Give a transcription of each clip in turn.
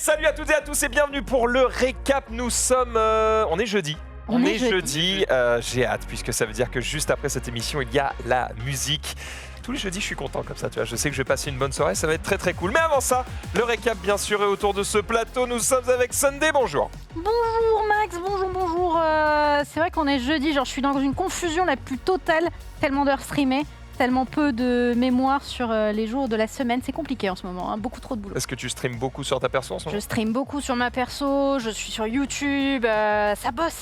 Salut à toutes et à tous et bienvenue pour le récap. Nous sommes... on est jeudi. On est jeudi. J'ai hâte puisque ça veut dire que juste après cette émission, il y a la musique. Tous les jeudis, je suis content comme ça, tu vois. Je sais que je vais passer une bonne soirée, ça va être très très cool. Mais avant ça, le récap bien sûr est autour de ce plateau. Nous sommes avec Sunday, bonjour. Bonjour Max, bonjour. C'est vrai qu'on est jeudi, genre je suis dans une confusion la plus totale, tellement d'heures streamées, tellement peu de mémoire sur les jours de la semaine. C'est compliqué en ce moment, hein, beaucoup trop de boulot. Est-ce que tu streames beaucoup sur ta perso en ce moment ? Je stream beaucoup sur ma perso, je suis sur YouTube, ça bosse,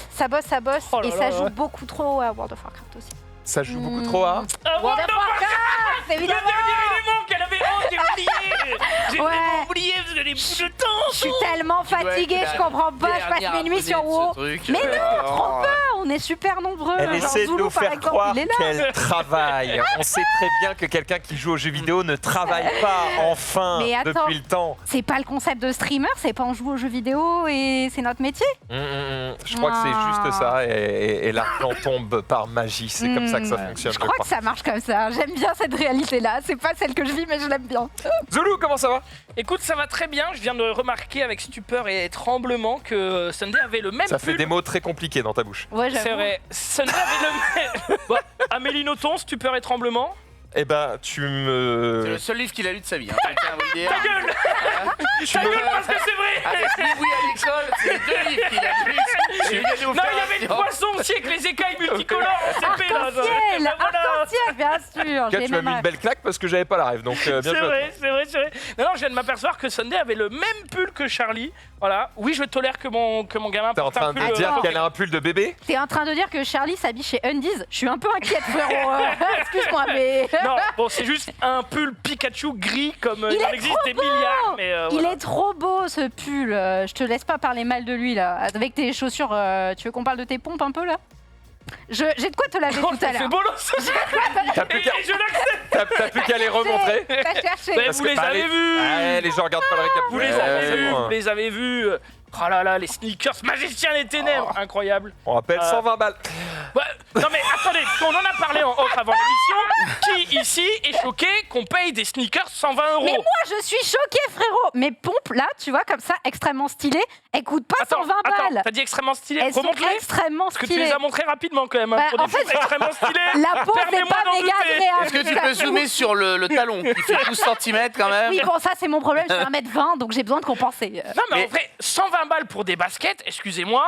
Oh là et là ça là. joue beaucoup trop à World of Warcraft aussi. Ça joue beaucoup trop à... World of Warcraft, Le évidemment. dernier élément qu'elle avait j'ai oublié. J'ai Ouais. vraiment oublié parce que les bouts de temps. Je suis tellement fatiguée, je comprends pas, je passe mes nuits sur WoW. Mais non, trop peu, on est super nombreux. Elle Genre essaie de Zoulou, nous par faire exemple, croire il est là. qu'elle travaille. On sait très bien que quelqu'un qui joue aux jeux vidéo ne travaille pas, enfin, Mais attends. depuis le temps. C'est pas le concept de streamer, c'est pas on joue aux jeux vidéo et c'est notre métier. Je crois que c'est Ah. juste ça et l'argent tombe par magie. C'est comme ça que ça fonctionne, Je crois que ça marche comme ça. J'aime bien cette réalité-là. C'est pas celle que je vis, mais je l'aime bien. Zoulou, comment ça va ? Écoute, ça va très bien. Je viens de remarquer avec stupeur et tremblement que Sunday avait le même Ça fait pull. des mots très compliqués dans ta bouche. Ouais, C'est vrai. Sunday avait le même. Bon, Amélie Nothomb, stupeur et tremblement. Eh ben, tu C'est me... le seul livre qu'il a lu de sa vie. Hein. Je tiens à vous le dire. Ta gueule tu Ta me- gueule parce que c'est vrai. Avec lui, oui, à l'école, c'est les deux livres qu'il a lus. Je viens de vous Non, faire il y avait le un- poisson aussi avec les écailles multicolores en CP là. Arc-en-ciel, Ben voilà. arc-en-ciel, bien sûr. Là, tu m'as mis une belle claque parce que j'avais pas la rêve, donc bien C'est joué. vrai. Non, je viens de m'apercevoir que Sunday avait le même pull que Charlie. Voilà. Oui, je tolère que mon gamin T'es en porte un train pull. de dire attends. qu'elle a un pull de bébé ? T'es en train de dire que Charlie s'habille chez Undies. Je suis un peu inquiète, frérot. Excuse-moi, mais. Non, bon, c'est juste un pull Pikachu gris comme Il il en est existe trop des beau. milliards. Mais Il voilà. est trop beau ce pull. Je te laisse pas parler mal de lui là. Avec tes chaussures, tu veux qu'on parle de tes pompes un peu là ? J'ai de quoi te laver Oh, tout ça à fait l'heure. bolos. T'as plus Et qu'à je l'accepte. t'as plus qu'à les remontrer. T'as cherché. Mais Parce vous que- les bah, avez les- vus. Ouais, les gens regardent pas le récap. Vous les Ouais, avez c'est vus. bon, hein. Vous les avez vus. Oh là là, les sneakers magiciens des ténèbres, incroyable. On rappelle 120 balles. Ouais, non mais attendez, parce qu'on en a parlé en off avant l'émission. Qui ici est choqué qu'on paye des sneakers 120 €? Mais moi, je suis choquée, frérot. Mes pompes, là, tu vois, comme ça, extrêmement stylées, elles coûtent pas 120 balles. T'as dit extrêmement stylé. Elles sont Remonte-les. extrêmement Parce que tu stylées. les as montrées rapidement quand même. Hein, Bah, pour en des fait, choses extrêmement stylées. La pose n'est Permets-moi pas d'en méga douter. agréable. Est-ce que tu ça, peux c'est zoomer sur le talon qui fait 12 cm quand même? Oui, bon, ça, c'est mon problème. Je fais 1m20, donc j'ai besoin de compenser. Non mais, Mais- en vrai, 120 balles pour des baskets, excusez-moi,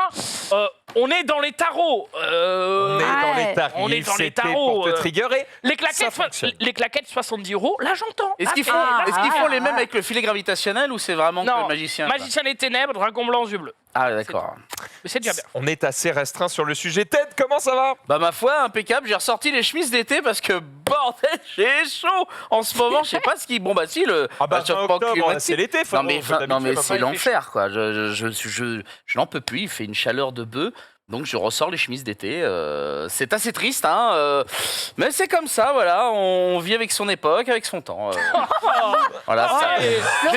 on est dans les tarots. On est dans les tarifs. on est dans les C'était tarots, pour te triggerer. Les Ça claquettes, fonctionne. les claquettes 70 €, là j'entends. Est-ce qu'ils Ah, font, là, est-ce qu'ils font ah, les mêmes ah. avec le filet gravitationnel ou c'est vraiment que Non, le magicien quoi Magicien des ténèbres, dragon blanc aux yeux bleus. Ah d'accord. Mais c'est déjà bien. On est assez restreint sur le sujet. Ted, comment ça va ? Bah ma foi, impeccable, j'ai ressorti les chemises d'été parce que bordel, j'ai chaud en ce moment, je sais pas ce qui... Bon bah si, le... Ah bah, sur 20 le plan octobre, climatique. c'est l'été, Non mais, faut non mais t'habituer, c'est maintenant, il fait l'enfer quoi, je n'en peux plus, il fait une chaleur de bœuf. Donc je ressors les chemises d'été, c'est assez triste, hein, mais c'est comme ça, voilà, on vit avec son époque, avec son temps. Voilà, ça, Ouais. je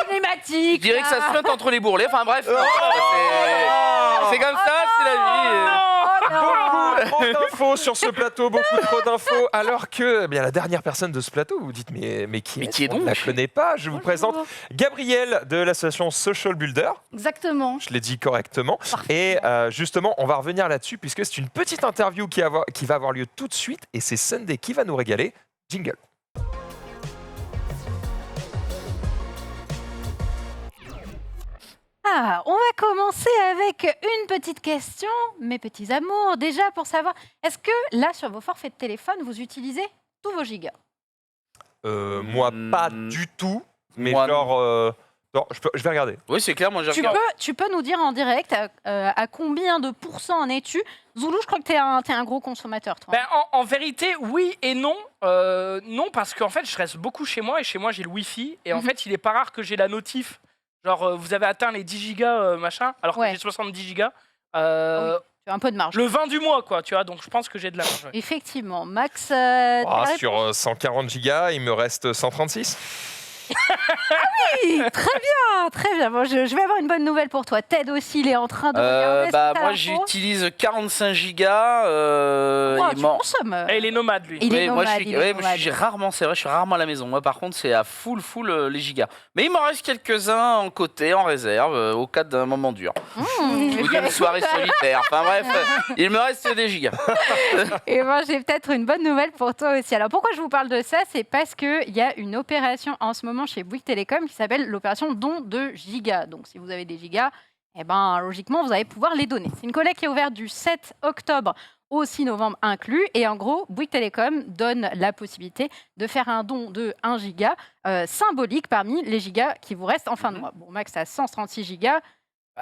Climatique. dirais que ça se flotte entre les bourrelets, enfin bref, Oh. c'est comme ça, c'est la vie. Oh non. Beaucoup trop d'infos sur ce plateau, beaucoup trop d'infos. Alors que eh bien, la dernière personne de ce plateau, vous vous dites mais qui Mais est-ce qui est On ne donc la connaît pas. Je vous présente Gabrielle de l'association Social Builder. Exactement. Je l'ai dit correctement. Et justement, on va revenir là-dessus puisque c'est une petite interview qui va avoir lieu tout de suite et c'est Sunday qui va nous régaler. Jingle. Ah, on va commencer avec une petite question, mes petits amours. Déjà, pour savoir, est-ce que là, sur vos forfaits de téléphone, vous utilisez tous vos gigas ? Moi, pas du tout. Mais Moi, genre... non, je vais regarder. Oui, c'est clair, moi j'ai regardé. Tu peux nous dire en direct à combien de pourcents en es-tu ? Zoulou, je crois que t'es un gros consommateur, toi. Ben, en vérité, oui et non. Non, parce qu'en fait, je reste beaucoup chez moi et chez moi, j'ai le Wi-Fi. Et en Mhm. fait, il est pas rare que j'ai la notif. Genre, vous avez atteint les 10 gigas, machin, alors Ouais. que j'ai 70 gigas. Tu as un peu de marge. Le 20 du mois, quoi, tu vois. Donc, je pense que j'ai de la marge. Ouais. Effectivement. Max, Ah, sur 140 gigas, il me reste 136. Oui, très bien. Bon, je vais avoir une bonne nouvelle pour toi. Ted aussi, il est en train de regarder. Moi, j'utilise 45 gigas. Tu consommes. Et il est nomade, lui. Il est moi, nomade, il est nomade. je suis rarement à la maison. Moi, par contre, c'est à full les gigas. Mais il m'en reste quelques-uns en côté, en réserve, au cas d'un moment dur. Ou d'une soirée solitaire. Enfin bref, il me reste des gigas. Et moi, j'ai peut-être une bonne nouvelle pour toi aussi. Alors, pourquoi je vous parle de ça? C'est parce qu'il y a une opération en ce moment chez Bouygues Télécom qui s'appelle l'opération don de gigas. Donc, si vous avez des gigas, logiquement, vous allez pouvoir les donner. C'est une collecte qui est ouverte du 7 octobre au 6 novembre inclus. Et en gros, Bouygues Télécom donne la possibilité de faire un don de 1 giga symbolique parmi les gigas qui vous restent en fin de mois. Bon, Max a 136 gigas,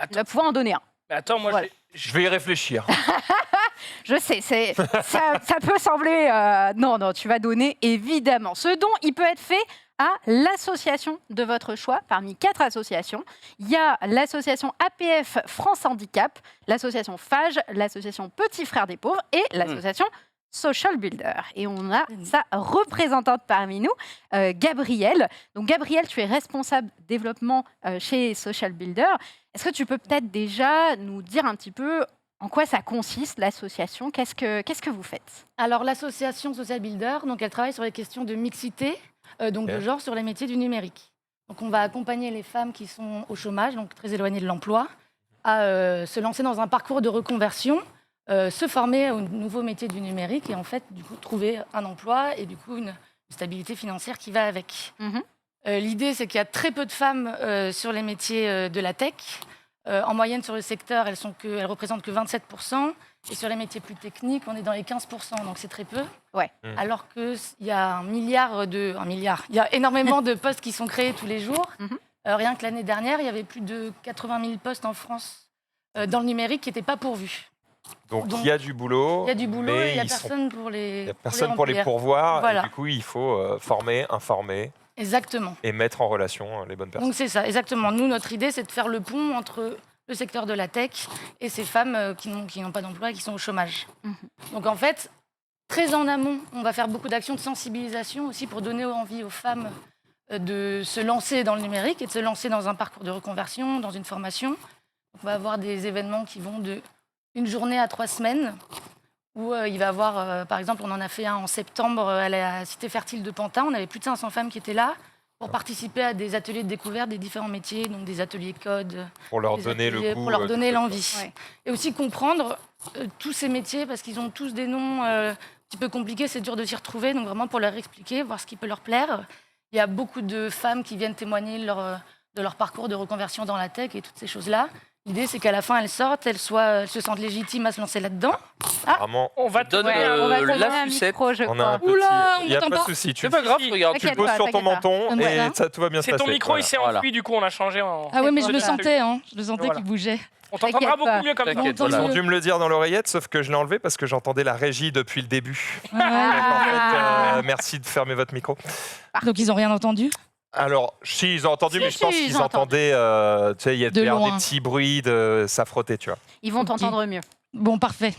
il va pouvoir en donner un. Mais attends, moi, Voilà. Je vais y réfléchir. Je sais, ça peut sembler... Non, tu vas donner, évidemment. Ce don, il peut être fait à l'association de votre choix, parmi 4 associations. Il y a l'association APF France Handicap, l'association FAGE, l'association Petits Frères des Pauvres et l'association Social Builder. Et on a sa représentante parmi nous, Gabrielle. Donc Gabrielle, tu es responsable développement chez Social Builder. Est-ce que tu peux peut-être déjà nous dire un petit peu en quoi ça consiste, l'association? Qu'est-ce que vous faites? Alors, l'association Social Builder, donc, elle travaille sur les questions de mixité, de genre sur les métiers du numérique. Donc, on va accompagner les femmes qui sont au chômage, donc très éloignées de l'emploi, à se lancer dans un parcours de reconversion, se former aux nouveaux métiers du numérique et en fait, du coup, trouver un emploi et du coup, une stabilité financière qui va avec. L'idée, c'est qu'il y a très peu de femmes sur les métiers de la tech. En moyenne, sur le secteur, elles représentent que 27%. Et sur les métiers plus techniques, on est dans les 15%. Donc, c'est très peu. Ouais. Alors qu'il y a il y a énormément de postes qui sont créés tous les jours. Rien que l'année dernière, il y avait plus de 80 000 postes en France dans le numérique qui n'étaient pas pourvus. Donc, il y a du boulot. Il y a du boulot mais et il n'y a personne pour les Il n'y a personne pour les remplir. pourvoir. Voilà. Et du coup, il faut former, informer Exactement. et mettre en relation les bonnes personnes. Donc c'est ça, exactement. Nous, notre idée, c'est de faire le pont entre le secteur de la tech et ces femmes qui n'ont pas d'emploi et qui sont au chômage. Donc en fait, très en amont, on va faire beaucoup d'actions de sensibilisation aussi pour donner envie aux femmes de se lancer dans le numérique et de se lancer dans un parcours de reconversion, dans une formation. On va avoir des événements qui vont de 1 journée à 3 semaines, où il va y avoir, par exemple, on en a fait un en septembre à la Cité Fertile de Pantin. On avait plus de 500 femmes qui étaient là pour participer à des ateliers de découverte des différents métiers, donc des ateliers code. Pour leur donner le goût. Pour leur donner l'envie. Ouais. Et aussi comprendre tous ces métiers, parce qu'ils ont tous des noms un petit peu compliqués, c'est dur de s'y retrouver, donc vraiment pour leur expliquer, voir ce qui peut leur plaire. Il y a beaucoup de femmes qui viennent témoigner de leur parcours de reconversion dans la tech et toutes ces choses-là. L'idée, c'est qu'à la fin, elles sortent, elles se sentent légitimes à se lancer là-dedans. Vraiment, On va te Donne On va te donner la un sucette. micro, je on a un crois. petit. Oula, on Il n'y a m'entend pas de pas. souci. Tu C'est pas grave, regarde. tu le T'inquiète poses pas, sur ton t'inquiète pas. menton et Voilà. ça, tout va bien se C'est passer. ton micro, il s'est Voilà. enfui, du coup, on a changé en. Ah ouais, mais je le Voilà. sentais, je le sentais Voilà. qu'il bougeait. On t'entendra T'inquiète beaucoup pas. mieux comme ça. T'inquiète, Bon, Ils voilà. ont dû me le dire dans l'oreillette, sauf que je l'ai enlevé parce que j'entendais la régie depuis le début. Donc, en fait, merci de fermer votre micro. Donc ils n'ont rien entendu. Alors, si, ils ont entendu, Si, mais je pense si, qu'ils ils ont entendaient, tu sais, il y a De des loin. petits bruits, ça frottait, tu vois. Ils vont Ok. t'entendre mieux. Bon, parfait.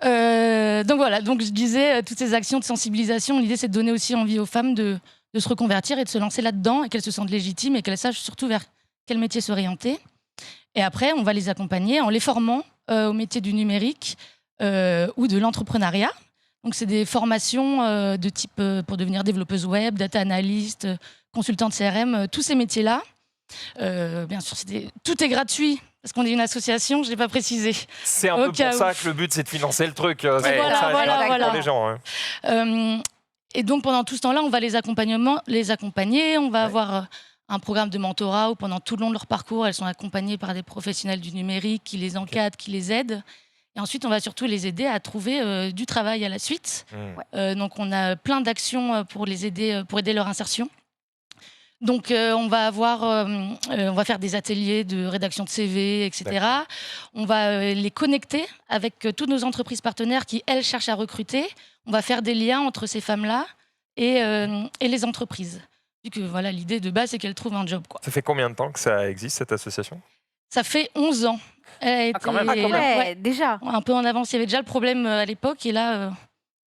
Donc voilà, donc je disais, toutes ces actions de sensibilisation, l'idée c'est de donner aussi envie aux femmes de se reconvertir et de se lancer là-dedans et qu'elles se sentent légitimes et qu'elles sachent surtout vers quel métier s'orienter. Et après, on va les accompagner en les formant au métier du numérique ou de l'entrepreneuriat. Donc c'est des formations de type pour devenir développeuse web, data analyst, consultante CRM, tous ces métiers-là. Bien sûr, tout est gratuit. Parce qu'on est une association, je ne l'ai pas précisé. C'est un Au peu cas pour où. ça que le but, c'est de financer le truc. C'est pour Voilà, ça, voilà, c'est voilà. pour les gens. Hein. Et donc, pendant tout ce temps-là, on va les accompagner. On va avoir un programme de mentorat où, pendant tout le long de leur parcours, elles sont accompagnées par des professionnels du numérique qui les encadrent, qui les aident. Et ensuite, on va surtout les aider à trouver du travail à la suite. Donc, on a plein d'actions pour les aider, pour aider leur insertion. Donc, on va faire des ateliers de rédaction de CV, etc. On va les connecter avec toutes nos entreprises partenaires qui, elles, cherchent à recruter. On va faire des liens entre ces femmes-là et les entreprises. Vu que voilà, l'idée de base, c'est qu'elles trouvent un job, quoi. Ça fait combien de temps que ça existe, cette association? Ça fait 11 ans. Elle a quand même. été- Ouais, ouais, déjà. un peu en avance. Il y avait déjà le problème à l'époque et là,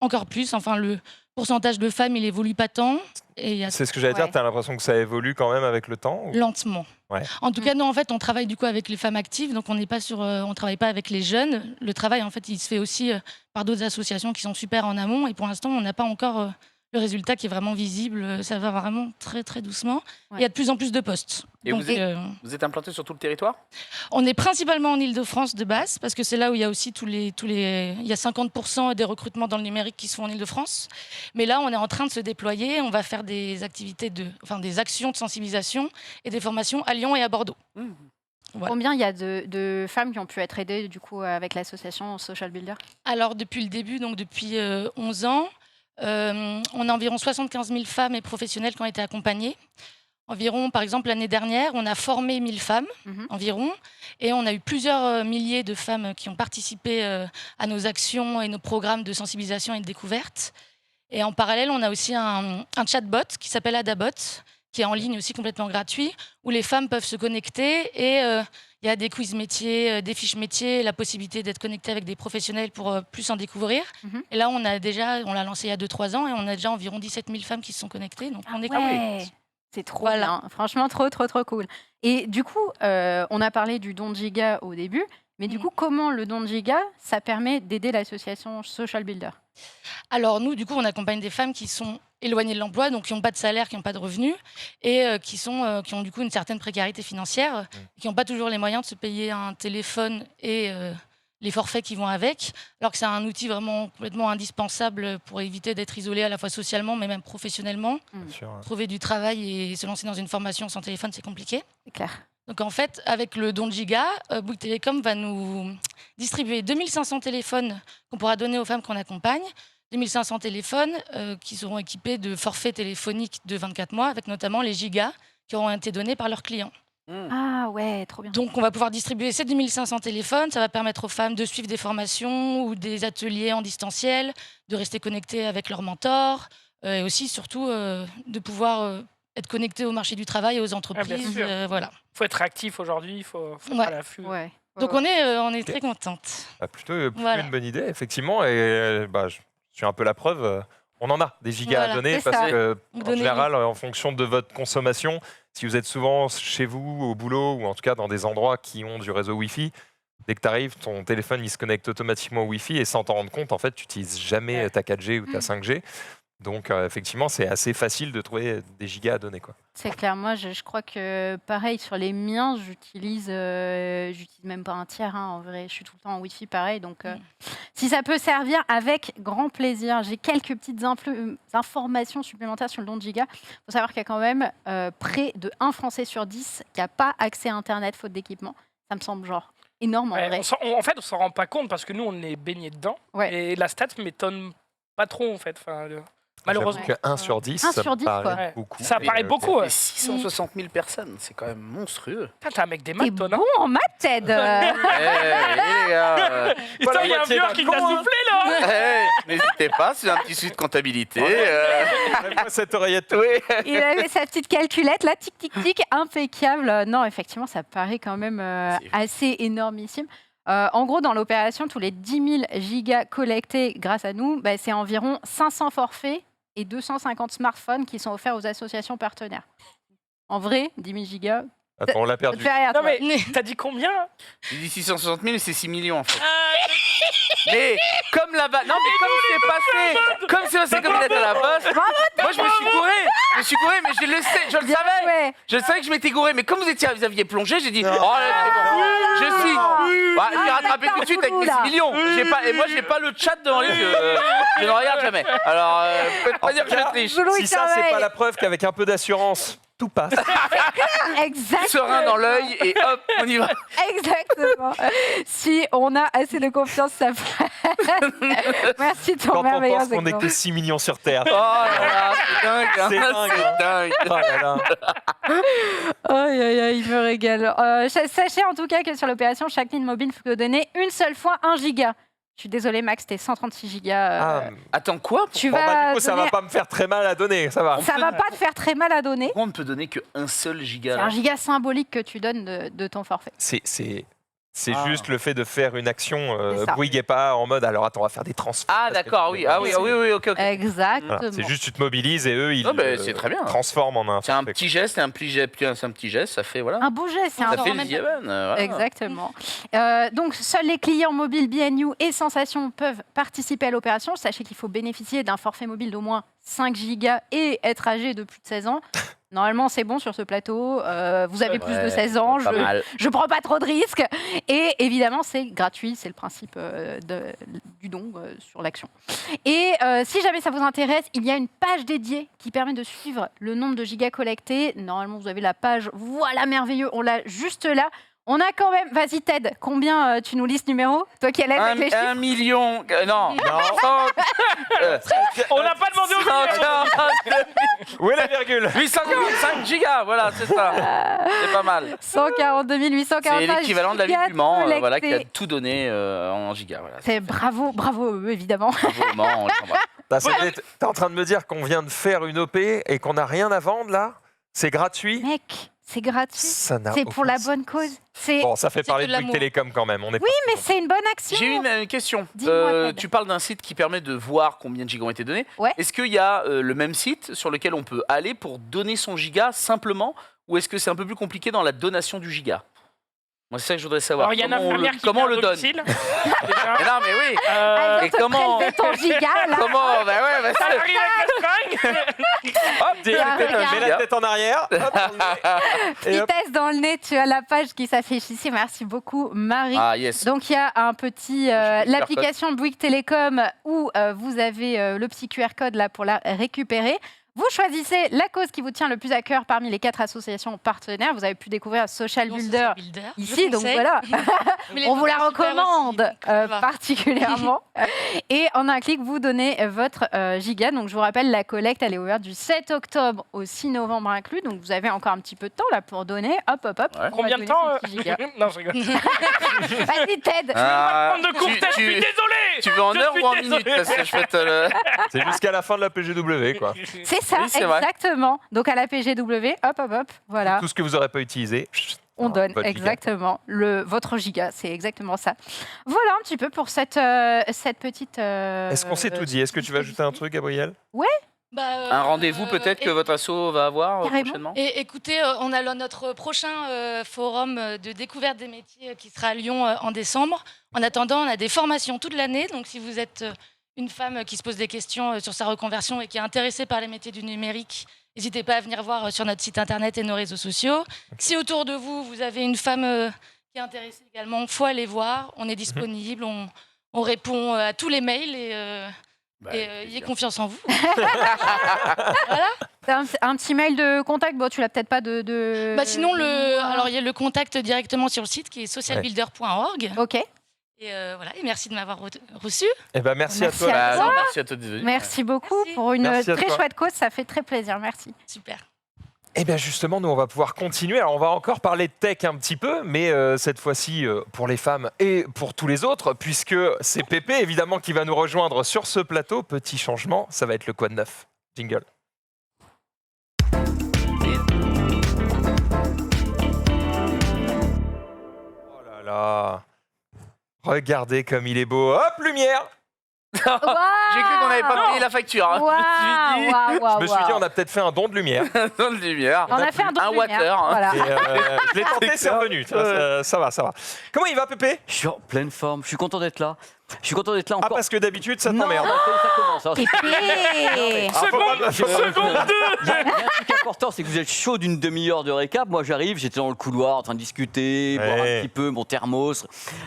encore plus. Enfin, le pourcentage de femmes, il évolue pas tant. Et il y a C'est ce que j'allais dire, Ouais. tu as l'impression que ça évolue quand même avec le temps ou- lentement. Ouais. En tout cas, nous, en fait, on travaille du coup avec les femmes actives, donc on n'est pas sur, on travaille pas avec les jeunes. Le travail, en fait, il se fait aussi par d'autres associations qui sont super en amont. Et pour l'instant, on n'a pas encore le résultat qui est vraiment visible. Ça va vraiment très très doucement. Ouais. Il y a de plus en plus de postes. Et Donc, vous Vous êtes implanté sur tout le territoire? on est principalement en Île-de-France de base, parce que c'est là où il y a aussi il y a 50% des recrutements dans le numérique qui se font en Île-de-France. Mais là, on est en train de se déployer. On va faire des activités des actions de sensibilisation et des formations à Lyon et à Bordeaux. Voilà. Combien il y a de femmes qui ont pu être aidées du coup avec l'association Social Builder? Alors, depuis le début, donc depuis 11 ans, on a environ 75 000 femmes et professionnels qui ont été accompagnés. Environ, par exemple, l'année dernière, on a formé 1000 femmes environ, et on a eu plusieurs milliers de femmes qui ont participé à nos actions et nos programmes de sensibilisation et de découverte. Et en parallèle, on a aussi un chatbot qui s'appelle Adabot, qui est en ligne aussi complètement gratuit, où les femmes peuvent se connecter et il y a des quiz métiers, des fiches métiers, la possibilité d'être connecté avec des professionnels pour plus en découvrir. Et là, on l'a lancé il y a 2-3 ans et on a déjà environ 17 000 femmes qui se sont connectées. Donc on est Ouais. C'est trop Voilà. bien. Franchement, trop cool. Et du coup, on a parlé du don de giga au début, mais du coup, comment le don de giga, ça permet d'aider l'association Social Builder? Alors nous, du coup, on accompagne des femmes qui sont éloignées de l'emploi, donc qui n'ont pas de salaire, qui n'ont pas de revenus, et qui ont du coup une certaine précarité financière, qui n'ont pas toujours les moyens de se payer un téléphone et les forfaits qui vont avec, alors que c'est un outil vraiment complètement indispensable pour éviter d'être isolé à la fois socialement, mais même professionnellement. Bien sûr, hein. Trouver du travail et se lancer dans une formation sans téléphone, c'est compliqué. C'est clair. Donc en fait, avec le don de giga, Bouygues Télécom va nous distribuer 2500 téléphones qu'on pourra donner aux femmes qu'on accompagne. 2500 téléphones qui seront équipés de forfaits téléphoniques de 24 mois, avec notamment les gigas qui auront été donnés par leurs clients. Ah ouais, trop bien. Donc on va pouvoir distribuer ces 2500 téléphones. Ça va permettre aux femmes de suivre des formations ou des ateliers en distanciel, de rester connectées avec leurs mentors, et aussi surtout de pouvoir être connectées au marché du travail et aux entreprises. sûr. Voilà. Il faut être actif aujourd'hui, il faut être Ouais. à l'affût. Ouais. Donc on est très contente. Bah, plutôt Voilà. une bonne idée, effectivement. Et je suis un peu la preuve. On en a des gigas Voilà, à donner c'est parce ça. que, Vous en donnez général, en fonction de votre consommation, si vous êtes souvent chez vous, au boulot, ou en tout cas dans des endroits qui ont du réseau Wi-Fi, dès que tu arrives, ton téléphone il se connecte automatiquement au Wi-Fi et sans t'en rendre compte, en fait, tu n'utilises jamais ta 4G ou ta 5G. Donc, effectivement, c'est assez facile de trouver des gigas à donner, quoi. C'est clair. Moi, je crois que pareil sur les miens, j'utilise même pas un tiers. En vrai, je suis tout le temps en Wi-Fi, pareil. Donc, si ça peut servir, avec grand plaisir. J'ai quelques petites informations supplémentaires sur le don de giga. Il faut savoir qu'il y a quand même près de 1 Français sur 10 qui n'a pas accès à Internet faute d'équipement. Ça me semble genre énorme en Ouais, vrai. en fait, on s'en rend pas compte parce que nous, on est baigné dedans. Ouais. Et la stat m'étonne pas trop, en fait. Malheureusement. J'avoue que 1 sur 10, 1 ça sur me 10, paraît quoi. Ouais. beaucoup. Ça Et, paraît beaucoup, ouais. Et 660 000 personnes, c'est quand même monstrueux. Putain, t'es un mec des T'es maths, toi, bon non en maths, Ted. Les gars, Putain, il y a un moitié vieux d'un qui con, t'a hein. soufflé, là. n'hésitez pas, c'est un petit suite de comptabilité. Même cette oreillette. Oui. Il avait sa petite calculette, là, tic, tic, tic, impeccable. Non, effectivement, ça paraît quand même assez énormissime. En gros, dans l'opération, tous les 10 000 gigas collectés grâce à nous, c'est environ 500 forfaits et 250 smartphones qui sont offerts aux associations partenaires. En vrai, 10 000 gigas, Attends, on l'a ça te perdu. fait rien, Non, toi. mais t'as dit combien? Il dit 660 000 et c'est 6 millions en fait. Mais comme là-bas, non mais comme c'est passé comme il est à la poste, moi je me suis gouré, mais je le sais, je le savais. Ouais. Je savais que je m'étais gouré, mais comme vous aviez plongé, j'ai dit, oh là, c'est bon. Je suis. Bah, j'ai rattrapé tout de suite avec mes 6 millions. Et moi, j'ai pas le chat devant les yeux. Je ne regarde jamais. Alors, faites pas dire que je triche. Zoulou, il Si ça, c'est surveille. pas la preuve qu'avec un peu d'assurance, tout passe. Exactement. Serein dans l'œil et hop, on y va. Exactement. Si on a assez de confiance, ça passe. Merci de ton Quand on merveilleux pense qu'on n'est exemple. que 6 millions sur Terre. Oh là là, c'est dingue. Hein. C'est dingue, hein. C'est dingue. Oh là là. Aïe, aïe, aïe, il me régale. Sachez en tout cas que sur l'opération, chaque ligne mobile peut donner une seule fois 1 giga. Je suis désolée, Max, t'es 136 gigas. Ah, Attends, quoi? tu bon, vas bah, du coup, ça donner- va pas me faire très mal à donner, ça va. Ça va pas te faire très mal à donner. Pourquoi on ne peut donner qu'un seul giga C'est là un giga symbolique que tu donnes de ton forfait. C'est C'est Ah. juste le fait de faire une action C'est ça. Bouygues et pas en mode alors attends, on va faire des transferts. Ah, parce que d'accord, tu oui. veux- Ah oui, ok. Exactement. Voilà, c'est juste tu te mobilises et eux ils Ah, bah, c'est très bien. transforment en un. C'est un truc. petit geste et un petit geste, ça fait voilà. Un beau geste, c'est un Ça en fait même le temps. Dieven. Voilà. Exactement. Donc, seuls les clients mobiles BNU et Sensation peuvent participer à l'opération. Sachez qu'il faut bénéficier d'un forfait mobile d'au moins 5 gigas et être âgé de plus de 16 ans. Normalement, c'est bon sur ce plateau. Vous avez plus de 16 ans. Pas mal. Je prends pas trop de risques. Et évidemment, c'est gratuit. C'est le principe du don sur l'action. Et si jamais ça vous intéresse, il y a une page dédiée qui permet de suivre le nombre de gigas collectés. Normalement, vous avez la page. Voilà, merveilleux. On l'a juste là. On a quand même. Vas-y, Ted. Combien tu nous lis ce numéro? Toi qui as l'aide avec les chiffres. 1 million. Non. On n'a pas demandé au million. Où est la virgule? 845 gigas, voilà, c'est ça. C'est pas mal. 142 845 C'est l'équivalent de la ville gigas du Mans, collectés. voilà, qui a tout donné en gigas. Voilà. C'est bravo, bravo, évidemment. Bravo au Mans, on les embrasse. T'es en train de me dire qu'on vient de faire une OP et qu'on n'a rien à vendre là? C'est gratuit? Mec, c'est gratuit. Ça n'a C'est pour aucun la sens. bonne cause. C'est Bon, ça fait C'est parler que de de Bouygues l'amour. Télécom quand même. On est mais c'est une bonne action. J'ai une question. Dis-moi, Ted. Tu parles d'un site qui permet de voir combien de gigas ont été donnés. Ouais. Est-ce qu'il y a le même site sur lequel on peut aller pour donner son giga simplement, ou est-ce que c'est un peu plus compliqué dans la donation du giga? Moi, c'est ça que je voudrais savoir. Alors, il y a une Comment on infirmière le- qui comment on vient le à donne? domicile, déjà. Mais non, mais oui. Elle vient et te comment- prélever ton giga, là. Comment bah ouais, bah, Ça c'est- arrive avec la seringue. Hop, regarde. mets la tête en arrière. Hop, on le met. Et hop. Vitesse dans le nez, tu as la page qui s'affiche ici. Merci beaucoup, Marie. Ah yes. Donc il y a un petit Je peux l'application Bouygues Télécom où vous avez le petit QR code là pour la récupérer. Vous choisissez la cause qui vous tient le plus à cœur parmi les 4 associations partenaires. Vous avez pu découvrir Social Non, Builder Social Builder. ici, Je donc conseille. voilà. Mais les On vous la autres sont super aussi, recommande donc, ça va. particulièrement. Et en un clic, vous donnez votre giga. Donc je vous rappelle, la collecte, elle est ouverte du 7 octobre au 6 novembre inclus. Donc vous avez encore un petit peu de temps là pour donner. Hop, hop, hop. Ouais. On va Combien de donner temps son petit giga. Non, je rigole. Vas-y, Ted. Ah, Prendre de courtesse, je suis désolé. tu veux en Je heure suis ou en désolé. minute parce que je peux te le... C'est jusqu'à la fin de la PGW quoi. C'est ça, Oui, c'est vrai. exactement. Donc à la PGW, hop, hop, hop, voilà. Tout ce que vous n'aurez pas utilisé. On donne votre giga. exactement votre giga, c'est exactement ça. Voilà un petit peu pour cette petite. Est-ce qu'on s'est tout dit? Est-ce que tu vas ajouter un truc, Gabriel? Bah, Un rendez-vous peut-être que votre asso va avoir Carrément. prochainement. Et écoutez, on a notre prochain forum de découverte des métiers qui sera à Lyon en décembre. En attendant, on a des formations toute l'année. Donc, si vous êtes une femme qui se pose des questions sur sa reconversion et qui est intéressée par les métiers du numérique, n'hésitez pas à venir voir sur notre site internet et nos réseaux sociaux. Si autour de vous, vous avez une femme qui est intéressée également, il faut aller voir. On est disponible, on répond à tous les mails et ayez confiance en vous. Voilà. T'as un petit mail de contact. Bon, tu l'as peut-être pas de. Bah sinon, alors il y a le contact directement sur le site qui est socialbuilder.org. Ok. Et voilà, et merci de m'avoir reçu. Eh ben merci, Merci à toi. à Bah, non, merci à toi de venir. Merci beaucoup Merci. pour une Merci à très toi. chouette cause. Ça fait très plaisir. Merci. Super. Eh bien justement, nous on va pouvoir continuer. Alors on va encore parler de tech un petit peu, mais cette fois-ci pour les femmes et pour tous les autres, puisque c'est Pépé évidemment qui va nous rejoindre sur ce plateau. Petit changement, ça va être le quoi de neuf. Jingle. Oh là là. Regardez comme il est beau. Hop, lumière. J'ai cru qu'on n'avait pas payé la facture. hein. Je me suis dit, on a peut-être fait un don de lumière. Dans le lumière. On a fait un don Un de water, lumière. hein. Voilà. Et, je l'ai tenté, c'est revenu. Tu vois, ça va, ça va. Comment il va, Pépé? Je suis en pleine forme. Je suis content d'être là. Je suis content d'être là Ah, encore. parce que d'habitude, ça non, t'emmerde. non, ça commence. hein. Pépé. Ah, faut pas- faut pas- Seconde 2. Il y a un truc important, c'est que vous êtes chaud d'une demi-heure de récap. Moi, j'arrive, j'étais dans le couloir en train de discuter, boire Ouais. un petit peu mon thermos,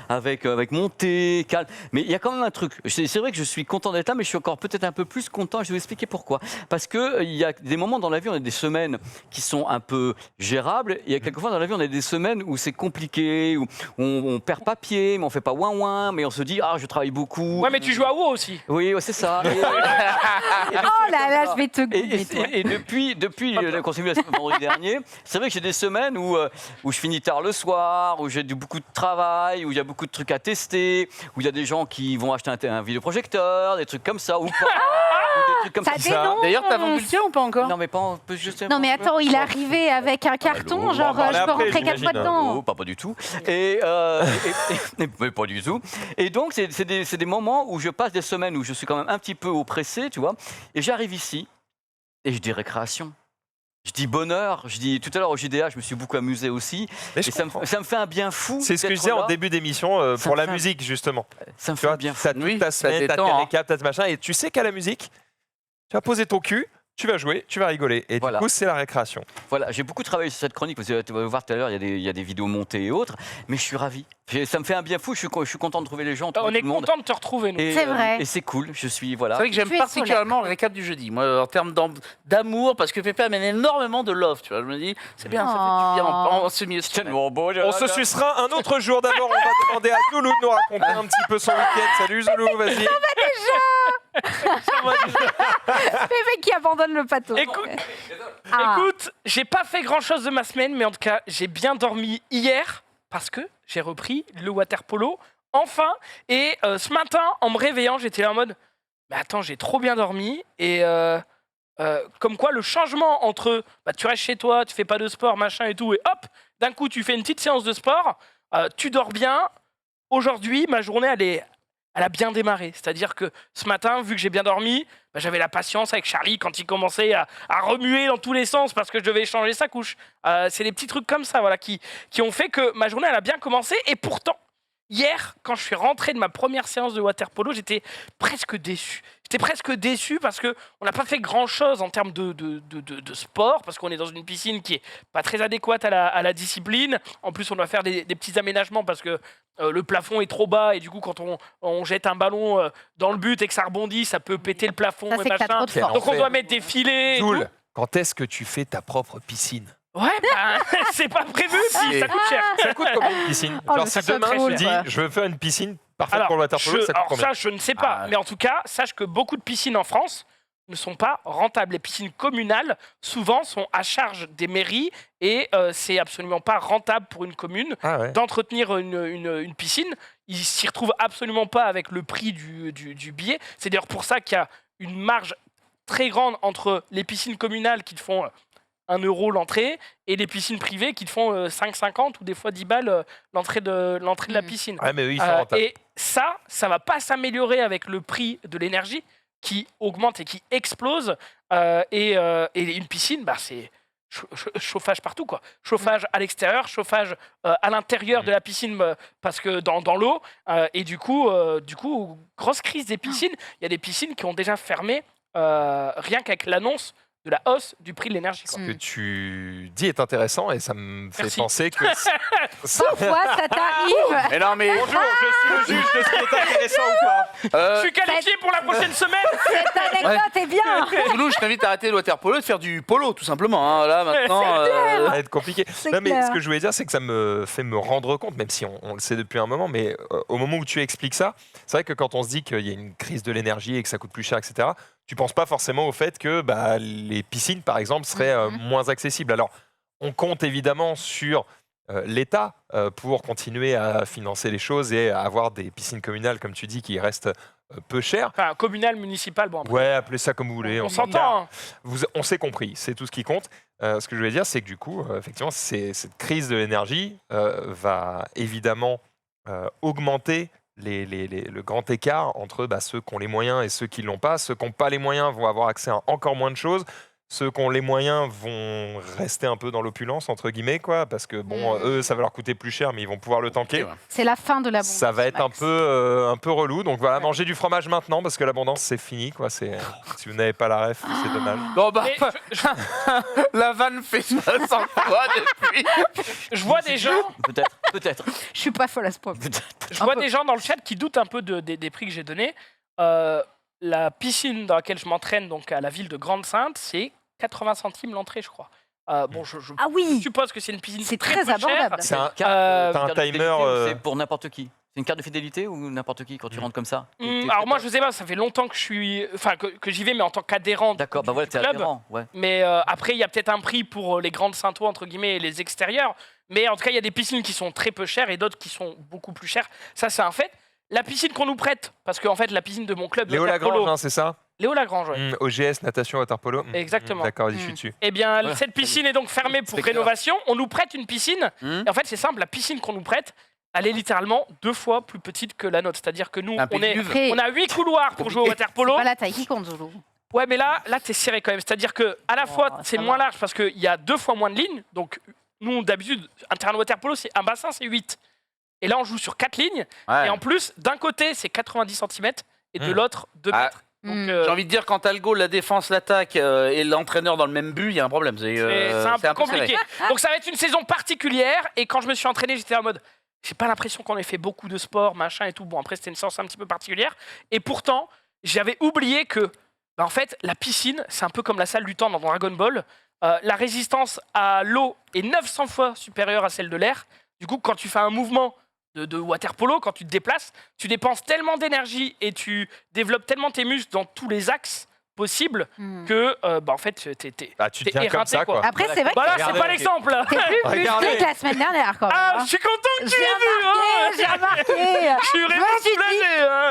avec mon thé, calme. Mais il y a quand même un truc. C'est vrai que je suis content d'être là, mais je suis encore peut-être un peu plus content. Je vais vous expliquer pourquoi. Parce que il y a des moments dans la vie, on a des semaines qui sont un peu gérables. Il y a quelquefois dans la vie, on a des semaines où c'est compliqué, où on perd pas pied, mais on fait pas ouin-ouin, mais on se dit, ah, je travaille beaucoup. Ouais, mais tu joues à WoW aussi. Oui, ouais, c'est ça. Oh là là, je vais te goûter, toi. Et depuis qu'on s'est vu la semaine vendredi dernier, c'est vrai que j'ai des semaines où je finis tard le soir, où j'ai beaucoup de travail, où il y a beaucoup de trucs à tester, où il y a des gens qui vont acheter un vidéoprojecteur, des trucs comme ça, ou pas. des trucs comme Ça ça. dénonce. D'ailleurs, t'as vendu le tien ou pas encore? Non, mais pas on peut juste. Non mais attends, il est arrivé avec un carton, Allô, genre on va en je peux parler rentrer après, 4 fois j'imagine. dedans. Oh, pas du tout. Mais pas du tout. Et donc, c'est des moments où je passe des semaines où je suis quand même un petit peu oppressé, tu vois. Et j'arrive ici et je dis récréation. Je dis bonheur. Je dis tout à l'heure au JDA, je me suis beaucoup amusé aussi. Mais Et je ça me comprends. fait un bien fou. C'est ce que je d'être disais en là. début d'émission Ça pour me la fait un- musique, justement. Ça me Tu fait vois, un bien fou. t'as toute Oui, ta ça semaine, t'as tes détend, hein. récaps, t'as tes machins, et tu sais qu'à la musique, tu vas poser ton cul, tu vas jouer, tu vas rigoler. Et Voilà. du coup, c'est la récréation. Voilà, j'ai beaucoup travaillé sur cette chronique, parce que tu vas voir tout à l'heure, il y a des vidéos montées et autres, mais je suis ravi. Ça me fait un bien fou, je suis content de trouver les gens, de On trouver est tout le monde. content de te retrouver, nous. Et, C'est vrai. Et c'est cool, je suis, C'est voilà. vrai que j'aime Tu es particulièrement le récap du jeudi. Moi, en termes d'amour, parce que Pépé amène énormément de love, tu vois. Je me dis, c'est bien, ça fait du bien en ce milieu de C'est semaine. tellement beau. On se sucera un autre jour. D'abord, on va demander à Zoulou de nous raconter un petit peu son week-end. Salut Zoulou, vas-y. Pépé qui abandonne le pato. Écoute, Ah. Écoute, j'ai pas fait grand chose de ma semaine, mais en tout cas, j'ai bien dormi hier parce que j'ai repris le water polo enfin. Et ce matin, en me réveillant, j'étais là en mode mais attends, j'ai trop bien dormi. Et comme quoi, le changement entre bah, tu restes chez toi, tu fais pas de sport, machin et tout, et hop, d'un coup, tu fais une petite séance de sport, tu dors bien. Aujourd'hui, ma journée, elle a bien démarré. C'est-à-dire que ce matin, vu que j'ai bien dormi, bah, j'avais la patience avec Charlie quand il commençait à remuer dans tous les sens parce que je devais changer sa couche. C'est des petits trucs comme ça voilà, qui ont fait que ma journée, elle a bien commencé. Et pourtant, hier, quand je suis rentré de ma première séance de water polo, j'étais presque déçu. J'étais presque déçu parce qu'on n'a pas fait grand-chose en termes de sport, parce qu'on est dans une piscine qui est pas très adéquate à la discipline. En plus, on doit faire des petits aménagements parce que le plafond est trop bas et du coup, quand on jette un ballon dans le but et que ça rebondit, ça peut péter le plafond Ça, et c'est que t'as machin. trop de force. Donc, on doit mettre des filets. Et tout. Zoul, quand est-ce que tu fais ta propre piscine? Ouais, bah, c'est pas prévu, puis ça coûte cher. Ça coûte combien une piscine? Oh, Genre, mais si ça coûte demain très je cher. dis je veux faire une piscine parfaite Alors, pour le water polo, ça coûte alors combien? ça, je ne sais pas. Ah. Mais en tout cas, sache que beaucoup de piscines en France ne sont pas rentables. Les piscines communales, souvent, sont à charge des mairies et c'est absolument pas rentable pour une commune Ah ouais. d'entretenir une piscine. Ils s'y retrouvent absolument pas avec le prix du billet. C'est d'ailleurs pour ça qu'il y a une marge très grande entre les piscines communales qui te font 1 euro l'entrée et les piscines privées qui te font 5,50 ou des fois 10 balles l'entrée de la piscine. Ouais, mais eux, ils sont rentables. Et ça va pas s'améliorer avec le prix de l'énergie qui augmente et qui explose. Et une piscine, bah, c'est chauffage partout, quoi. Chauffage à l'extérieur, chauffage à l'intérieur de la piscine parce que dans l'eau. Et du coup, grosse crise des piscines. Il y a des piscines qui ont déjà fermé rien qu'avec l'annonce de la hausse du prix de l'énergie. Quoi. Ce que tu dis est intéressant et ça me fait Merci. penser que... Parfois, ça t'arrive. Mais non, mais Bonjour, je suis le juge de ce qui est intéressant ou pas. Je suis qualifié pour la prochaine semaine. Cette anecdote est bien. Zoulou, je t'invite à arrêter le water polo et de faire du polo, tout simplement. Hein. Là, maintenant. Ça va être compliqué. C'est Non, mais clair. ce que je voulais dire, c'est que ça me fait me rendre compte, même si on le sait depuis un moment, mais au moment où tu expliques ça, c'est vrai que quand on se dit qu'il y a une crise de l'énergie et que ça coûte plus cher, etc., tu penses pas forcément au fait que bah, les piscines, par exemple, seraient moins accessibles. Alors, on compte évidemment sur l'État pour continuer à financer les choses et à avoir des piscines communales, comme tu dis, qui restent peu chères. Enfin, communal, municipal, bon. Après, Ouais, appelez ça comme vous voulez. on en tout cas, s'entend. Hein. on s'est compris, c'est tout ce qui compte. Ce que je voulais dire, c'est que du coup, effectivement, cette crise de l'énergie va évidemment augmenter le grand écart entre ceux qui ont les moyens et ceux qui ne l'ont pas. Ceux qui n'ont pas les moyens vont avoir accès à encore moins de choses. Ceux qui ont les moyens vont rester un peu dans l'opulence, entre guillemets, quoi, parce que bon, eux, ça va leur coûter plus cher, mais ils vont pouvoir le tanker. Ouais. C'est la fin de l'abondance. Ça va être un peu relou. Donc voilà, mangez du fromage maintenant, parce que l'abondance, c'est fini. Quoi. Si vous n'avez pas la ref, c'est dommage. Bon, bah, Mais la vanne fait 60 fois depuis. je vois des gens. Peut-être. Je suis pas folle à ce point. Je vois des gens dans le chat qui doutent un peu des prix que j'ai donnés. La piscine dans laquelle je m'entraîne, donc à la ville de Grande-Sainte, c'est 80 centimes l'entrée, je crois. Bon, je Ah oui, suppose que c'est une piscine c'est très, très peu chère. abordable. C'est un, Euh, t'as un Carte de timer. fidélité ou C'est pour n'importe qui. C'est une carte de fidélité ou n'importe qui quand tu rentres comme ça Alors moi, je sais pas, ça fait longtemps que je suis, enfin que j'y vais, mais en tant qu'adhérent. D'accord, du bah voilà, t'es club. adhérent. Ouais. Mais après, il y a peut-être un prix pour les grandes Saintois, entre guillemets, et les extérieurs. Mais en tout cas, il y a des piscines qui sont très peu chères et d'autres qui sont beaucoup plus chères. Ça, c'est un fait. La piscine qu'on nous prête, parce qu'en fait, la piscine de mon club, Léo Water Polo, Lagrange, hein, c'est ça? Léo Lagrange, ouais. OGS, natation, water polo. Exactement. D'accord, je suis dessus. Eh bien, Voilà. cette piscine est donc fermée pour Inspecteur. rénovation. On nous prête une piscine. Hmm. Et en fait, c'est simple, la piscine qu'on nous prête, elle est littéralement 2 fois plus petite que la nôtre. C'est-à-dire que nous, Un pédiluve. Après, on a 8 couloirs pour jouer au water polo. c'est pas la taille qui compte, Zoulou. Ouais, mais là t'es serré quand même. C'est-à-dire que à la fois, c'est ça moins va. large parce qu'il y a 2 fois moins de lignes. Donc, nous, d'habitude, un terrain de water polo, c'est un bassin, c'est 8. Et là, on joue sur 4 lignes. Ouais. Et en plus, d'un côté, c'est 90 cm et de Hmm. l'autre, 2 Ah. mètres. Donc, J'ai envie de dire, quand t'as le goal, la défense, l'attaque et l'entraîneur dans le même but, il y a un problème. C'est c'est un peu serré. compliqué. Donc ça va être une saison particulière. Et quand je me suis entraîné, j'étais en mode, j'ai pas l'impression qu'on ait fait beaucoup de sport, machin et tout. Bon, après, c'était une séance un petit peu particulière. Et pourtant, j'avais oublié que, en fait, la piscine, c'est un peu comme la salle du temps dans Dragon Ball. La résistance à l'eau est 900 fois supérieure à celle de l'air. Du coup, quand tu fais un mouvement de water polo, quand tu te déplaces, tu dépenses tellement d'énergie et tu développes tellement tes muscles dans tous les axes possibles que, en fait, t'es Ah, tu t'es tiens comme éreinté, ça, quoi. Après, c'est vrai que Voilà, c'est Regardez. pas l'exemple. t'es plus Regardez. musclé que la semaine dernière, quand même. Ah, hein. je suis content que tu J'ai aies vu. remarqué, j'ai remarqué. Je suis Je vraiment me suis dit, soulagé.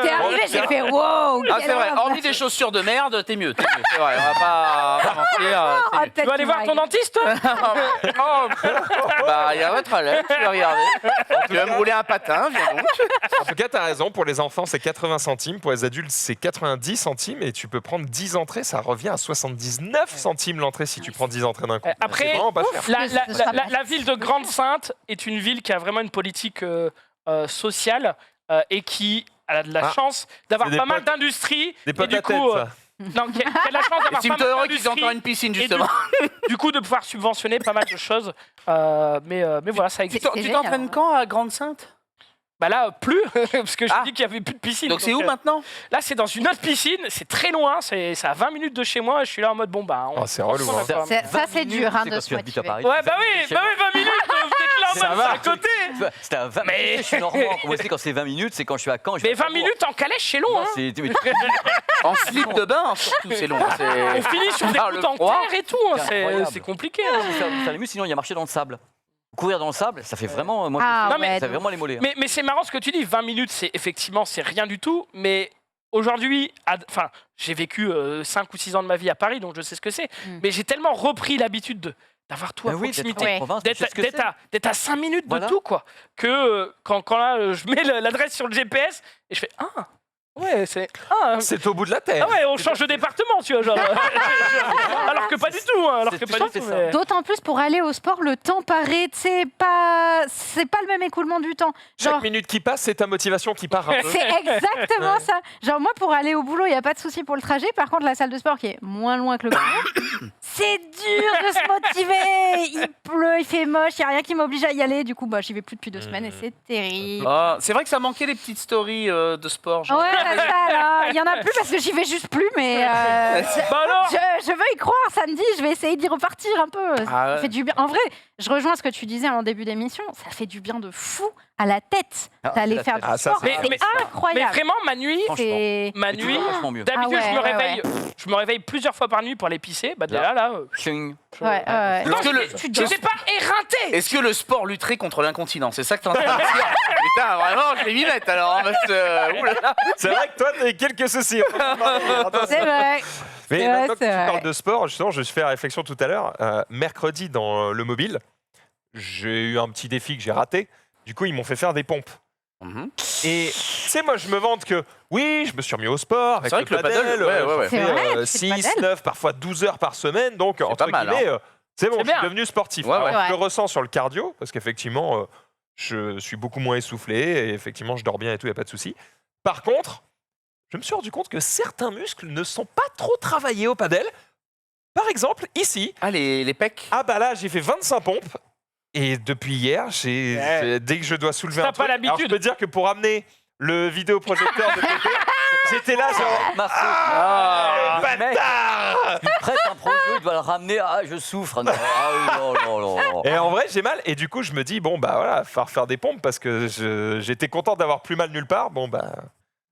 T'es hein. arrivé, j'ai fait wow. Ah, quelle c'est vrai, horreur. hormis des chaussures de merde, t'es mieux. C'est vrai, on va pas mentir. Oh, c'est mieux. peut-être Tu vas aller qu'il voir m'a- ton dentiste, toi Oh, bah, il y a votre alerte, tu vas regarder. Tu vas me rouler un patin, viens donc. En tout cas, t'as raison. Pour les enfants, c'est 80 centimes. Pour les adultes, c'est 90 centimes. Et tu peux prendre 10 entrées. Ça revient à 79 centimes l'entrée si tu prends 10 entrées d'un coup. Après, C'est vraiment pas cher. La ville de Grande-Sainte est une ville qui a vraiment une politique sociale et qui a de la Ah, chance d'avoir c'est des pas mal potes- d'industries. Des et potes du à tête, coup, ça. non, qui a de la chance d'avoir Estime-toi pas mal heureux qu'ils ont encore d'industries une piscine, et justement. du coup de pouvoir subventionner pas mal de choses. Mais voilà, ça existe. Tu génial, t'entraînes hein. quand à Grande-Sainte? Bah là, plus, parce que j'ai Ah. dit qu'il n'y avait plus de piscine. Donc c'est où maintenant? Là, c'est dans une autre piscine, c'est très loin, c'est à 20 minutes de chez moi, et je suis là en mode, bon, bah... Oh, c'est relou, hein. quoi. Ça, c'est dur hein, de quand se tu habites à motiver. Paris. Ouais, bah oui, 20 minutes, vous êtes là en Ça mode, va. c'est à côté. C'était à 20 Mais- minutes. Je suis normand. Moi aussi, quand c'est 20 minutes, c'est quand je suis à Caen. je Mais vais à 20 minutes en calèche, c'est long, Non, hein. c'est- mais- En slip de bain, surtout, c'est long. On finit sur des Ah, le routes en froid. terre et tout, hein, C'est incroyable. c'est compliqué. hein. Ça l'amuse, sinon il y a marcher dans le sable. Courir dans le sable, ça fait vraiment. Moi, Ah, Non, mais- ouais, ça fait vraiment les mollets. hein. Mais c'est marrant ce que tu dis, 20 minutes, c'est effectivement, c'est rien du tout, mais aujourd'hui, enfin, j'ai vécu 5 ou 6 ans de ma vie à Paris, donc je sais ce que c'est, mais j'ai tellement repris l'habitude d'avoir tout à Ah oui, d'être proximité. en Ouais. province, tu sais ce que c'est. D'être à 5 minutes Voilà. de tout, quoi. Que quand là, je mets l'adresse sur le GPS et je fais Ah, ouais, c'est. Ah, C'est au bout de la terre. ah ouais, on change de département, tu vois, genre. Alors que pas du tout, hein, alors C'est que pas tout du à fait tout. ça. mais- D'autant plus pour aller au sport, le temps paraît, c'est pas le même écoulement du temps. Chaque Genre, minute qui passe, c'est ta motivation qui part un peu. c'est exactement ça. Genre moi, pour aller au boulot, il n'y a pas de souci pour le trajet. Par contre, la salle de sport qui est moins loin que le boulot, c'est dur de se motiver. Il pleut, il fait moche, il n'y a rien qui m'oblige à y aller. Du coup, bah, j'y vais plus depuis 2 semaines et c'est terrible. Ah, c'est vrai que ça manquait les petites stories de sport. genre. Ouais, la salle, hein. Il y en a plus parce que j'y vais juste plus, mais Bah alors je veux y croire. Samedi, je vais essayer d'y repartir un peu. Ah Ça ouais. fait du bien. En vrai, je rejoins ce que tu disais en début d'émission. Ça fait du bien de fou à la tête Ah, d'aller la faire tête. du Ah, ça, sport. c'est- C'est mais incroyable. vraiment, ma nuit, C'est- ma Et tu nuit, vas vachement mieux. d'habitude, Ah ouais, je me réveille plusieurs fois par nuit pour aller pisser. Bah Là. là, Ching. Ouais, ouais. Est-ce que le- Tu je dors. sais pas éreinté. Est-ce que le sport lutterait contre l'incontinence? C'est ça que t'es en train de dire? Putain, vraiment, je vais m'y mettre alors. hein, parce que, oulala. C'est vrai que toi, t'as eu quelques soucis. C'est vrai. Mais C'est maintenant vrai, que tu c'est vrai. parles de sport, justement, je fais la réflexion tout à l'heure. Mercredi, dans le mobile, j'ai eu un petit défi que j'ai raté. Du coup, ils m'ont fait faire des pompes. Mhm. Et tu sais, moi, je me vante que oui, je me suis remis au sport. Avec C'est vrai que le paddle, ouais. C'est vrai, tu fais 6, le paddle 9, parfois 12 heures par semaine. Donc, entre pas mal, guillemets, c'est bon, C'est je suis bien. devenu sportif. Ouais, Alors, ouais. je le ressens sur le cardio, parce qu'effectivement, je suis beaucoup moins essoufflé. Et effectivement, je dors bien et tout, il n'y a pas de souci. Par contre, je me suis rendu compte que certains muscles ne sont pas trop travaillés au paddle. Par exemple, ici, Ah, les pecs. ah bah là, j'ai fait 25 pompes. Et depuis hier, Ouais. dès que je dois soulever T'as un pas truc, alors je l'habitude. peux te dire que pour amener le vidéoprojecteur de côté, j'étais là genre Ma faute. ah, Le mec, bâtard. tu prêtes un projet, tu dois le ramener. Ah, je souffre. Non, ah, oui, non, non, non. Et en vrai, j'ai mal. Et du coup, je me dis bon bah voilà, falloir faire des pompes parce que j'étais content d'avoir plus mal nulle part. Bon bah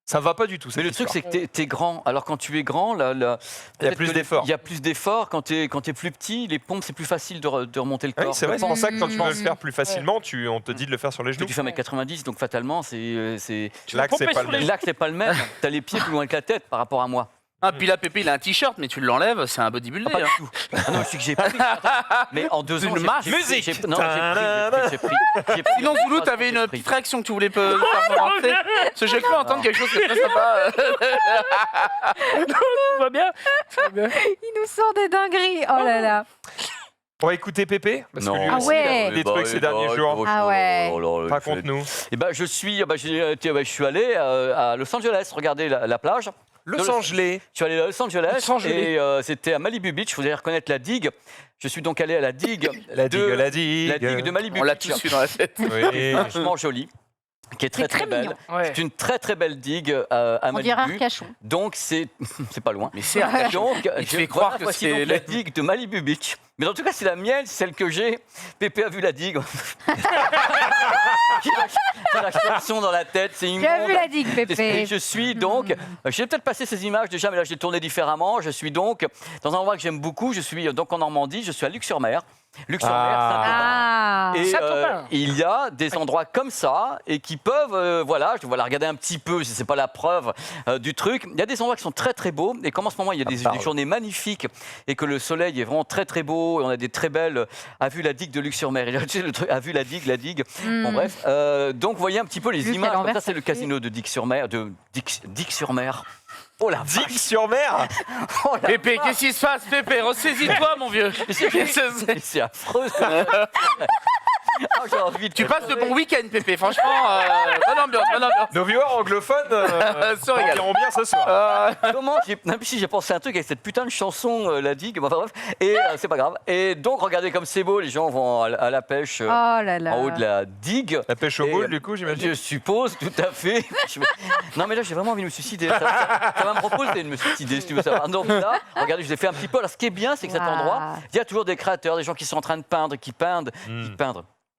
ça va pas du tout. Mais le truc, c'est que t'es grand. Alors, quand tu es grand, Il y a peut-être plus que d'efforts. Il y a plus d'efforts. Quand t'es plus petit, les pompes, c'est plus facile de remonter le Oui, corps. c'est vrai, Je c'est pour pense. ça que quand tu veux le Mm. faire plus facilement, on te dit de le faire sur les Parce que genoux. tu fais 1m90, donc fatalement, c'est Là que c'est Pomper pas sur le les même. là que c'est pas le même. T'as les pieds plus loin que la tête par rapport à moi. Ah, puis là, Pépé, il a un t-shirt, mais tu l'enlèves, c'est un bodybuilder. Pas du hein. tout. Ah non, je suis que j'ai pris. Mais en 2 ans, Une j'ai- masse. j'ai pris- Musique. j'ai- Non, j'ai pris. Sinon, Zoulou, t'avais une petite réaction que tu voulais faire commenter. Parce que j'ai cru entendre quelque chose de très sympa. Tout va bien. Tout va bien. Il nous sort des dingueries. Oh là là. On va écouter Pépé parce que lui Ah aussi, ouais. il a fait des trucs ces derniers jours. Ah ouais. Raconte-nous. Eh ben, je suis allé à Los Angeles regarder la plage. Los Angeles. Je suis allé à Los Angeles Los Angeles. et c'était à Malibu Beach. Vous allez reconnaître la digue. Je suis donc allé à la digue. La digue, la digue. La digue de Malibu On l'a Beach. tous eu dans la tête. Oui. Franchement jolie, qui est très C'est très très belle. mignon. Ouais. C'est une très très belle digue à On dirait Malibu. Arcachon. Donc c'est pas loin. Mais c'est un Donc, Il te fait croire que voici c'est donc la digue de Malibu Beach. Mais en tout cas, c'est la mienne, c'est celle que j'ai. Pépé a vu la digue. J'ai la chanson dans la tête, c'est Tu immonde. as vu la digue, Et Pépé. je suis donc, j'ai peut-être passé ces images déjà, mais là j'ai tourné différemment. Je suis donc dans un endroit que j'aime beaucoup. Je suis donc en Normandie, je suis à Luc-sur-Mer. Luc-sur-Mer, Ah. et Saint-Aubin. il y a des endroits comme ça et qui peuvent, voilà, je vais la regarder un petit peu si c'est pas la preuve du truc. Il y a des endroits qui sont très très beaux et comme en ce moment il y a des journées magnifiques et que le soleil est vraiment très très beau et on a des très belles, a vu la digue de Luc-sur-Mer, tu sais, le truc, a vu la digue. Bon bref, donc vous voyez un petit peu les Luc à images. l'envers, Ça c'est le ça fait- casino de Digue-sur-Mer, Digue-sur-Mer. Oh la vache. Digue-sur-Mer. Oh la Pépé, qu'est-ce qui se passe, Pépé? Ressaisis-toi, mon vieux. c'est affreux. Ah, j'ai envie de Tu passes de bons week-ends, Pépé. Franchement, bonne ambiance, bonne ambiance. Nos viewers anglophones Se régalent. diront bien ce soir. Comment non, mais si j'ai pensé à un truc avec cette putain de chanson, la digue, enfin bref, et c'est pas grave. Et donc, regardez comme c'est beau, les gens vont à la pêche Oh là là. en haut de la digue. La pêche au Et, boule, du coup, j'imagine. Je suppose, tout à fait. Non, mais là, j'ai vraiment envie de me suicider. Ça va me proposer de me suicider, si tu veux savoir. Donc là, regardez, je l'ai fait un petit peu. Alors, ce qui est bien, c'est que cet Waouh. endroit, il y a toujours des créateurs, des gens qui sont en train de peindre, qui peindent.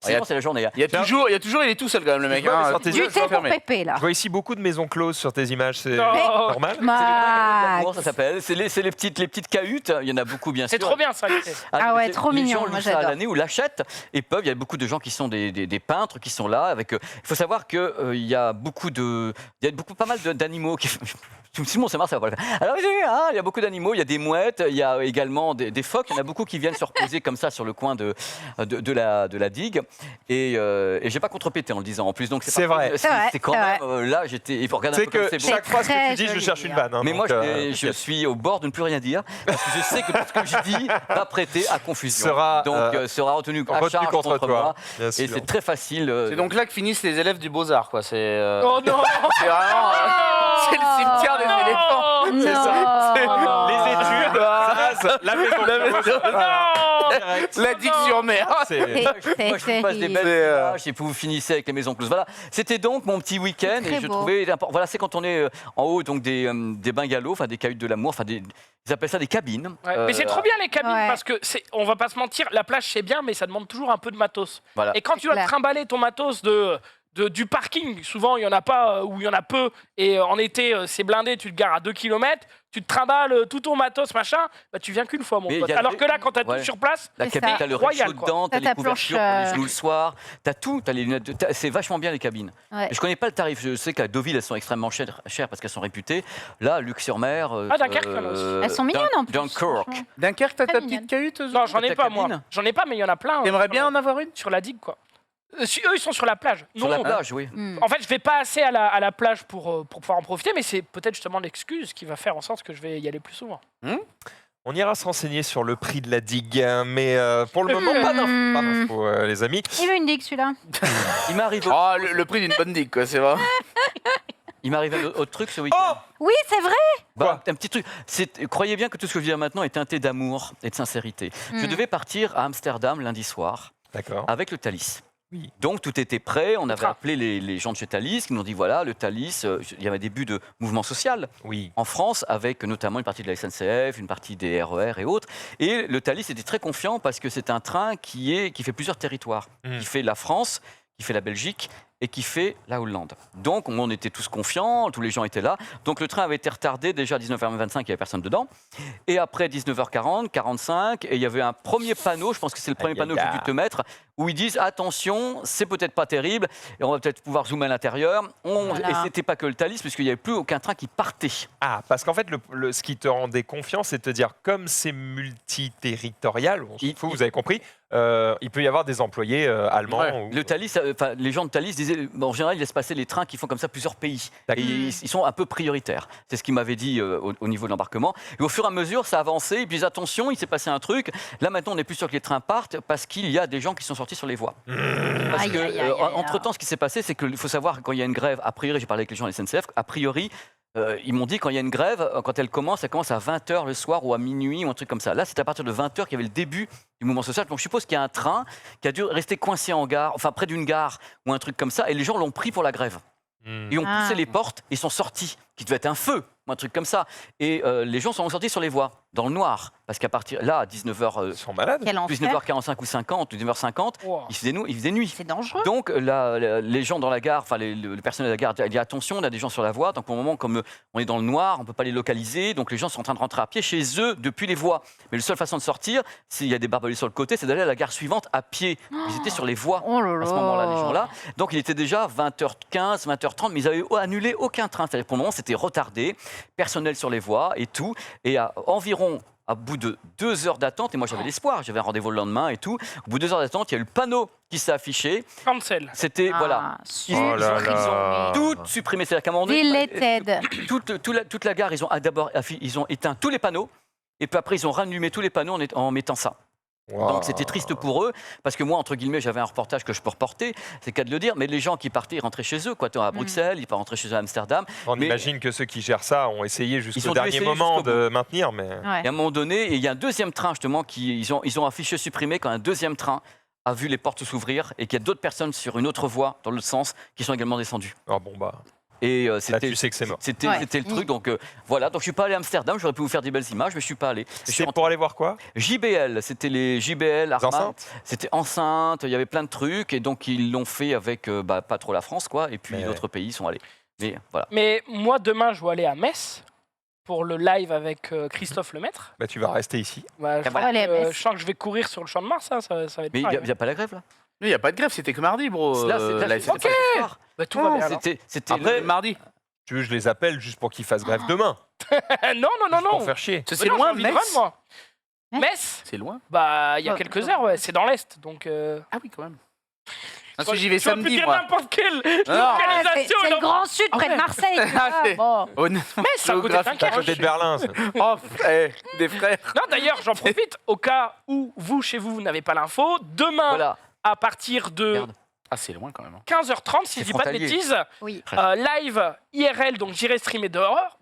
Sinon, c'est la journée. Il y a toujours, il est tout seul quand même, le mec. Ouais, mais hein. sortez- Du yeux thé sont pour Pépé, là. Je vois ici beaucoup de maisons closes sur tes images, c'est Non. normal. C'est les bungalows d'amour, Max. ça s'appelle. C'est les petites cahutes. Il y en a beaucoup, bien sûr. C'est trop bien ça. l'été. Ah ouais, mais trop les mignon, gens moi, louent ça à j'adore. l'année ou l'achètent et peuvent. Il y a beaucoup de gens qui sont des peintres qui sont là. Avec. Il faut savoir que il y a pas mal d'animaux qui. Simon, c'est marrant, ça va pas le faire. Alors, il y a beaucoup d'animaux, il y a des mouettes, il y a également des phoques. Il y en a beaucoup qui viennent se reposer comme ça sur le coin de la digue. Et j'ai pas contrepété en le disant en plus. Donc C'est pas- vrai. C'est C'est quand vrai. même. Là, il faut regarder un C'est peu comme que c'est beau. chaque phrase que très tu dis, je joli, cherche une hein. vanne. hein, Mais donc, moi, je suis au bord de ne plus rien dire parce que je sais que tout ce que je dis va prêter à confusion. Sera, Sera retenu à retenu charge contre toi, moi. bien Et sûr. c'est très facile. C'est donc là que finissent les élèves du Beaux-Arts, quoi. C'est Oh non. c'est vraiment. C'est le cimetière des éléphants. Non. C'est ça. Les études, Zaz, la maison. Non. La digue sur mer. C'est- Moi, je vous passe des belles C'est, images et puis vous finissez avec les maisons closes. Voilà, c'était donc mon petit week-end C'est très et je beau. trouvais voilà, c'est quand on est en haut donc des bungalows, enfin des cahutes de l'amour, enfin ils appellent ça des cabines. Ouais, mais c'est trop bien les cabines Ouais. parce que on va pas se mentir, la plage c'est bien, mais ça demande toujours un peu de matos. Voilà. Et quand tu dois clair. trimballer ton matos du parking, souvent il y en a pas ou il y en a peu, et en été c'est blindé, tu te gares à 2 km, tu te trimbales tout ton matos, machin, bah, tu viens qu'une fois mon Mais pote. il y a Alors des- que là, quand t'as Ouais. tout sur place, La C'est cabine, ça. t'as le Royal, réchaud quoi. dedans, t'as T'as les ta couvertures planche, pour les genoux le soir, t'as tout, t'as les lunettes c'est vachement bien les cabines. Ouais. Je connais pas le tarif, je sais qu'à Deauville elles sont extrêmement chères parce qu'elles sont réputées. Là, Luc-sur-Mer. Ah, Dunkerque, il y en a aussi. Elles sont mignonnes en plus. Dunkerque. franchement. Dunkerque, t'as Très ta mignonne. petite cahute? non, j'en ai ta pas moi. cabine J'en ai pas, mais il y en a plein. T'aimerais sur bien la- en avoir une? sur la digue quoi. Eux, ils sont sur la plage. Sur Non, la plage, oui. Hmm. En fait, je vais pas assez à la plage pour pouvoir en profiter, mais c'est peut-être justement l'excuse qui va faire en sorte que je vais y aller plus souvent. On ira se renseigner sur le prix de la digue, hein, mais pour le moment, pas d'infos, les amis. Il veut une digue celui-là. Il m'arrive Oh, le prix d'une bonne digue, quoi, c'est vrai. un autre truc ce week-end. Oui, c'est vrai. Bah, un petit truc. Croyez bien que tout ce que je dis maintenant est teinté d'amour et de sincérité. Je devais partir à Amsterdam lundi soir D'accord. avec le Thalys. Oui. Donc tout était prêt. On avait train. appelé les gens de chez Thalys qui nous ont dit voilà, le Thalys, il y avait un début de mouvement social Oui. en France avec notamment une partie de la SNCF, une partie des RER et autres. Et le Thalys était très confiant parce que c'est un train qui fait plusieurs territoires. Qui fait la France, qui fait la Belgique et qui fait la Hollande. Donc on était tous confiants, tous les gens étaient là. Donc le train avait été retardé déjà à 19h25, il n'y avait personne dedans. Et après 19h40, 45, et il y avait un premier panneau, je pense que c'est le premier Aïe, panneau aïe, que j'ai dû aïe. te mettre, où ils disent attention, c'est peut-être pas terrible, et on va peut-être pouvoir zoomer à l'intérieur. Voilà. Et c'était pas que le Thalys, puisqu'il n'y avait plus aucun train qui partait. Ah, parce qu'en fait, ce qui te rendait confiant, c'est de te dire, comme c'est multiterritorial, on s'en fout, vous avez compris, il peut y avoir des employés allemands. Ouais. ou- Le Thalys, les gens de Thalys disaient, en général, ils laissent passer les trains qui font comme ça plusieurs pays. Et D'accord. ils sont un peu prioritaires. C'est ce qu'ils m'avaient dit au niveau de l'embarquement. Et au fur et à mesure, ça avançait. Ils disent attention, il s'est passé un truc. Là, maintenant, on n'est plus sûr que les trains partent parce qu'il y a des gens qui sont sortis sur les voies. Parce Aïe, que, aïe, aïe, aïe, entre-temps, ce qui s'est passé, c'est qu'il faut savoir que quand il y a une grève, a priori, j'ai parlé avec les gens de la SNCF, a priori, ils m'ont dit quand il y a une grève, quand elle commence à 20h le soir ou à minuit ou un truc comme ça. Là, c'est à partir de 20h qu'il y avait le début du mouvement social. Donc je suppose qu'il y a un train qui a dû rester coincé en gare, enfin près d'une gare ou un truc comme ça, et les gens l'ont pris pour la grève. Ils ont poussé les portes et sont sortis, qui devait être un feu, ou un truc comme ça. Et les gens sont sortis sur les voies, dans le noir. Parce qu'à partir là, à 19h, Ils sont malades. Quel enfer. 19h45 ou 50, 19h50, Wow. il faisait nuit. C'est dangereux. Donc les gens dans la gare, enfin le personnel de la gare a dit attention, on a des gens sur la voie. Donc pour le moment, comme on est dans le noir, on ne peut pas les localiser. Donc les gens sont en train de rentrer à pied chez eux depuis les voies. Mais la seule façon de sortir, s'il y a des barbelés sur le côté, c'est d'aller à la gare suivante à pied. Ils étaient sur les voies Oh là là. à ce moment-là, les gens-là. Donc il était déjà 20h15, 20h30, mais ils avaient annulé aucun train. C'est-à-dire pour le moment, c'était retardé, personnel sur les voies et tout. Et à bout de 2 heures d'attente, et moi j'avais l'espoir, j'avais un rendez-vous le lendemain et tout. Au bout de 2 heures d'attente, il y a eu le panneau qui s'est affiché. Cancel. C'était, voilà. Ah, Oh là là. Ils ont tout supprimé. C'est-à-dire qu'à un moment donné, Deleted. toute la gare, ils ont d'abord ils ont éteint tous les panneaux, et puis après ils ont rallumé tous les panneaux en mettant ça. Wow. Donc c'était triste pour eux, parce que moi, entre guillemets, j'avais un reportage que je peux reporter, c'est qu'à de le dire, mais les gens qui partaient, ils rentraient chez eux, quoi. À Bruxelles, ils rentraient chez eux à Amsterdam. On mais- imagine que ceux qui gèrent ça ont essayé Ils jusqu'au ont dû dernier essayer moment jusqu'au de maintenir, mais... Et Ouais. à un moment donné, il y a un deuxième train, justement, ils ont affiché supprimé quand un deuxième train a vu les portes s'ouvrir et qu'il y a d'autres personnes sur une autre voie, dans l'autre sens, qui sont également descendues. Oh, bon, bah, Et là, c'était... tu sais que c'est mort. C'était Ouais. le truc, donc voilà. Donc je suis pas allé à Amsterdam, j'aurais pu vous faire des belles images, mais je suis pas allé. Je suis C'est pour aller voir quoi? JBL, c'était les JBL, Les Arma, enceintes? c'était enceinte, il y avait plein de trucs, et donc ils l'ont fait avec pas trop la France, quoi, et puis Mais d'autres pays y sont allés. Mais voilà. Mais moi, demain, je dois aller à Metz pour le live avec Christophe Lemaître. Bah, tu vas rester ici. Bah, je, Ah, crois allez à que, Metz. je sens que je vais courir sur le champ de Mars, hein, ça va être Mais il pareil. n'y a pas la grève là. Il n'y a pas de grève, c'était que mardi, bro. Là, la c'était SNCF. pas ce soir. Bah, tout va bien. alors. C'était Après, le- mardi. Tu veux que je les appelle juste pour qu'ils fassent grève demain? non, non, Juste non. pour faire chier. C'est Mais non, j'ai loin, envie de Metz. run, moi. Metz Metz, C'est loin. bah, il y a Ouais. quelques heures, ouais. C'est dans l'Est, donc... Ah oui, quand même. Parce que j'y vais Tu vas plus samedi, dire moi. n'importe quelle Non. Ah, localisation. c'est le non. Grand Sud, près de Marseille. tu Ah, vois. c'est- Bon. Honnêtement, Metz, à côté de géographie. C'est à Dunkerque. côté de Berlin. ça. Oh, des frères. Non, d'ailleurs, j'en profite au cas où vous, chez vous, vous n'avez pas l'info. Demain, Voilà. à partir de Merde. Ah, c'est loin quand même. 15h30, si C'est je dis pas de frontalier. bêtises, Oui. live IRL, donc j'irai streamer dehors,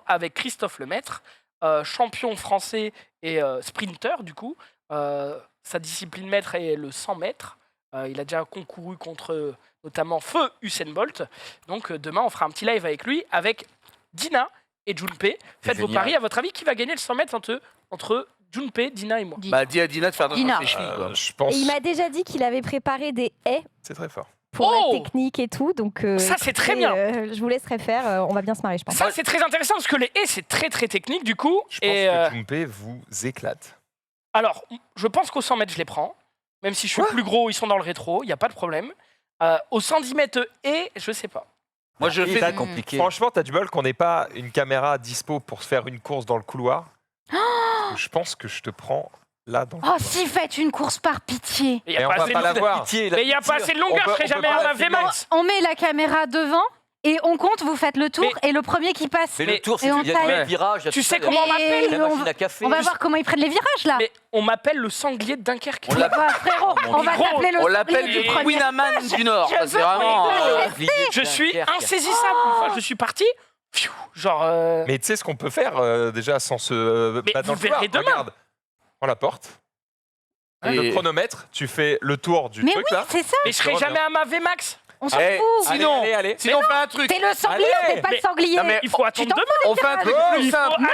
avec Christophe Lemaître, champion français et sprinter du coup. Sa discipline maître est le 100 mètres. Il a déjà concouru contre notamment Feu Usain Bolt. Donc demain, on fera un petit live avec lui, avec Dina et Junpei. Faites vos génial. paris. À votre avis, qui va gagner le 100 mètres entre Junpei, Dina et moi? Dis. Bah, dis à Dina de faire Dina. attention à ses chevilles, quoi. Je pense Et il m'a déjà dit qu'il avait préparé des haies c'est très fort. pour Oh la technique et tout. Donc, Ça, c'est très écoutez, bien. je vous laisserai faire. On va bien se marrer, je pense. Ça, c'est très intéressant parce que les haies, c'est très très technique du coup. Je pense Et, que Junpei vous éclate. alors, je pense qu'au 100 mètres, je les prends. Même si je suis plus gros, ils sont dans le rétro, il n'y a pas de problème. Au 110 mètres et je sais pas. Moi, je Et fais. t'as- compliqué. Franchement, t'as du bol qu'on n'ait pas une caméra dispo pour se faire une course dans le couloir. Parce que je pense que je te prends là dans le Oh, couloir. si, faites une course par pitié. Il n'y Et a on pas va assez pas de la longueur. voir. Pitié, la Mais il n'y a pitié. pas assez de longueur, On peut- je serai on peut jamais pas à la ma filmer. VMAX. On met la caméra devant et on compte, vous faites le tour et le premier qui passe. Mais Mais- le tour, c'est et on il y a taille. des virages. il y a Tu tout sais ça, comment on il y a m'appelle la on machine va- à café. On va voir comment ils prennent les virages là. Mais on m'appelle le sanglier de Dunkerque. On l'appelle- Bah, frérot, on va Gros, t'appeler le On sanglier l'appelle du le premier. Queen Amman du Nord. Je Ça, veux C'est vraiment. Je suis insaisissable. Une fois, je suis parti. Pfiou, genre. Mais tu sais ce qu'on peut faire déjà sans se Mais battre dans vous le couloir. verrez demain. Regarde, prends la porte. Et- Le chronomètre, tu fais le tour du Mais truc oui, là. c'est ça, Mais je serai jamais à ma VMAX. on s'en Eh, fout. Sinon, Allez, allez. sinon, on fait un truc. T'es le sanglier, Allez. t'es pas le Mais- sanglier. Non, mais Il faut attendre t'en demain. on fait un truc plus Il faut simple. attendre.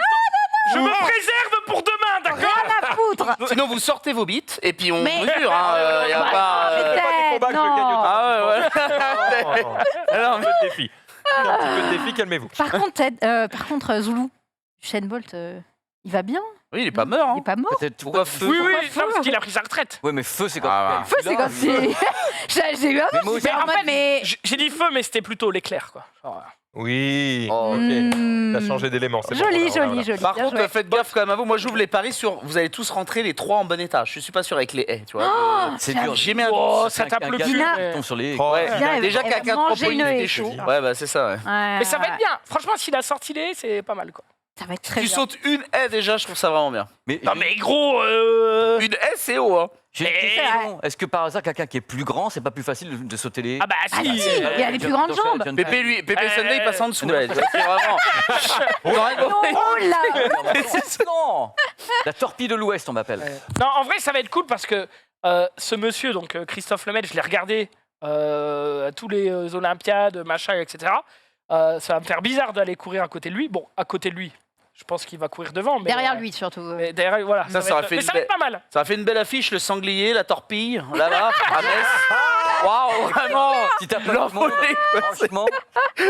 Je me préserve pour demain, d'accord? Rien à foutre. Sinon, vous sortez vos bites et puis on Mais- mesure. Hein, y a Bah, pas. mais Pas du combat que je gagne non. autant. Ah ouais, ouais. Non, non, Alors, un peu de défi. Un petit peu de défi, calmez-vous. Par contre, Zulu, Usain Bolt, Il va bien. Oui, il est pas mort. Il Hein. est pas mort. Peut-être Pourquoi feu Oui, oui, Pourquoi non, parce qu'il a pris sa retraite. Ouais, mais feu, c'est quand Ah, même. Feu, c'est comme si. J'ai eu un Mais moi aussi. mais en fait, mais. J'ai dit feu, mais c'était plutôt l'éclair, quoi. Genre, Oui. Oh, Ok. Hmm. T'as changé d'élément. c'est bon, Joli, voilà, joli, joli. Par Bien contre, joué. faites gaffe quand même à vous. Moi, j'ouvre les paris sur. Vous allez tous rentrer les 3 en bon état. Je suis pas sûr avec les haies, tu vois. Oh, C'est j'avoue. dur. J'ai mis un. Oh, C'est ça un- tape un le gars cul. Dina. mais- qui tombe sur les. Oh, Ouais, Dina, déjà elle qu'à va 4 manger propos, il une haie, était je chaud. te dis. Ouais, bah c'est ça, ouais. Ouais, Mais ça va ouais. être bien. Franchement, s'il a sorti les, c'est pas mal, quoi. Ça va être très Tu bien. sautes une haie déjà, je trouve ça vraiment bien. Mais Non, mais gros. Une haie, c'est haut, hein. j'ai une Mais- question. Est-ce que par hasard, quelqu'un qui est plus grand, c'est pas plus facile de sauter les. Ah bah Ah si. si, il a les plus grandes jambes. Pépé, lui, Pépé Euh, Sunday, il passe en dessous, non, là. C'est vraiment. T'aurais Non, compris. oh là. Non La torpille de l'Ouest, on m'appelle. Non, en vrai, ça va être cool parce que ce monsieur, donc Christophe Lemaitre, je l'ai regardé à tous les Olympiades, machin, etc. Ça va me faire bizarre d'aller courir à côté de lui. Bon, à côté de lui, je pense qu'il va courir devant. Mais, Derrière lui, surtout. Mais derrière, voilà. Ça va aurait être- fait mais une ça va être pas mal. Ça a fait une belle affiche, le sanglier, la torpille, là, à Metz. Waouh, vraiment. Petit applaudissement. L'envolée, quoi. Franchement,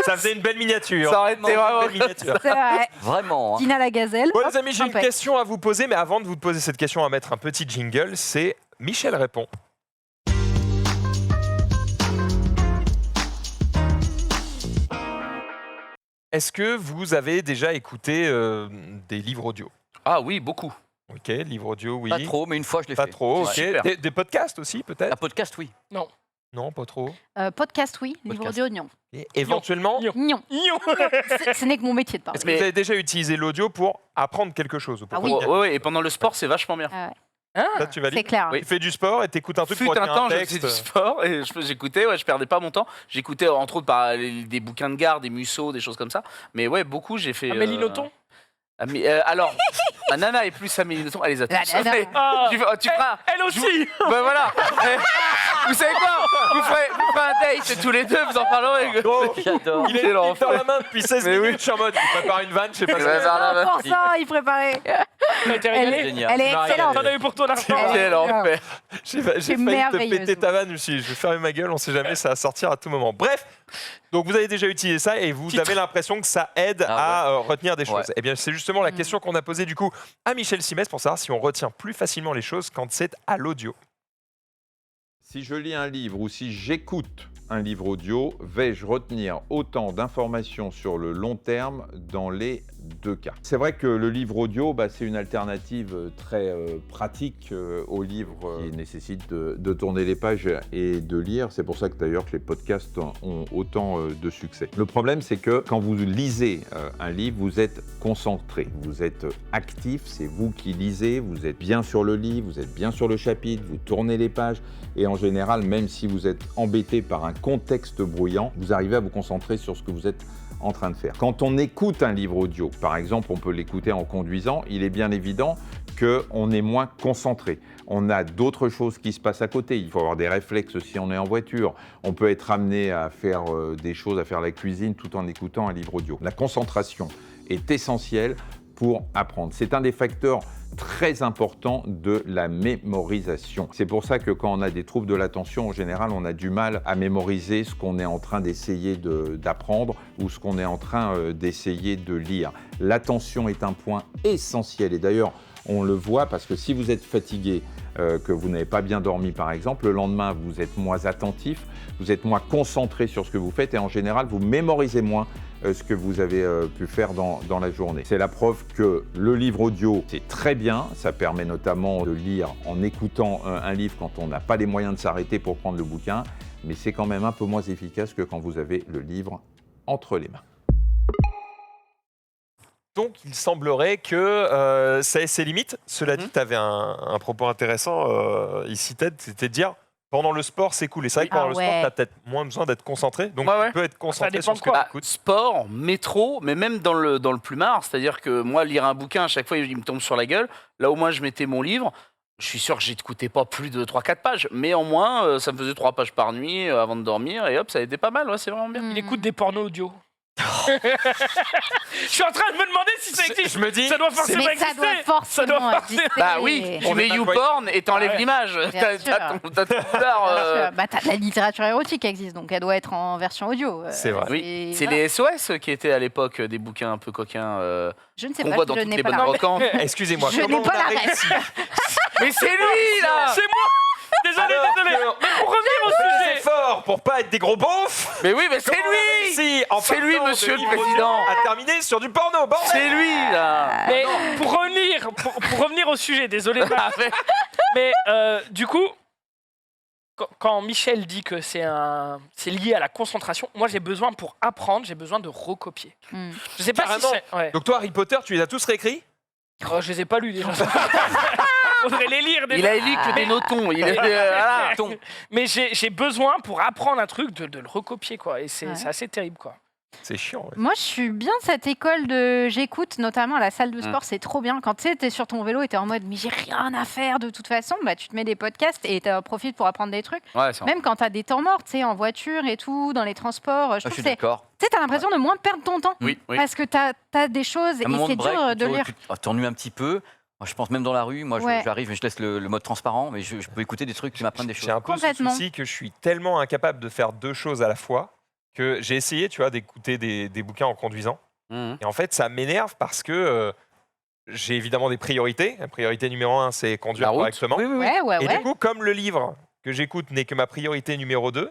Ça faisait une belle miniature. Ça aurait été vraiment. Belle miniature. C'est vrai. vraiment. hein. Dina la gazelle. Bon les amis, j'ai une Impec. question à vous poser, mais avant de vous poser cette question, on va mettre un petit jingle. C'est Michel répond. Est-ce que vous avez déjà écouté des livres audio? Ah oui, beaucoup. Ok, livres audio, oui. Pas trop, mais une fois je l'ai Pas fait. trop, ok. Ouais. Super. Des podcasts aussi, peut-être? Un podcast, oui. Non, pas trop. Podcast, oui. Livre Podcast. audio, non. Et éventuellement, Yo. Non. Ce n'est que mon métier de parler. est-ce que vous avez déjà utilisé l'audio pour apprendre quelque chose ou pour Ah oui. Ouais, retenir ouais, et pendant le sport, c'est vachement bien. Ah ouais. Ça, tu C'est valides? clair. Oui. Tu fais du sport et t'écoutes un truc Fut pour un retenir temps, un je texte. faisais du sport et j'écoutais, ouais, je perdais pas mon temps. J'écoutais entre autres des bouquins de gare, des Musso, des choses comme ça. Mais ouais, beaucoup, j'ai fait. Amélie Nothomb. Alors, ma nana est plus Amélie Nothomb, elle les a La tous. nana. Mais Ah, tu feras. elle aussi. Ben voilà. Vous savez quoi vous ferez un date tous les deux, vous en parlerez. Gros, J'adore. il est Quel dans enfer. la main depuis 16 Mais minutes, oui. je suis en mode, il prépare une vanne, je sais pas Ouais, ce que ça va, Pour ça, il préparait. T'as été Elle régalé. est, Génial. elle est Non, excellente. T'en as eu pour ton argent. Elle est- Quel enfer. J'ai failli te merveilleuse. péter ta vanne, je me suis dit, je vais fermer ma gueule, on sait jamais, ça va sortir à tout moment. Bref, donc vous avez déjà utilisé ça et vous Titre. avez l'impression que ça aide Ah à retenir des choses. Ouais. Eh bien, c'est justement la question qu'on a posée du coup à Michel Simès pour savoir si on retient plus facilement les choses quand c'est à l'audio. Si je lis un livre ou si j'écoute un livre audio, vais-je retenir autant d'informations sur le long terme dans les deux cas? C'est vrai que le livre audio, c'est une alternative très pratique au livre qui nécessite de tourner les pages et de lire. C'est pour ça que d'ailleurs que les podcasts ont autant de succès. Le problème, c'est que quand vous lisez un livre, vous êtes concentré, vous êtes actif, c'est vous qui lisez, vous êtes bien sur le livre, vous êtes bien sur le chapitre, vous tournez les pages et en général, même si vous êtes embêté par un contexte bruyant, vous arrivez à vous concentrer sur ce que vous êtes en train de faire. Quand on écoute un livre audio, par exemple, on peut l'écouter en conduisant, il est bien évident qu'on est moins concentré. On a d'autres choses qui se passent à côté. Il faut avoir des réflexes si on est en voiture. On peut être amené à faire des choses, à faire la cuisine tout en écoutant un livre audio. La concentration est essentielle pour apprendre. C'est un des facteurs très importants de la mémorisation. C'est pour ça que quand on a des troubles de l'attention, en général, on a du mal à mémoriser ce qu'on est en train d'essayer d'apprendre ou ce qu'on est en train d'essayer de lire. L'attention est un point essentiel et d'ailleurs, on le voit parce que si vous êtes fatigué, que vous n'avez pas bien dormi par exemple, le lendemain, vous êtes moins attentif, vous êtes moins concentré sur ce que vous faites et en général, vous mémorisez moins ce que vous avez pu faire dans la journée. C'est la preuve que le livre audio, c'est très bien. Ça permet notamment de lire en écoutant un livre quand on n'a pas les moyens de s'arrêter pour prendre le bouquin, mais c'est quand même un peu moins efficace que quand vous avez le livre entre les mains. Donc, il semblerait que ça ait ses limites. Cela dit, tu avais un propos intéressant ici, Ted, c'était de dire pendant le sport, c'est cool. Et c'est vrai que pendant Ah le ouais. sport, tu as peut-être moins besoin d'être concentré. Donc, Ouais, ouais. tu peux être concentré dépend sur de ce que quoi. tu écoutes. Sport, métro, mais même dans le plumard, c'est-à-dire que moi, lire un bouquin, à chaque fois, il me tombe sur la gueule. Là, au moins, je mettais mon livre. Je suis sûr que j'écoutais pas plus de 3-4 pages, mais au moins, ça me faisait 3 pages par nuit avant de dormir, et hop, ça a été pas mal, ouais, c'est vraiment bien. Il écoute des pornos audio. Je suis en train de me demander si ça existe. Je me dis, Ça doit forcément Mais ça exister. doit forcément exister. Bah oui, tu On mets est pas YouPorn et t'enlèves Ouais. l'image. T'as sûr. t'as ton couleur, Bah, t'as de la littérature érotique qui existe, donc elle doit être en version audio. C'est vrai. Oui, c'est voilà. les SOS qui étaient à l'époque des bouquins un peu coquins Je ne sais qu'on pas, voit dans je toutes n'ai les pas bonnes la brocantes. Excusez-moi, Je comment n'ai pas on a la réussi Mais c'est lui là. C'est moi. Désolé. Mais pour revenir au On fait des sujet. efforts pour pas être des gros beaufs. Mais oui, mais c'est Comment on a lui. réussi, en C'est lui, partant de monsieur le livre président. audio, à terminer sur du porno, bordel. C'est lui là. Mais pour revenir au sujet, désolé. Ah, mais- Mais du coup, quand Michel dit que c'est lié à la concentration, moi j'ai besoin pour apprendre, j'ai besoin de recopier. Hmm. Je sais pas Carrément. si c'est. Ouais. Donc toi, Harry Potter, tu les as tous réécrits? Oh, je les ai pas lus déjà. Faudrait les lire déjà. Il a lu que des notons. Il est, voilà. Mais j'ai besoin pour apprendre un truc de le recopier quoi. Et c'est Ouais. assez terrible quoi. C'est chiant. Ouais. Moi, je suis bien cette école de j'écoute, notamment à la salle de sport, Mm. c'est trop bien. Quand tu sais, t'es sur ton vélo et t'es en mode mais j'ai rien à faire de toute façon, bah tu te mets des podcasts et t'en profites pour apprendre des trucs. Ouais, c'est vrai. Même quand t'as des temps morts, tu sais, en voiture et tout, dans les transports, je Ah, je trouve suis que c'est. Tu d'accord. sais, t'as l'impression de moins perdre ton temps. Oui, oui. Parce que t'as des choses À un et moment c'est de break, dur de tu vois, lire. tu t'ennuies un petit peu. Moi, je pense même dans la rue, moi Ouais. j'arrive et je laisse le mode transparent, mais je peux écouter des trucs qui m'apprennent des choses. J'ai un peu ce Complètement. souci que je suis tellement incapable de faire deux choses à la fois que j'ai essayé, tu vois, d'écouter des bouquins en conduisant. Mhm. Et en fait, ça m'énerve parce que j'ai évidemment des priorités. La priorité numéro 1, c'est conduire La route. correctement. Oui, oui, oui. Ouais, ouais, Et ouais. du coup, comme le livre que j'écoute n'est que ma priorité numéro 2,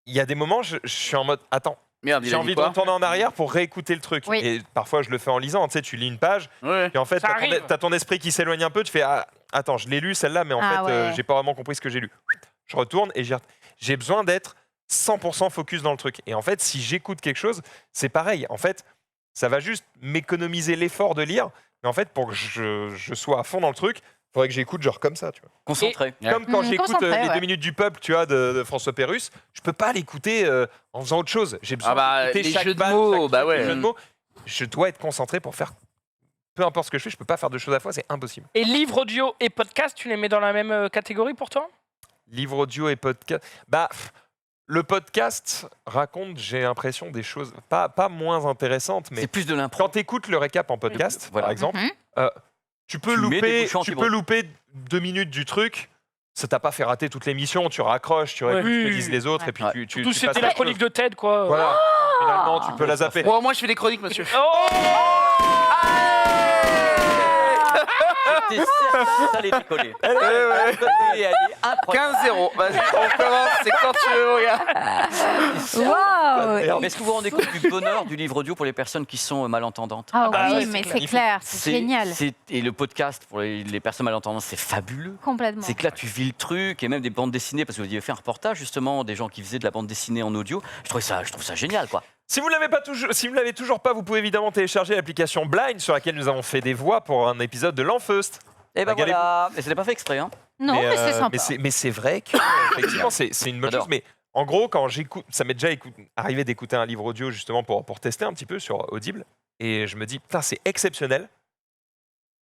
il y a des moments, je suis en mode, attends, Merde, il j'ai a dit envie de quoi retourner en arrière pour réécouter le truc. Oui. Et parfois, je le fais en lisant. Tu sais, tu lis une page, Ouais. et en fait, Ça arrive. t'as ton esprit qui s'éloigne un peu. Tu fais, ah, attends, je l'ai lu celle-là, mais en Ah fait, ouais. j'ai pas vraiment compris ce que j'ai lu. Je retourne et j'ai besoin d'être 100% focus dans le truc. Et en fait, si j'écoute quelque chose, c'est pareil. En fait, ça va juste m'économiser l'effort de lire. Mais en fait, pour que je sois à fond dans le truc, il faudrait que j'écoute genre comme ça, tu vois. Concentré. Ouais. Comme quand j'écoute concentré, les ouais. 2 minutes du peuple, tu vois, de François Pérusse, je peux pas l'écouter en faisant autre chose. J'ai besoin Ah bah, d'écouter les chaque jeux de vanne, mots, chaque bah truc, ouais. les jeux de mots. Je dois être concentré pour faire. Peu importe ce que je fais, je peux pas faire deux choses à la fois, c'est impossible. Et livre audio et podcast, tu les mets dans la même catégorie pour toi? Livre audio et podcast. Bah, le podcast raconte, j'ai l'impression, des choses pas moins intéressantes, mais C'est plus de l'impro. quand tu écoutes le récap en podcast, Voilà. par exemple, Mhm. tu peux Tu mets des louper, bouchons tu anti-bruit. peux louper 2 minutes du truc. Ça t'a pas fait rater toute l'émission, tu raccroches, tu réécoutes Ouais. ce que disent les autres, Ouais. et puis Ouais. tu Tout passes c'était à la autre chronique chose. de TED quoi. Voilà. Finalement, tu peux la zapper. Bon, moi je fais des chroniques, monsieur. Oh J'étais certain que ça allait décoller. Ouais, ouais. Et elle est incroyable. 15-0. Vas-y, on commence. C'est quand tu veux, mon gars. Waouh! Mais est-ce que vous vous rendez compte du bonheur du livre audio pour les personnes qui sont malentendantes? Ah bah oui, ouais, mais c'est c'est clair, c'est génial. Et le podcast pour les personnes malentendantes, c'est fabuleux. Complètement. C'est que là, tu vis le truc, et même des bandes dessinées, parce que vous aviez fait un reportage justement, des gens qui faisaient de la bande dessinée en audio. Je trouve ça génial, quoi. Si vous ne l'avez toujours pas, vous pouvez évidemment télécharger l'application Blind sur laquelle nous avons fait des voix pour un épisode de l'Enfeust. Et ben Régalez-vous. voilà, mais ce n'est pas fait exprès. Hein. Non, mais c'est sympa. Mais c'est vrai que effectivement, c'est une bonne J'adore. chose. Mais en gros, quand j'écoute, ça m'est déjà arrivé d'écouter un livre audio justement pour tester un petit peu sur Audible, et je me dis putain, c'est exceptionnel.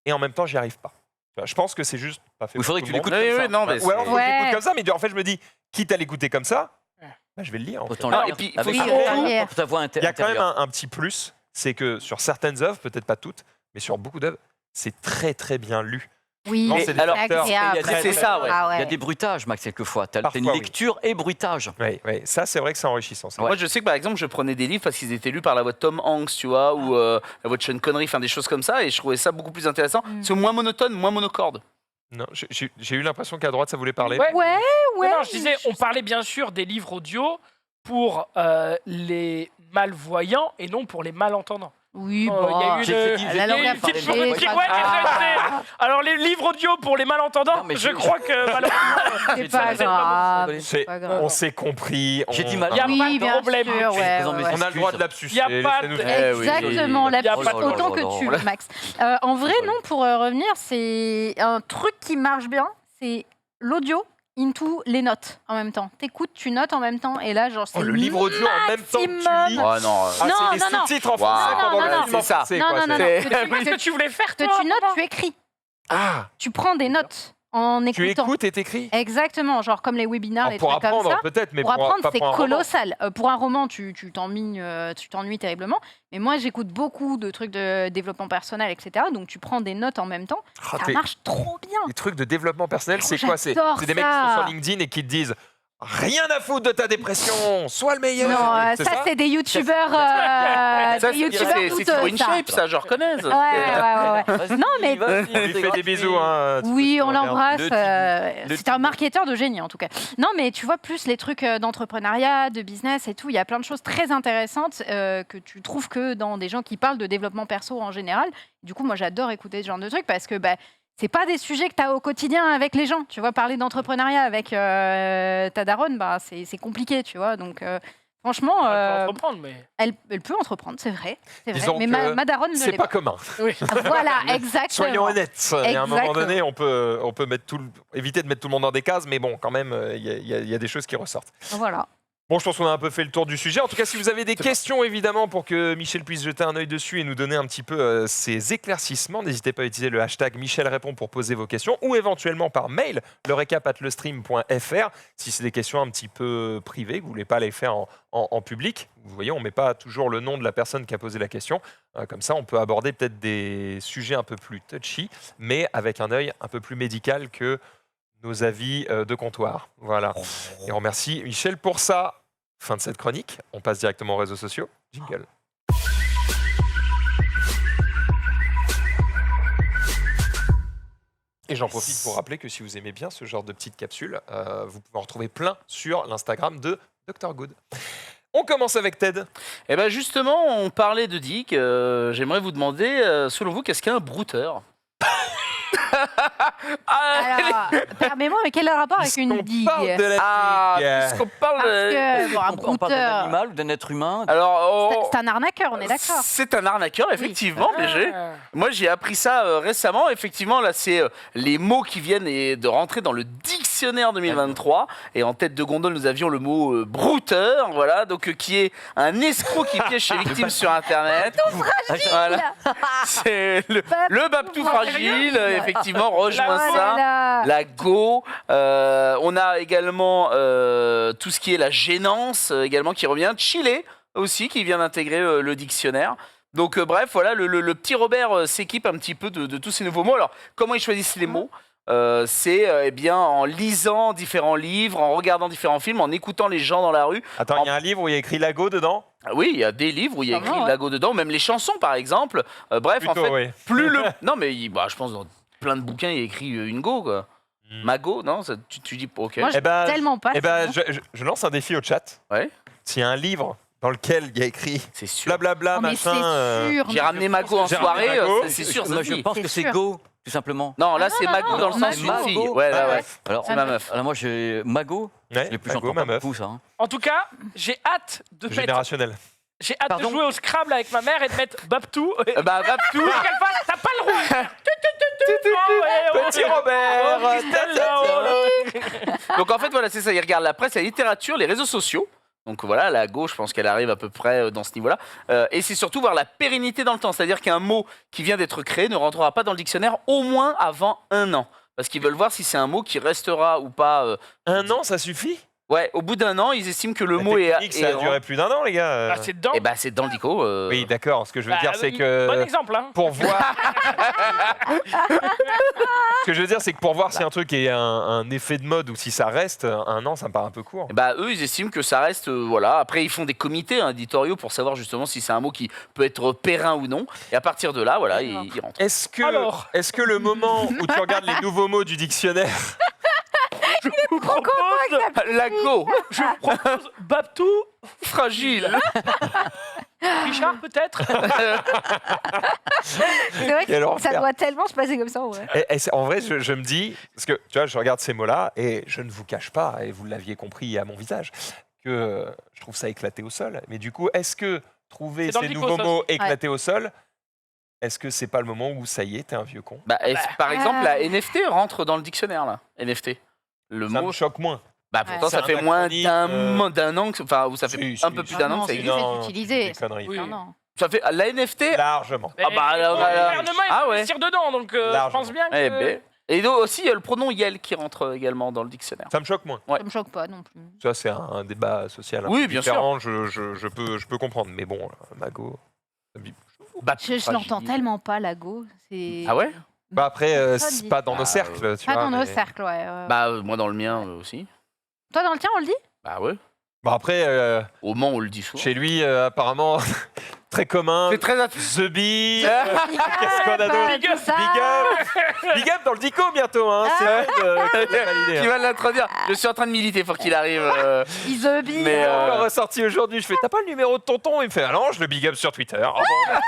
Et en même temps, j'y arrive pas. Tu vois, je pense que c'est juste pas fait. Il faudrait pour que tu tout le l'écoutes monde. comme ça. non, mais Ou alors, faut que Ouais. j'écoute comme ça, mais en fait, je me dis, quitte à l'écouter comme ça, bah, je vais le lire. en fait. Autant Ah, le et lire puis, il faut avec surtout- pour ta voix Il y a quand même intérieure. un petit plus, c'est que sur certaines œuvres, peut-être pas toutes, mais sur beaucoup d'œuvres, c'est très très bien lu. Oui, Non, Mais c'est des alors, acteurs. agréable. il y a des- c'est ça, ouais. Ah Il y a des bruitages, Max, quelquefois. Tu as Parfois, une oui. lecture et bruitage. Oui, ça c'est vrai que c'est enrichissant. ça. Ouais. Moi, je sais que par exemple, je prenais des livres parce qu'ils étaient lus par la voix de Tom Hanks, tu vois, ou la voix de Sean Connery, enfin des choses comme ça, et je trouvais ça beaucoup plus intéressant. Mm. C'est moins monotone, moins monocorde. Non, j'ai eu l'impression qu'à droite ça voulait parler. Ouais. Ouais, ouais. Non, je disais, on parlait bien sûr des livres audio pour les malvoyants et non pour les malentendants. Oui, Oh, bon. il y a eu J'ai une- dit- il y a eu la une langue petite à parler. politique. Ouais, Ouais, ah. alors les livres audio pour les malentendants, Non, mais je je- crois que malheureusement, C'est pas J'ai- grave. C'est- pas grave. On s'est compris. J'ai on- dit mal. il y a Oui, pas de bien problème. sûr, ouais, Présente ouais, mes ouais. On a le droit de excuses. lapsus. Il y a pas de- Exactement, la Il y a plus pas de autant problème. que tu veux, Max. En vrai, non, pour revenir, c'est un truc qui marche bien, c'est l'audio into les notes en même temps. T'écoutes, tu notes en même temps, et là, genre, c'est Oh, le livre audio en même temps que tu maximum. lis. Ouais, non. Ah, c'est Non, les non, non. sous-titres en Wow. français Non, pendant non, le non. film en C'est ça. français, Non, quoi, non, non, c'est- non. Qu'est-ce que tu voulais faire Que toi tu notes, tu écris. Ah, Tu prends des notes en Tu écoutant. écoutes et t'écris. Exactement, genre comme les webinars, les Pour trucs comme apprendre ça. peut-être, mais Pour apprendre, pas c'est pour un roman. colossal. Pour un roman, tu t'ennuies terriblement. Mais moi, j'écoute beaucoup de trucs de développement personnel, etc. Donc, tu prends des notes en même temps. Ah, Ça marche trop bien. Les trucs de développement personnel, c'est quoi? C'est J'adore des mecs qui sont ça. sur LinkedIn et qui te disent rien à foutre de ta dépression, sois le meilleur. Non, C'est ça, c'est des youtubeurs. Ça, Des youtubeurs c'est douteux, Thibaut ça. InShape, ça, je reconnais. ça. Ouais. Vas-y, Non, mais- vas-y, On lui c'est fait des gratuit. bisous. Hein, Oui, on l'embrasse. Le C'est un marketeur de génie, en tout cas. Non, mais tu vois, plus les trucs d'entrepreneuriat, de business et tout, il y a plein de choses très intéressantes que tu trouves que dans des gens qui parlent de développement perso en général. Du coup, moi, j'adore écouter ce genre de trucs parce que c'est pas des sujets que tu as au quotidien avec les gens. Tu vois, parler d'entrepreneuriat avec ta daronne, c'est compliqué, tu vois. Donc, franchement, On peut entreprendre, mais. elle peut entreprendre, c'est vrai. Disons Mais que ma daronne ne c'est l'est pas pas. commun. Oui. Voilà, exactement. Soyons honnêtes. Et à un moment Exactement. donné, on peut mettre éviter de mettre tout le monde dans des cases, mais bon, quand même, il y a des choses qui ressortent. Voilà. Bon, je pense qu'on a un peu fait le tour du sujet. En tout cas, si vous avez des questions, évidemment, pour que Michel puisse jeter un œil dessus et nous donner un petit peu ses éclaircissements, n'hésitez pas à utiliser le hashtag Michel répond pour poser vos questions ou éventuellement par mail, lerecap@lestream.fr. Si c'est des questions un petit peu privées, que vous ne voulez pas les faire en public, vous voyez, on ne met pas toujours le nom de la personne qui a posé la question. Comme ça, on peut aborder peut-être des sujets un peu plus touchy, mais avec un œil un peu plus médical que nos avis de comptoir. Voilà. Et on remercie Michel pour ça. Fin de cette chronique. On passe directement aux réseaux sociaux. Jingle. Et j'en profite pour rappeler que si vous aimez bien ce genre de petites capsules, vous pouvez en retrouver plein sur l'Instagram de Dr Good. On commence avec Ted. Eh ben justement, on parlait de Dick. J'aimerais vous demander, selon vous, qu'est-ce qu'un brouteur? Alors, permets-moi, mais quel est le rapport avec une digue? Parle de la Ah, digue. puisqu'on parle Parce de... que, bon, un On parle d'un brouteur, animal ou d'un être humain. Alors, c'est un arnaqueur, on est d'accord. c'est un arnaqueur, effectivement, Ah. BG. Moi, j'ai appris ça récemment. Effectivement, là, c'est les mots qui viennent de rentrer dans le dictionnaire 2023. Et en tête de gondole, nous avions le mot brouteur, voilà, donc qui est un escroc qui piège ses victimes sur Internet. Voilà. C'est le Babtou fragile, effectivement, rejoint ça. Voilà. La go, on a également tout ce qui est la gênance, également qui revient. Chile aussi, qui vient d'intégrer le dictionnaire. Donc bref, voilà, le petit Robert s'équipe un petit peu de tous ces nouveaux mots. Alors, comment ils choisissent les mots? C'est eh bien en lisant différents livres, en regardant différents films, en écoutant les gens dans la rue. Attends, il y a un livre où il y a écrit Lago dedans. Oui, il y a des livres où il y a Pas écrit mal, Lago dedans, même les chansons par exemple. Bref, Plutôt, en fait, oui. plus le... Non mais je pense dans plein de bouquins, il y a écrit une go, quoi. Mago, non ça, tu dis ok. Moi, Eh ben, tellement pas. Eh ben, je lance un défi au chat. Ouais. S'il y a un livre dans lequel il y a écrit C'est sûr. blablabla, Oh, mais c'est machin. sûr. J'ai ramené Mago en J'ai ramené soirée, Mago. c'est sûr. Moi, ça je dit. pense C'est que c'est sûr. Go, tout simplement. Non, là Ah, c'est non, Mago non, dans le non, sens une Mago. fille. Ouais, Ah, ouais. ouais. Alors, Ma meuf. alors moi, j'ai Mago. Ouais, Les plus Mago, j'entends ma pas meuf. beaucoup ça. Hein. En tout cas, j'ai hâte de mettre. Générationnel. J'ai hâte Pardon de jouer au Scrabble avec ma mère et de mettre Babtou. Bah Babtou. Pour qu'elle fasse, t'as pas le droit. Petit Robert. Donc en fait voilà, c'est ça, il regarde la presse, la littérature, les réseaux sociaux. Donc voilà, la gauche, je pense qu'elle arrive à peu près dans ce niveau-là. Et c'est surtout voir la pérennité dans le temps. C'est-à-dire qu'un mot qui vient d'être créé ne rentrera pas dans le dictionnaire au moins avant 1 an. Parce qu'ils veulent voir si c'est un mot qui restera ou pas. Un an, ça suffit? Ouais, au bout d'1 an, ils estiment que le La mot est... technique, ça a duré plus d'un an, les gars. Ah, c'est dedans. Eh ben c'est dans le dico. Oui, d'accord. Ce que je veux Bah, dire, c'est Bon que exemple, hein. pour voir. Ce que je veux dire, c'est que pour voir si un truc est un effet de mode ou si ça reste, 1 an, ça me paraît un peu court. Bah eux, ils estiment que ça reste... voilà. Après, ils font des comités éditoriaux pour savoir justement si c'est un mot qui peut être périn ou non. Et à partir de là, voilà, ils rentrent. Est-ce Alors. que le moment où tu regardes les nouveaux mots du dictionnaire, Je propose, La go. je propose Babtou Fragile. Richard peut-être. C'est vrai Quel que enfer. ça doit tellement se passer comme ça, ouais. en vrai, je me dis, parce que tu vois, je regarde ces mots-là et je ne vous cache pas, et vous l'aviez compris à mon visage, que je trouve ça éclaté au sol. Mais du coup, est-ce que trouver C'est dans ces le nouveaux dico, ça mots éclatés au sol, est-ce que c'est pas le moment où ça y est, t'es un vieux con? Par exemple, la NFT rentre dans le dictionnaire là. NFT. Le Ça mot. me choque moins. Bah pourtant C'est ça un fait moins acronyme, d'un an, enfin ou ça fait Si, un peu si, plus d'un an non, que ça c'est existe. juste Non, utilisé. des conneries. Oui. Non, non. Ça fait la NFT. Largement. Ah bah, alors, le voilà. gouvernement il Ah va ouais. investir dedans, donc je Largement. pense bien que. Eh ben. Et donc, aussi, il y a le pronom Yel qui rentre également dans le dictionnaire. Ça me choque moins. Ouais. Ça me choque pas non plus. Ça, c'est un débat social un Oui, peu bien différent. Je peux comprendre. Mais bon, Mago. Bah, Je l'entends tellement pas, Lago. C'est... Ah ouais? Bah après, Personne c'est dit. pas dans nos Ah, cercles. Tu Pas vois, dans nos mais- cercles, ouais. Bah, moi dans le mien aussi. Toi, dans le tien, on le dit? Bah ouais. Bon, après, Au Mans, on le dit souvent. chez lui, apparemment, très commun. C'est très The Bee. Qu'est-ce qu'on a d'autre Big up, Big up dans le Dico bientôt, hein. C'est vrai Qui validé. va l'introduire. Je suis en train de militer pour qu'il arrive. Isobi. Mais, Encore ressorti aujourd'hui, je fais t'as pas le numéro de tonton? Il me fait ah non, je le big up sur Twitter. Oh, bon, non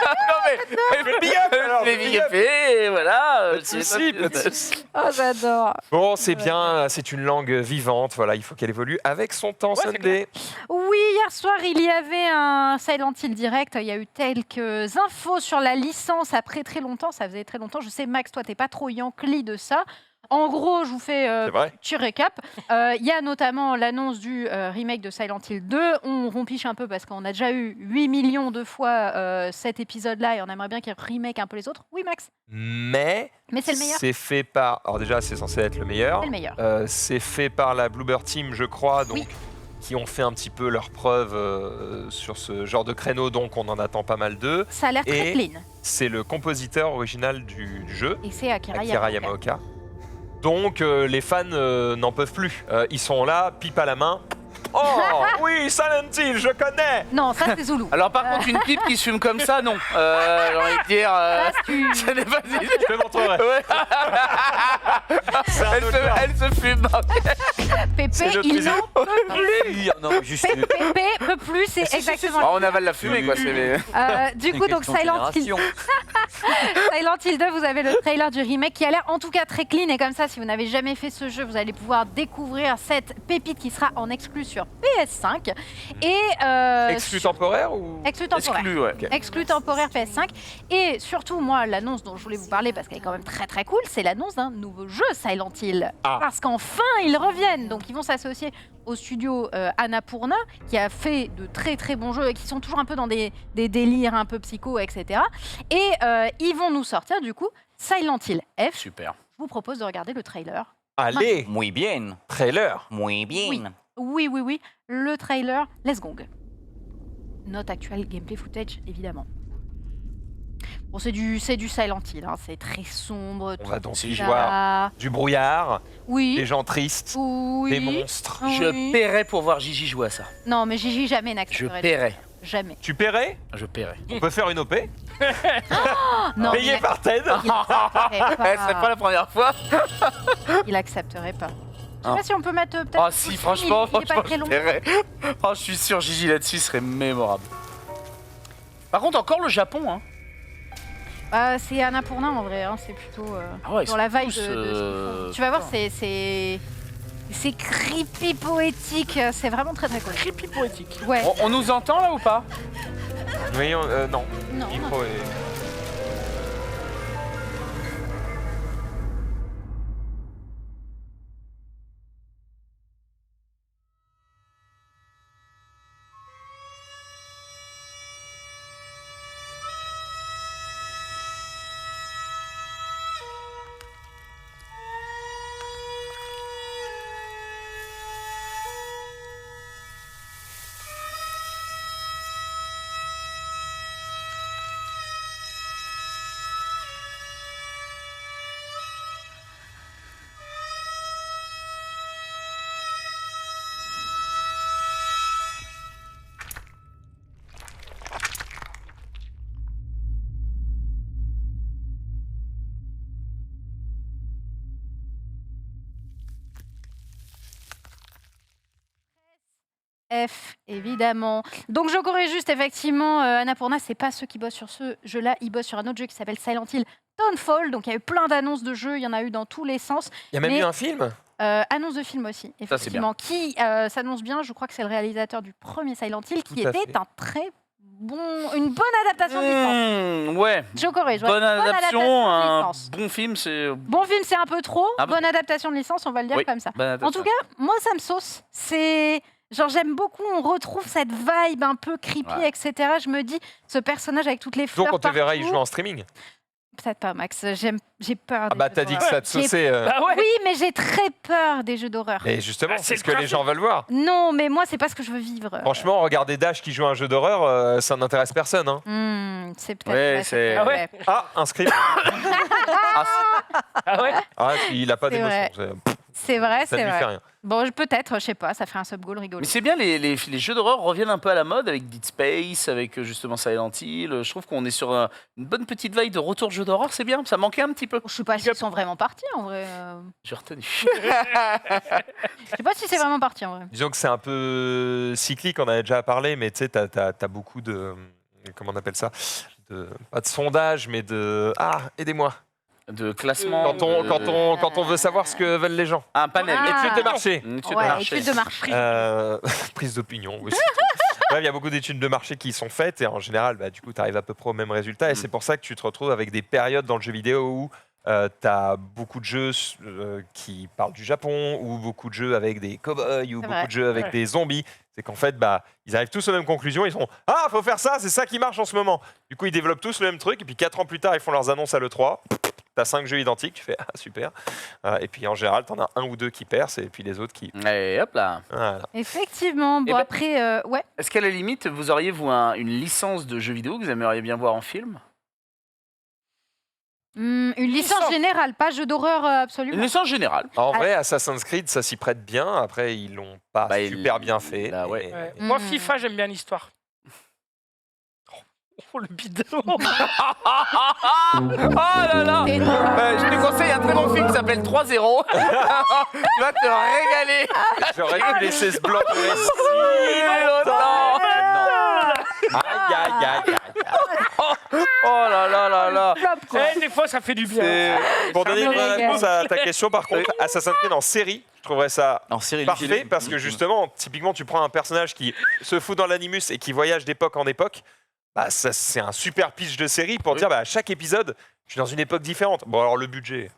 mais, le big up alors, les le big big up. et voilà. Pas de soucis, pas de soucis. Oh, j'adore. Bon, c'est bien, c'est une langue vivante, voilà, il faut qu'elle évolue avec son temps, Ouais, c'est Sunday. Oui, hier soir, il y avait un Silent Hill direct. Il y a eu quelques infos sur la licence après très longtemps. Ça faisait très longtemps. Je sais, Max, toi, t'es pas trop yankli de ça. En gros, je vous fais C'est vrai. petit récap. Il y a notamment l'annonce du remake de Silent Hill 2. On rompiche un peu parce qu'on a déjà eu 8 millions de fois cet épisode-là et on aimerait bien qu'il remake un peu les autres. Oui, Max? Mais Mais c'est le meilleur. c'est fait par. Alors déjà, c'est censé être le meilleur. C'est le meilleur. C'est fait par la Bloober Team, je crois, donc Oui. qui ont fait un petit peu leurs preuves sur ce genre de créneau, donc on en attend pas mal d'eux. Ça a l'air très Et clean. C'est le compositeur original du jeu, Et c'est Akira Akira Yamaoka. Yamaoka. Donc les fans n'en peuvent plus. Ils sont là, pipe à la main. Oh oui, Silent Hill, je connais. Non, ça, c'est Zulu. Alors par contre, une pipe qui se fume comme ça, non. J'ai envie de dire. Là, tu- Ce n'est pas dit. Je te montrerai. Ouais. C'est un autre genre. Elle se fume. Pépé, C'est notre il cuisine. n'en Oui, ah non, juste. Pépé peut plus, c'est exactement Oh, on avale la fumée, quoi. C'est. Du coup, donc Silent Hill, Silent Hill 2, vous avez le trailer du remake qui a l'air en tout cas très clean. Et comme ça, si vous n'avez jamais fait ce jeu, vous allez pouvoir découvrir cette pépite qui sera en exclu sur PS5. Et, Exclu temporaire ou exclu temporaire. Exclu, ouais. Ok. Exclu temporaire PS5. Et surtout, moi, l'annonce dont je voulais vous parler, parce qu'elle est quand même très très cool, c'est l'annonce d'un nouveau jeu Silent Hill. Ah. Parce qu'enfin, ils reviennent. Donc, ils vont s'associer au studio Annapurna, qui a fait de très très bons jeux et qui sont toujours un peu dans des délires un peu psycho, etc. Et ils vont nous sortir, du coup, Silent Hill F. Super. Je vous propose de regarder le trailer. Allez, Muy bien, trailer. muy bien. Oui. Oui, le trailer Let's Gong. Note actuelle gameplay footage, évidemment. Bon, c'est du Silent Hill, hein, c'est très sombre. On va donc tout y ça. voir du brouillard, Oui. des gens tristes, Oui. des monstres. Oui. Je paierais pour voir Gigi jouer à ça. Non, mais Gigi jamais Je n'accepterait. paierais. Jamais. Tu paierais? Je paierais. On peut faire une OP Non, payée il par Ted. Elle serait pas la première fois. Il accepterait pas. Je sais Ah. pas si on peut mettre peut-être. Oh le si, film, franchement, il est pas franchement, très je long. paierais. Oh, je suis sûr, Gigi là-dessus serait mémorable. Par contre, encore le Japon, hein. C'est Annapurna en vrai, hein, c'est plutôt Ah ouais, ils dans sont la vibe tous, de ce qu'ils font. Tu vas voir, c'est creepy poétique, c'est vraiment très très cool. Creepy poétique. Ouais. On nous entend là ou pas? Oui, non. Non, Micro est- F, évidemment. Donc je corrige juste, effectivement, Annapurna, c'est pas ceux qui bossent sur ce jeu-là, ils bossent sur un autre jeu qui s'appelle Silent Hill Dawnfall. Donc il y a eu plein d'annonces de jeux, il y en a eu dans tous les sens. Il y a même Mais- eu un film. Annonce de film aussi, c'est effectivement, qui s'annonce bien. Je crois que c'est le réalisateur du premier Silent Hill, qui Tout à était fait. un très une bonne adaptation de licence. Ouais. Je corrige. ouais. Bonne adaptation, un de licence. bon film, c'est. Bon film, c'est un peu trop. Ah bon Bonne adaptation de licence, on va le dire Oui, comme ça. bonne En adaptation. tout cas, moi, ça me sauce. C'est genre j'aime beaucoup. On retrouve cette vibe un peu creepy, Ouais. etc. Je me dis, ce personnage avec toutes les fleurs Donc on te verra y partout. jouer en streaming. peut-être pas, Max. J'ai peur. Ah des bah jeux t'as dit que d'horreur. ça te sauçait. Bah ouais. Oui, mais j'ai très peur des jeux d'horreur. Et justement, Ah, c'est c'est ce que le les gens veulent voir. Non, mais moi, c'est pas ce que je veux vivre. Franchement, regarder Dash qui joue à un jeu d'horreur, ça n'intéresse personne. Hein. C'est peut-être. Ouais, c'est- Ah ouais. Ah, un script. Ah ouais. Ah, il a pas C'est vrai. d'émotion. C'est vrai, Ça c'est ne lui fait vrai. rien. Bon, peut-être, je sais pas, ça fait un sub-goal rigolo. Mais c'est bien, les jeux d'horreur reviennent un peu à la mode avec Dead Space, avec justement Silent Hill. Je trouve qu'on est sur une bonne petite veille de retour de jeux d'horreur, c'est bien, ça manquait un petit peu. Je sais pas s'ils sont vraiment partis en vrai. J'ai retenu. Je sais pas si c'est vraiment parti en vrai. Disons que c'est un peu cyclique, on en a déjà parlé, mais tu sais, t'as beaucoup de. Comment on appelle ça pas de sondage, mais de. Ah, aidez-moi. De classement. Quand on veut savoir ce que veulent les gens. Un panel. Ah. Études de marché. Une étude de Ouais, marché. étude de marché. Prise d'opinion aussi. Bref, il y a beaucoup d'études de marché qui sont faites et en général, bah, du coup, tu arrives à peu près au même résultat. Et c'est pour ça que tu te retrouves avec des périodes dans le jeu vidéo où tu as beaucoup de jeux qui parlent du Japon ou beaucoup de jeux avec des cow-boys ou C'est beaucoup vrai. de jeux avec Ouais. des zombies. C'est qu'en fait, bah, ils arrivent tous aux mêmes conclusions. Ils sont Ah, faut faire ça, c'est ça qui marche en ce moment. Du coup, ils développent tous le même truc. Et puis 4 ans plus tard, ils font leurs annonces à l'E3. Tu as 5 jeux identiques. Tu fais Ah, super. Et puis en général, tu en as un ou deux qui percent et puis les autres qui. Et hop là. Voilà. Effectivement. Bon, ben- après, ouais. Est-ce qu'à la limite, vous auriez vous une licence de jeux vidéo que vous aimeriez bien voir en film? Une licence générale, pas jeu d'horreur Une absolument. licence générale. En vrai, Assassin's Creed, ça s'y prête bien. Après, ils l'ont pas Bah, super bien fait. bah ouais. mais- Ouais. Mm. Moi, FIFA, j'aime bien l'histoire. Oh, le bidon. Oh là là. Et- Je te conseille un très bon film qui s'appelle 3-0. Tu vas te régaler. J'aurais dû laisser ce bloc de récit. longtemps. Aïe, aïe, aïe, aïe. Oh là là là là. Flop, quoi. Eh, des fois, ça fait du bien. Pour donner une me vraie régale. réponse à ta question, par contre, Assassin's Creed en série, je trouverais ça En série parfait parce que justement, typiquement, tu prends un personnage qui se fout dans l'animus et qui voyage d'époque en époque. Bah, ça, c'est un super pitch de série pour dire bah, à chaque épisode, je suis dans une époque différente. Bon, alors le budget,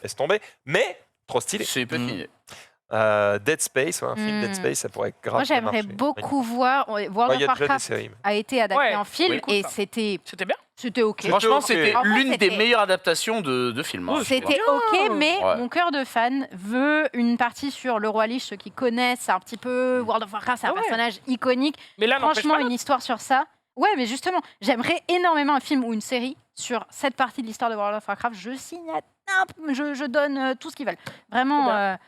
laisse tomber, mais trop stylé. C'est petit. Dead Space, ouais, un film Dead Space, ça pourrait grave Moi, j'aimerais marcher. beaucoup voir. World Ouais, of il y a déjà des Warcraft séries. a été adapté Ouais, en film oui, cool, et ça. c'était C'était bien. ok. Franchement, ok. c'était En vrai, l'une des c'était- meilleures adaptations de films. hein. C'était ok, mais Ouais. mon cœur de fan veut une partie sur le roi Lich. Ceux qui connaissent un petit peu World of Warcraft, c'est un Ah ouais. personnage iconique. Mais là, n'empêche Franchement, pas. une histoire sur ça. Ouais, mais justement, j'aimerais énormément un film ou une série sur cette partie de l'histoire de World of Warcraft. Je signe je donne tout ce qu'ils veulent. Vraiment, Trop bien.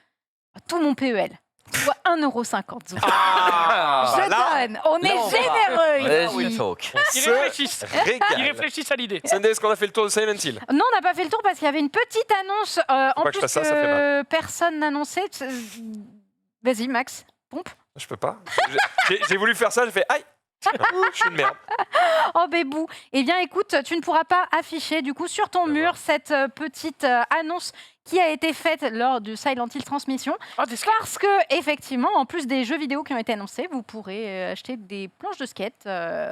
tout mon PEL. Soit 1,50 €. Ah, Je là, donne. On est on va. généreux Ouais, ici. We talk. On Ils se réfléchissent. Ils régale. réfléchissent à l'idée. Sunday, est-ce qu'on a fait le tour de Silent Hill? Non, on n'a pas fait le tour parce qu'il y avait une petite annonce. En pas que plus je fasse ça, ça fait mal. personne n'annonçait. Vas-y, Max, pompe. Je peux pas. J'ai voulu faire ça, j'ai fait aïe. Je suis une merde. Oh bébou. Eh bien écoute, tu ne pourras pas afficher du coup sur ton mur cette petite annonce qui a été faite lors du Silent Hill Transmission. Oh, des skates. Parce que effectivement, en plus des jeux vidéo qui ont été annoncés, vous pourrez acheter des planches de skate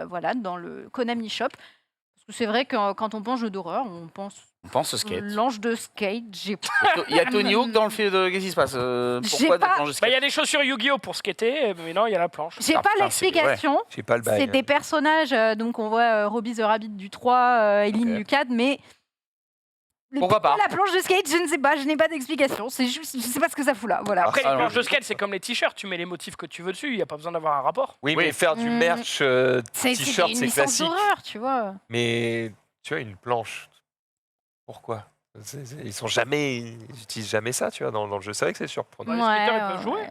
voilà, dans le Konami Shop. Parce que c'est vrai que quand on pense jeu d'horreur, on pense On pense au skate. planche de skate. Il y a Tony Hawk dans le film de. Qu'est-ce qui se passe J'ai Pourquoi pas- des planches de Bah, skate il y a des chaussures Yu-Gi-Oh pour skater, mais non, il y a la planche. J'ai Ah, pas putain, c'est- l'explication. J'ai pas le bail. C'est des personnages, donc on voit Robbie the Rabbit du 3, Eileen Ok. du 4, mais... Pourquoi pas La planche de skate, je ne sais pas, je n'ai pas d'explication. C'est juste, je sais pas ce que ça fout là. Voilà. Après, Ah, les planches non. de skate, c'est comme les t-shirts. Tu mets les motifs que tu veux dessus, il n'y a pas besoin d'avoir un rapport. Oui, Oui. mais faire du Mm. merch C'est t-shirt, une c'est licence classique. d'horreur, tu vois. Mais tu vois, une planche, pourquoi ils sont jamais, ils utilisent jamais ça, tu vois, dans le jeu. C'est vrai que c'est surprenant. les skateurs, ils peuvent jouer.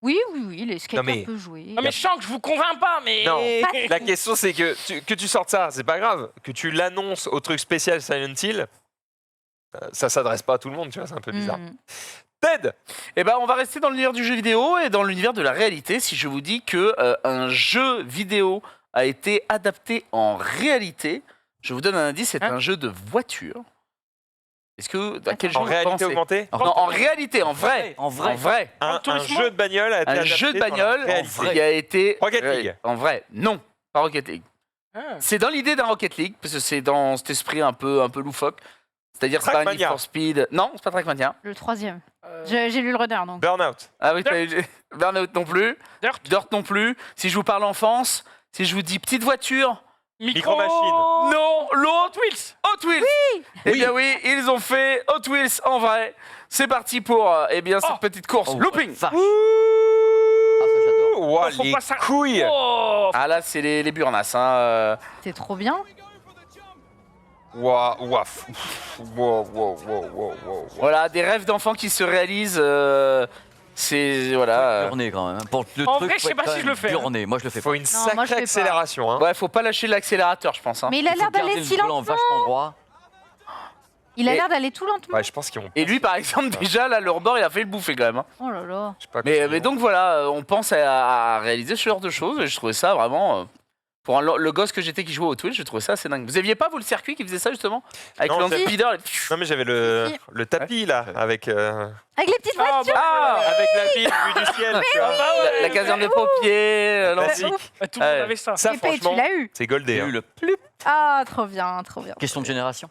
Oui, les skateurs mais- peuvent jouer. Non, mais je sens que je vous convainc pas, mais. Non. La question, c'est que tu sortes ça, c'est pas grave. Que tu l'annonces au truc spécial Silent Hill, ça s'adresse pas à tout le monde, tu vois, c'est un peu bizarre. Mm. Ted, Eh ben, on va rester dans l'univers du jeu vidéo et dans l'univers de la réalité. Si je vous dis que un jeu vidéo a été adapté en réalité, je vous donne un indice, c'est Hein un jeu de voiture. Est-ce que à quel jeu en vous réalité pensez augmentée, Non, en réalité, en vrai, En vrai. en vrai, un Tourisme. jeu de bagnole a été un adapté jeu de dans la bagnole réalité. qui a été Rocket League. En vrai, non, pas Rocket League. Ah. C'est dans l'idée d'un Rocket League parce que c'est dans cet esprit un peu loufoque. C'est-à-dire c'est pas un Need Trackmania. for Speed. Non, c'est pas Trackmania. Le troisième. Euh, J'ai lu le runner, donc. Burnout. Ah oui, Burnout non plus. Dirt. Dirt non plus. Si je vous parle enfance, si je vous dis petite voiture, Micro Machine. Non, l'autre Wheels. Hot Wheels. Eh bien oui, ils ont fait Hot Wheels en vrai. C'est parti pour cette petite course. Looping. Vache. Ah, ça, j'adore. Ouah, Faut les pas ça- couilles. Oh. Ah là, c'est les burnas. Hein. C'est trop bien. Ouah, ouah. Wow. Voilà, des rêves d'enfants qui se réalisent. C'est voilà. Burné quand même. Hein. Pour le En truc, vrai, je sais faut pas être si je quand le même fais, hein. Burné. Moi, je le fais Faut pas. une Non, moi, je sacrée fais pas. accélération. Hein. Ouais, faut pas lâcher l'accélérateur, je pense. Hein. Mais il a Il faut l'air garder d'aller le si volant lentement. vachement droit. Il a Et- l'air d'aller tout lentement. Ouais, je pense qu'ils vont. Et lui, par exemple, déjà là, le rebord, il a fait le bouffer quand même. Hein. Oh là là. Je sais pas Mais comment- donc voilà, on pense à réaliser ce genre de choses. Et je trouvais ça vraiment. Pour le gosse que j'étais qui jouait au Twitch, je trouvais ça assez dingue. Vous aviez pas, vous, le circuit qui faisait ça justement? Avec Non, le j'ai- speeder. Non, mais j'avais le tapis là, avec Avec les petites Ah, voitures. bah, avec la ville vue du ciel. Tu vois. bah ouais, La caserne de pompiers. Classique. Tout le monde Ouais. avait ça. Ça, Épée, tu franchement, l'as eu. c'est goldé. J'ai hein. eu le plus. Ah, trop bien, trop bien. Question de génération.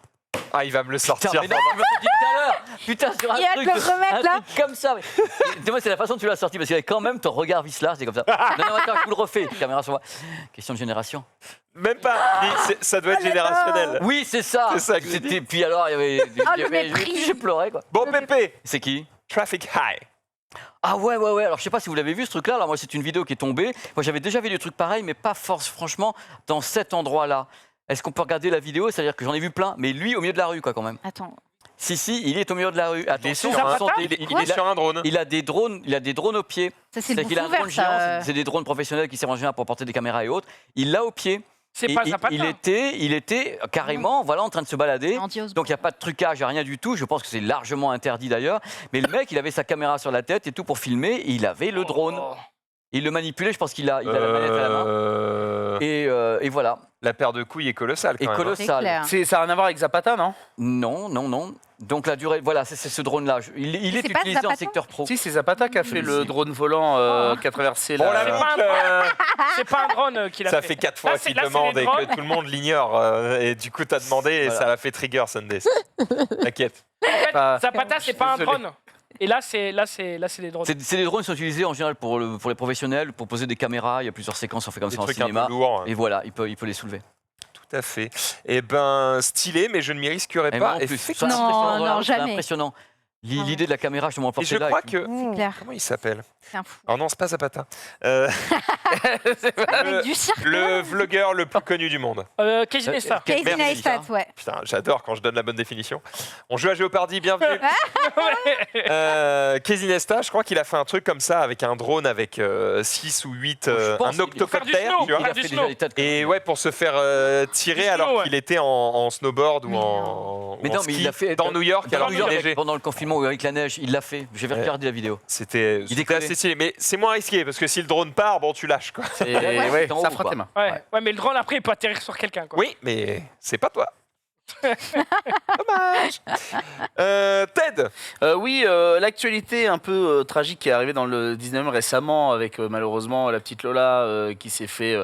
Ah, il va me le sortir. Putain, mais non, je me suis dit tout à l'heure. Putain, sur un Il va truc, te le remettre, un là. truc comme ça. Dis-moi, c'est la façon dont tu l'as sorti parce qu'il y avait quand même ton regard vicelard, c'est comme ça. Non, attends, je vous le refais. Caméra sur moi. Question de génération. Même pas. Ça doit être générationnel. Oui, c'est ça. C'est ça que j'ai C'était. Puis alors, il y avait. le mépris. J'ai pleuré quoi. Bon, Pépé, C'est qui? Traffic High. Ah ouais. Alors je sais pas si vous l'avez vu ce truc-là. Alors moi, c'est une vidéo qui est tombée. Moi, j'avais déjà vu des trucs pareils, mais pas franchement dans cet endroit-là. Est-ce qu'on peut regarder la vidéo? C'est-à-dire que j'en ai vu plein, mais lui au milieu de la rue, quoi, quand même. Attends. Si, il est au milieu de la rue. Il est Attention, sur un, ce sont des- il est sur un drone. il a des drones au pied. Ça, c'est le qu'il a un bouffon drone vert, géant, ça. c'est des drones professionnels qui servent en général pour porter des caméras et autres. Il l'a au pied. C'est Et pas Zapata. il était carrément voilà, en train de se balader. Anti-Osborne. Donc il n'y a pas de trucage, il n'y a rien du tout. Je pense que c'est largement interdit d'ailleurs. Mais le mec, il avait sa caméra sur la tête et tout pour filmer. Et il avait le drone. Oh. Il le manipulait, je pense qu'il a la manette à la main. Et voilà. La paire de couilles est colossale quand Et même. colossal. C'est clair. Ça n'a rien à voir avec Zapata, non? Non. Donc la durée, voilà, c'est ce drone-là. Il est c'est pas utilisé en Zapata secteur pro. Si, c'est Zapata qui a fait le drone volant qui a traversé Bon, la. la pas boucle, C'est pas un drone qu'il a ça fait. fait 4 fois Là, qu'il là, c'est demande les et drones. que tout le monde l'ignore. Et du coup, t'as demandé et Voilà. ça l'a fait trigger Sunday. T'inquiète. En fait, Bah, Zapata, c'est pas un désolé. drone. Et là, c'est des drones. C'est des drones qui sont utilisés en général pour les professionnels, pour poser des caméras. Il y a plusieurs séquences, on fait comme Des ça en trucs un cinéma. peu lourds. Et voilà, il peut les soulever. Tout à fait. Eh ben, stylé, mais je ne m'y risquerai Et pas. en plus, Effectivement. c'est Non, impressionnant dans la non, rue, c'est jamais. impressionnant. Ah ouais. L'idée de la caméra, je m'en Et portais je là. crois et puis- que. C'est clair. Comment il s'appelle? C'est un fou. Oh non, c'est pas Zapata. Avec du cirque. Le vlogueur le plus connu du monde. Casey Neistat. Casey Merci. Neistat, ouais. Putain, j'adore quand je donne la bonne définition. On joue à Jeopardy, bienvenue. Casey Neistat, je crois qu'il a fait un truc comme ça avec un drone avec 6 ou 8, Je pense un qu'il- octocoptère, Faire du snow. tu vois. Il a du fait snow. déjà des tas de Et conneries. ouais, pour se faire tirer Du snow, alors ouais. qu'il était en snowboard ou Mais en, Mais ou en non, mais ski il l'a fait dans New York Dans alors New qu'il York, neigeait. pendant le confinement ou avec la neige, il l'a fait. J'avais Ouais. regardé la vidéo. C'était décollait. assez stylé, mais c'est moins risqué parce que si le drone part, bon, tu lâches quoi. Et Ouais, ouais, c'est en ça haut, frotte quoi. tes mains. Ouais, mais le drone après il peut atterrir sur quelqu'un. Quoi. Oui, mais c'est pas toi. Dommage. Ted, Oui, l'actualité un peu tragique qui est arrivée dans le 19e récemment avec malheureusement la petite Lola qui s'est fait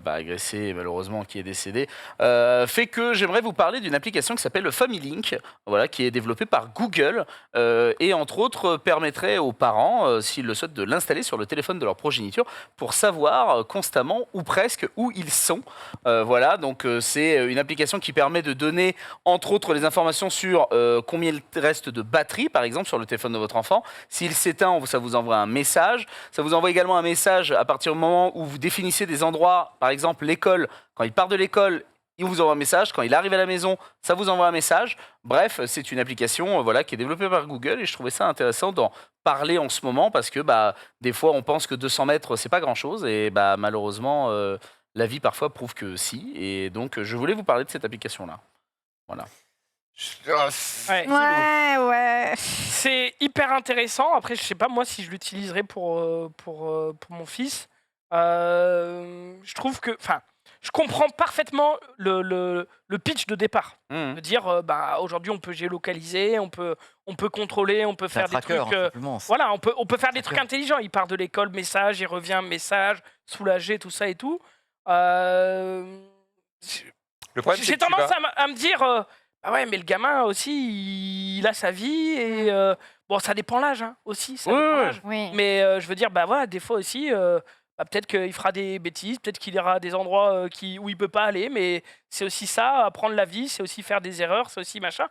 agresser et malheureusement qui est décédée, fait que j'aimerais vous parler d'une application qui s'appelle le Family Link, voilà, qui est développée par Google et entre autres permettrait aux parents, s'ils le souhaitent, de l'installer sur le téléphone de leur progéniture pour savoir constamment ou presque où ils sont. Voilà, donc c'est une application qui permet de donner entre autres les informations sur combien il reste de batterie, par exemple, sur le téléphone de votre enfant. S'il s'éteint, ça vous envoie un message. Ça vous envoie également un message à partir du moment où vous définissez des endroits, par exemple l'école. Quand il part de l'école, il vous envoie un message. Quand il arrive à la maison, ça vous envoie un message. Bref, c'est une application voilà, qui est développée par Google et je trouvais ça intéressant d'en parler en ce moment parce que des fois, on pense que 200 mètres, c'est pas grand-chose et malheureusement, la vie parfois prouve que si. Et donc, je voulais vous parler de cette application-là. Voilà. Ouais. Ouais. C'est hyper intéressant. Après, je sais pas moi si je l'utiliserai pour mon fils. Je trouve que, enfin, je comprends parfaitement le pitch de départ. De dire, aujourd'hui, on peut géolocaliser, on peut contrôler, on peut C'est un faire des tracker, trucs. hein, simplement. Voilà, on peut faire des trucs Tracker. intelligents. Il part de l'école, message, il revient, message, soulagé, tout ça et tout. le problème c'est J'ai que tu tendance vas- à me dire, ah ouais, mais le gamin aussi, il a sa vie et bon, ça dépend l'âge hein, aussi. Ça Ouais, dépend ouais. l'âge. Oui. Mais je veux dire, voilà, des fois aussi, bah, peut-être qu'il fera des bêtises, peut-être qu'il ira à des endroits où il peut pas aller, mais c'est aussi ça, apprendre la vie, c'est aussi faire des erreurs, c'est aussi machin.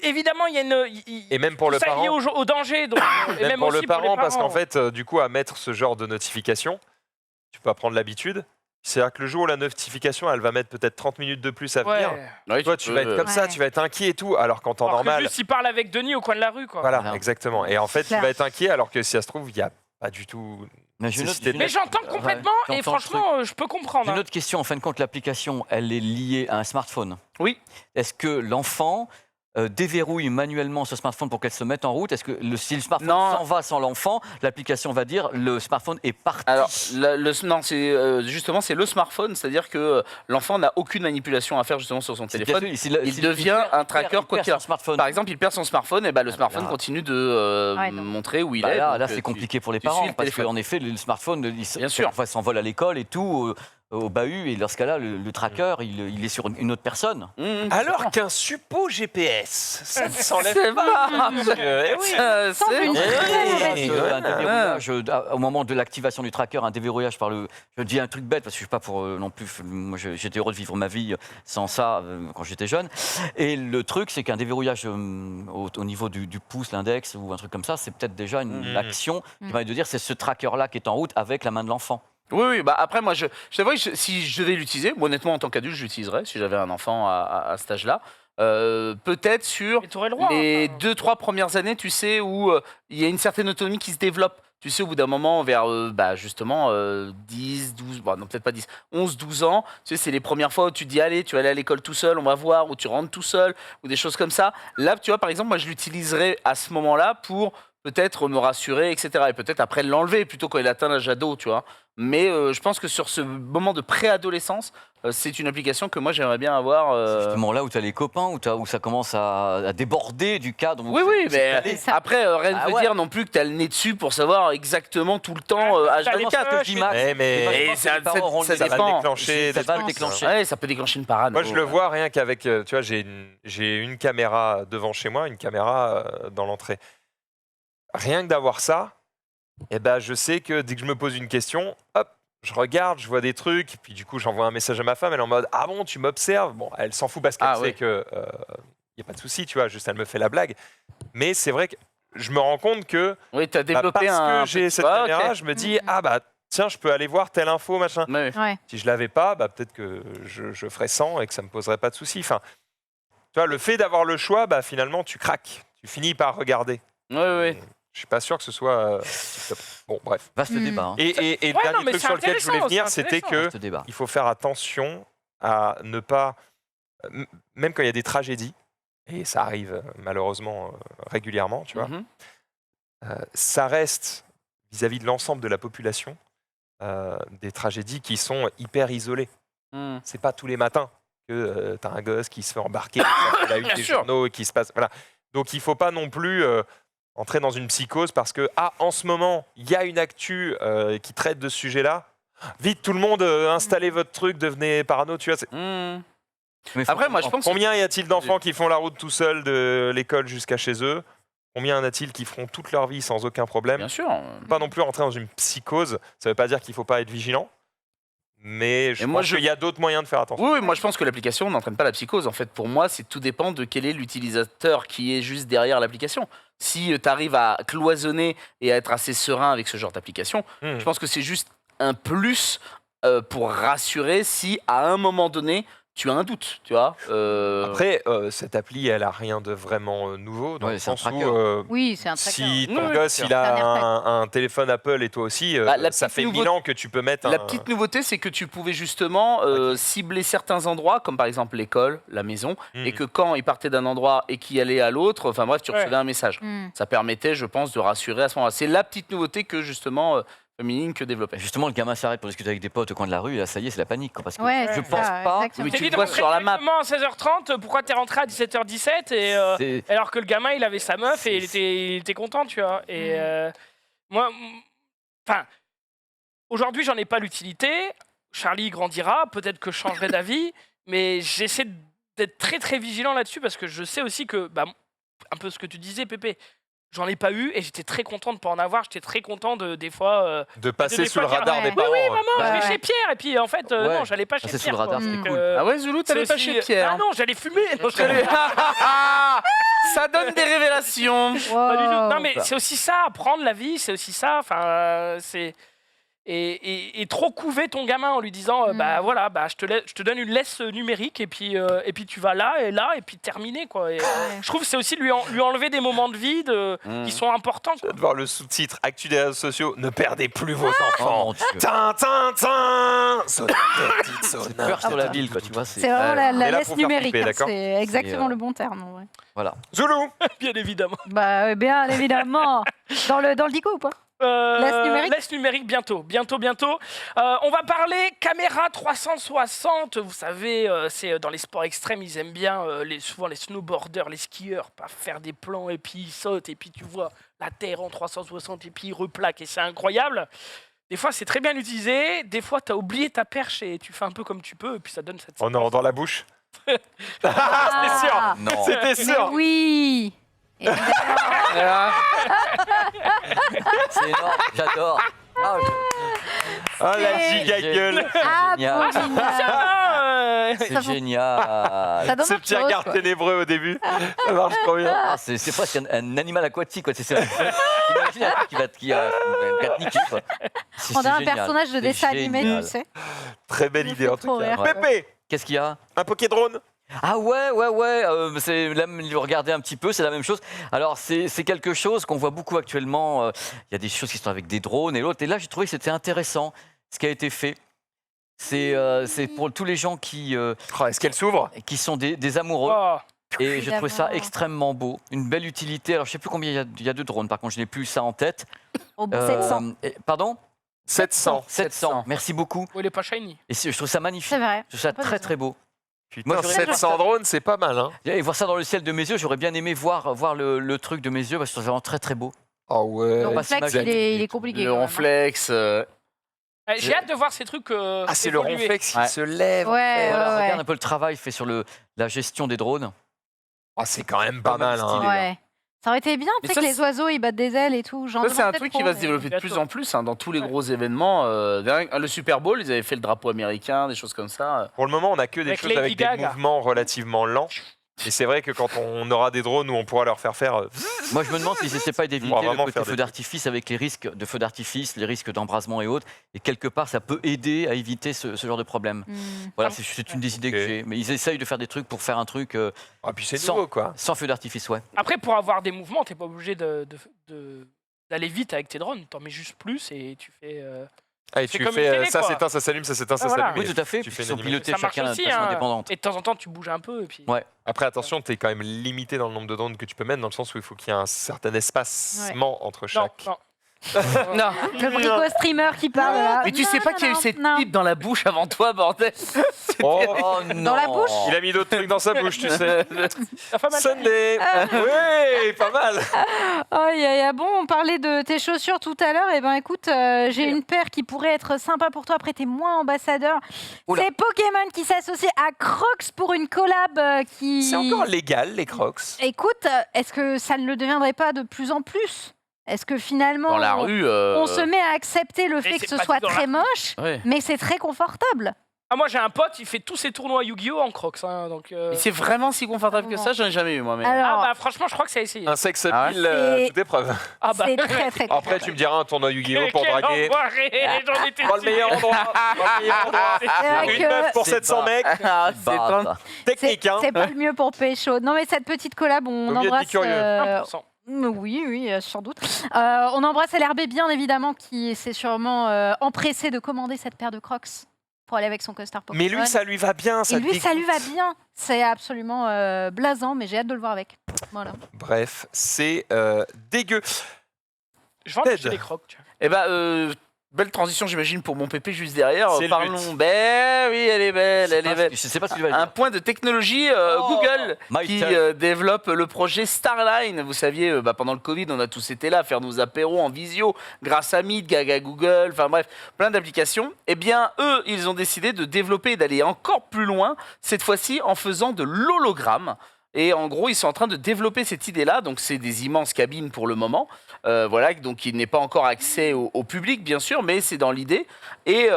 Évidemment, il y a Et même pour tout le ça est lié parent. au danger. Donc, et Même pour le aussi parent, parce qu'en parents. fait, du coup, à mettre ce genre de notification, tu peux apprendre l'habitude. C'est-à-dire que le jour où la notification, elle va mettre peut-être 30 minutes de plus à venir, Ouais. toi, tu vas être comme ça, Ouais. tu vas être inquiet et tout, alors qu'en temps Alors que normal, juste, il parle avec Denis au coin de la rue, quoi. voilà, Voilà. exactement. Et en fait, tu Clair. vas être inquiet, alors que si ça se trouve, il n'y a pas du tout. Mais j'ai une autre- Nécessité de Mais j'entends Ouais, complètement, j'entends et le franchement, je peux comprendre. J'ai une hein. autre question. En fin de compte, l'application, elle est liée à un smartphone. Oui. Est-ce que l'enfant déverrouille manuellement ce smartphone pour qu'elle se mette en route? Est-ce que si le smartphone Non. s'en va sans l'enfant, l'application va dire le smartphone est parti? Alors, non, c'est justement c'est le smartphone, c'est-à-dire que l'enfant n'a aucune manipulation à faire justement sur son C'est téléphone. bien sûr, il devient un tracker quoi qu'il son arrive. smartphone. Par exemple, il perd son smartphone, et ben le smartphone là. continue de Ouais, non. montrer où il Bah est. là, donc, là c'est tu- compliqué pour les tu suis parents le parce téléphone. qu'en effet, le smartphone, Bien sûr. parfois, s'envole à l'école et tout, au bahut, et lorsqu'il là, le tracker, il est sur une autre personne. Alors qu'un suppôt GPS, ça ne s'enlève C'est pas. pas. Eh oui. Semble une Eh très oui, mauvaise idée. un déverrouillage, au moment de l'activation du tracker, un déverrouillage par le. Je dis un truc bête parce que je suis pas pour non plus. Moi, j'étais heureux de vivre ma vie sans ça quand j'étais jeune. Et le truc, c'est qu'un déverrouillage au niveau du pouce, l'index ou un truc comme ça, c'est peut-être déjà une action qui va de dire c'est ce tracker-là qui est en route avec la main de l'enfant. Oui, bah après, moi, je t'avoue que si je devais l'utiliser, moi, honnêtement, en tant qu'adulte, je l'utiliserais si j'avais un enfant à cet âge-là. Peut-être sur Mais t'aurais le droit. les enfin. 2-3 premières années, tu sais, où il y a une certaine autonomie qui se développe. Tu sais, au bout d'un moment, vers justement 10, 12, bon, non, peut-être pas 10, 11, 12 ans, tu sais, c'est les premières fois où tu te dis, allez, tu vas aller à l'école tout seul, on va voir, ou tu rentres tout seul, ou des choses comme ça. Là, tu vois, par exemple, moi, je l'utiliserais à ce moment-là pour peut-être me rassurer, etc. Et peut-être après l'enlever, plutôt quand il atteint l'âge ado, tu vois. Mais je pense que sur ce moment de préadolescence, c'est une application que moi, j'aimerais bien avoir. C'est justement là où tu as les copains, où ça commence à déborder du cadre. où Oui, oui, c'est mais calé. ça. après, rien ne Ah veut ouais. dire non plus que tu as le nez dessus pour savoir exactement tout le temps Ah, t'as les H24. poches, je dis, Max. Eh, mais Et ça dépend. ça va déclencher Ça des va trucs. déclencher. Ouais, ça peut déclencher une parano. Moi, je le vois rien qu'avec, tu vois, j'ai une caméra devant chez moi, une caméra dans l'entrée. Rien que d'avoir ça, eh ben, je sais que dès que je me pose une question, hop, je regarde, je vois des trucs, puis du coup, j'envoie un message à ma femme, elle est en mode « Ah bon, tu m'observes ?» Bon, elle s'en fout parce qu'elle Ah, sait ouais. que y a pas de souci, tu vois, juste elle me fait la blague. Mais c'est vrai que je me rends compte que Oui, tu as bah, développé parce un. que j'ai cette Ah, ok. caméra, je me dis « Ah bah, tiens, je peux aller voir telle info, machin. » Ouais. Ouais. Si je l'avais pas, bah, peut-être que je ferais 100 et que ça me poserait pas de soucis. Enfin, tu vois, le fait d'avoir le choix, bah, finalement, tu craques. Tu finis par regarder. Ouais, ouais. Je suis pas sûr que ce soit tip-top. Bon, bref. Vaste débat. Hein. Et le Ouais, dernier non, mais truc c'est sur lequel je voulais intéressant, venir, c'est c'était intéressant. que Vaste débat. il faut faire attention à ne pas, même quand il y a des tragédies, et ça arrive malheureusement régulièrement, tu vois, Mhm. ça reste vis-à-vis de l'ensemble de la population des tragédies qui sont hyper isolées. Mhm. C'est pas tous les matins que tu as un gosse qui se fait embarquer, ça fait la une Bien des sûr. journaux et qui se passe. Voilà. Donc il faut pas non plus entrer dans une psychose parce que en ce moment il y a une actu qui traite de ce sujet-là. Vite tout le monde installez votre truc, devenez parano. Tu vois. Mhm. Mais faut- Après, moi, je pense. Combien y a-t-il d'enfants qui font la route tout seuls de l'école jusqu'à chez eux? Combien y en a-t-il qui feront toute leur vie sans aucun problème? Bien sûr. Pas non plus rentrer dans une psychose. Ça veut pas dire qu'il faut pas être vigilant. Mais je Et moi, pense qu'il y a d'autres moyens de faire attention. Oui, moi je pense que l'application n'entraîne pas la psychose. En fait, pour moi, c'est tout dépend de quel est l'utilisateur qui est juste derrière l'application. Si tu arrives à cloisonner et à être assez serein avec ce genre d'application, Hmm. je pense que c'est juste un plus pour rassurer si à un moment donné tu as un doute, tu vois. Après, cette appli, elle a rien de vraiment nouveau, dans Ouais, le c'est un sens où tracker. Oui, c'est un tracker. si Oui, ton oui, gosse bien il a C'est un AirTag. un téléphone Apple et toi aussi, Bah, la ça petite fait 1000 ans que tu peux mettre La un... petite nouveauté, c'est que tu pouvais justement cibler certains endroits, comme par exemple l'école, la maison, Mhm. et que quand il partait d'un endroit et qu'il allait à l'autre, enfin bref, tu Ouais. recevais un message. Hmm. Ça permettait, je pense, de rassurer à ce moment-là. C'est la petite nouveauté que justement Féminine que développait. Justement, le gamin s'arrête pour discuter avec des potes au coin de la rue, et là, ça y est, c'est la panique. Quoi, parce que Ouais, je c'est pense ça, pas. exactement. Oui, T'es tu dit le vois de sur la map. à 16h30, pourquoi t'es rentré à 17h17 et C'est- alors que le gamin il avait sa meuf et il était content, tu vois. Et moi, enfin, aujourd'hui j'en ai pas l'utilité. Charlie grandira, peut-être que je changerai d'avis, mais j'essaie d'être très très vigilant là-dessus parce que je sais aussi que, bah, un peu ce que tu disais, Pépé, j'en ai pas eu et j'étais très content de pas en avoir. J'étais très content des fois. De passer des sous le fois dire, radar des ouais. parents. Oui, ouais. maman, je vais Ouais. chez Pierre. Et puis en fait, Ouais. non, j'allais pas chez Passer sous Pierre. le radar, quoi. c'était Donc, cool. Ah ouais, Zoulou, t'allais c'est pas aussi- chez Pierre. Ah non, j'allais fumer. Non, Ça donne des révélations. Pas du tout. Wow. Non, mais c'est aussi ça, apprendre la vie, c'est aussi ça. Enfin, c'est. Et trop couver ton gamin en lui disant bah voilà, bah, je te donne une laisse numérique et puis tu vas là, et puis terminé, quoi. Et, je trouve que c'est aussi lui enlever des moments de vie qui sont importants, Je quoi. viens de voir le sous-titre Actu des réseaux sociaux. Ne perdez plus vos Oh, enfants. mon Dieu. Tin, tin, tin. Sonne, petite C'est sonne. peur sur la ville, quoi, tu vois. C'est vraiment Ouais. la On est là laisse pour faire numérique. flipper, hein, d'accord. c'est exactement C'est, le bon terme. En vrai. Voilà. Zoulou. Bien évidemment. Bah, bien évidemment. Dans le dico ou pas? Laisse numérique bientôt. On va parler caméra 360. Vous savez, c'est dans les sports extrêmes, ils aiment bien souvent les snowboarders, les skieurs, pas faire des plans et puis ils sautent et puis tu vois la terre en 360 et puis ils replaquent et c'est incroyable. Des fois, c'est très bien utilisé. Des fois, tu as oublié ta perche et tu fais un peu comme tu peux et puis ça donne cette. Oh non, dans la bouche. Ah, C'était sûr. Non. C'était mais sûr. oui. Évidemment. C'est énorme, j'adore. Ah, Ah la C'est giga gueule. génial. Abominable. C'est Ça fait- génial. Ça donne Ce autre petit chose, regard quoi. ténébreux au début. Ça marche trop bien. Ah, c'est presque un animal aquatique, quoi. Imagine un truc qui va te niquer, quoi. On a un génial. personnage de C'est dessin animé, génial. tu sais. Très belle Ça idée fait en trop tout cas. rire. Pépé, Qu'est-ce qu'il y a? un Pokédrone. Ah ouais, c'est là, regardez un petit peu, c'est la même chose. Alors c'est quelque chose qu'on voit beaucoup actuellement. Il y a des choses qui sont avec des drones et l'autre. Et là, j'ai trouvé que c'était intéressant ce qui a été fait. C'est pour tous les gens qui Oh, est-ce qu'elle s'ouvre? sont des amoureux. Oh. Et j'ai trouvé ça Évidemment. extrêmement beau, une belle utilité. Alors je sais plus combien il y a de drones. Par contre, je n'ai plus ça en tête. Au bout. 700. Pardon? 700. 700. Merci beaucoup. Oh, il est pas shiny. Et je trouve ça magnifique. C'est vrai. Je trouve ça Pas très besoin. très beau. Putain, Moi, j'aurais 700 drones, c'est pas mal, hein. Et voir ça dans le ciel de mes yeux, j'aurais bien aimé voir le truc de mes yeux parce que c'est vraiment très très beau. Oh ouais. Le pas réflexe, si mal. il est compliqué. Le quand même, hein. ronflex. J'ai hâte de voir ces trucs. Ah, c'est le évoluer. ronflex qui Ouais. se lève. Ouais, Voilà, ouais. regarde un peu le travail fait sur la gestion des drones. Oh, c'est quand même pas Pas mal mal, hein. stylé. Ouais. Ça aurait été bien, tu Mais sais, ça, que les oiseaux, ils battent des ailes et tout. J'en Ça, c'est demande un peut-être truc qui trop, va se mais- développer de plus en plus hein, dans tous les gros événements. Le Super Bowl, ils avaient fait le drapeau américain, des choses comme ça. Pour le moment, on a que des Avec choses Lady avec des Gaga. mouvements relativement lents. Et c'est vrai que quand on aura des drones où on pourra leur faire faire. Moi, je me demande si c'est pas d'éviter On va le vraiment côté faire des feu d'artifice avec les risques de feu d'artifice, les risques d'embrasement et autres. Et quelque part, ça peut aider à éviter ce genre de problème. Voilà, c'est une des idées que Ok. j'ai. Mais ils essayent de faire des trucs pour faire un truc Ah, puis c'est Sans- nouveau, quoi. sans feu d'artifice, ouais. Après, pour avoir des mouvements, t'es pas obligé d'aller vite avec tes drones. T'en mets juste plus et tu fais. Ah, et C'est tu comme fais une télé, ça quoi. s'éteint, ça s'allume, ça s'éteint, ça Voilà. s'allume. Oui, et tout à fait. tu Puis fais ils sont une pilotés Ça marche chacun de aussi. façon hein. indépendante. Et de temps en temps, tu bouges un peu. Et puis... Ouais. Après, attention, tu es quand même limité dans le nombre de drones que tu peux mettre, dans le sens où il faut qu'il y ait un certain espacement entre Non, chaque. non. Non. Le brico streamer qui parle là. Mais tu sais pas qu'il y a eu cette non. pipe dans la bouche avant toi, bordel. Oh, Oh non. la bouche il a mis d'autres trucs dans sa bouche, tu sais. Ça fait mal. Sunday. Oui, pas mal. Oh, bon, on parlait de tes chaussures tout à l'heure. Et ben écoute, j'ai une paire qui pourrait être sympa pour toi. Après, t'es moins ambassadeur. Oula. C'est Pokémon qui s'associe à Crocs pour une collab qui. C'est encore légal, les crocs. Écoute, est-ce que ça ne le deviendrait pas de plus en plus? Est-ce que finalement, Dans la rue. on se met à accepter le fait Mais que c'est ce pas soit dans la très rue. moche, Ouais. mais c'est très confortable? Ah, moi, j'ai un pote, il fait tous ses tournois Yu-Gi-Oh! En Crocs. Hein, donc, Mais c'est vraiment si confortable que ça, j'en ai jamais eu moi. Mais... Alors, Ah, bah, franchement, je crois que ça a essayé. Un sexe Ah ouais. appeal, C'est- toute épreuve. Ah, bah. c'est très très Après, tu me diras un tournoi Yu-Gi-Oh! pour Quel draguer. enfoiré, j'en étais Dans le sûr. meilleur endroit. Dans le meilleur endroit. C'est vrai Une que meuf pour C'est 700 pas- mecs. Ah, c'est Bah, un- Technique, hein. c'est pas le mieux pour pécho. Non, mais cette petite collab, on Faut bien être embrasse. curieux. 1%. Oui, sans doute. On embrasse LRB, bien évidemment, qui s'est sûrement empressé de commander cette paire de Crocs pour aller avec son costard Pokémon. Mais lui, ça lui va bien. Ça Et lui, te ça lui dégoûte. va bien. C'est absolument blasant, mais j'ai hâte de le voir avec. Voilà. Bref, c'est dégueu. Je vais en Ted. acheter des Crocs. tu vois. Eh ben, belle transition, j'imagine, pour mon pépé juste derrière. C'est le Parlons. but. Ben oui, elle est belle, elle est belle. Je sais pas ce que tu vas Un dire. point de technologie, Oh, Google, my qui turn. développe le projet Starline. Vous saviez, pendant le Covid, on a tous été là à faire nos apéros en visio, grâce à Meet, Gaga Google, enfin bref, plein d'applications. Eh bien, eux, ils ont décidé de développer et d'aller encore plus loin, cette fois-ci en faisant de l'hologramme. Et en gros, ils sont en train de développer cette idée-là. Donc, c'est des immenses cabines pour le moment. Voilà, donc il n'est pas encore accès au public, bien sûr, mais c'est dans l'idée. Et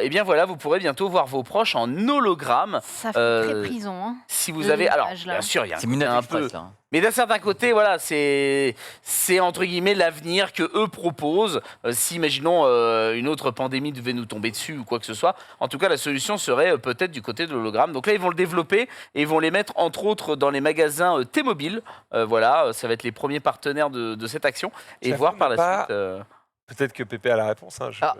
bien voilà, vous pourrez bientôt voir vos proches en hologramme. Ça fait très prison. Hein. Si vous Le avez. Alors, image, là. bien sûr, il y a C'est un côté Minute un peu. Express, là. Mais d'un certain côté, voilà, c'est entre guillemets l'avenir que eux proposent. Si, imaginons, une autre pandémie devait nous tomber dessus ou quoi que ce soit, en tout cas, la solution serait peut-être du côté de l'hologramme. Donc là, ils vont le développer et ils vont les mettre, entre autres, dans les magasins T-Mobile. Voilà, ça va être les premiers partenaires de cette action. Et J'avoue, voir par la pas- suite. Peut-être que Pépé a la réponse. Hein. Ah,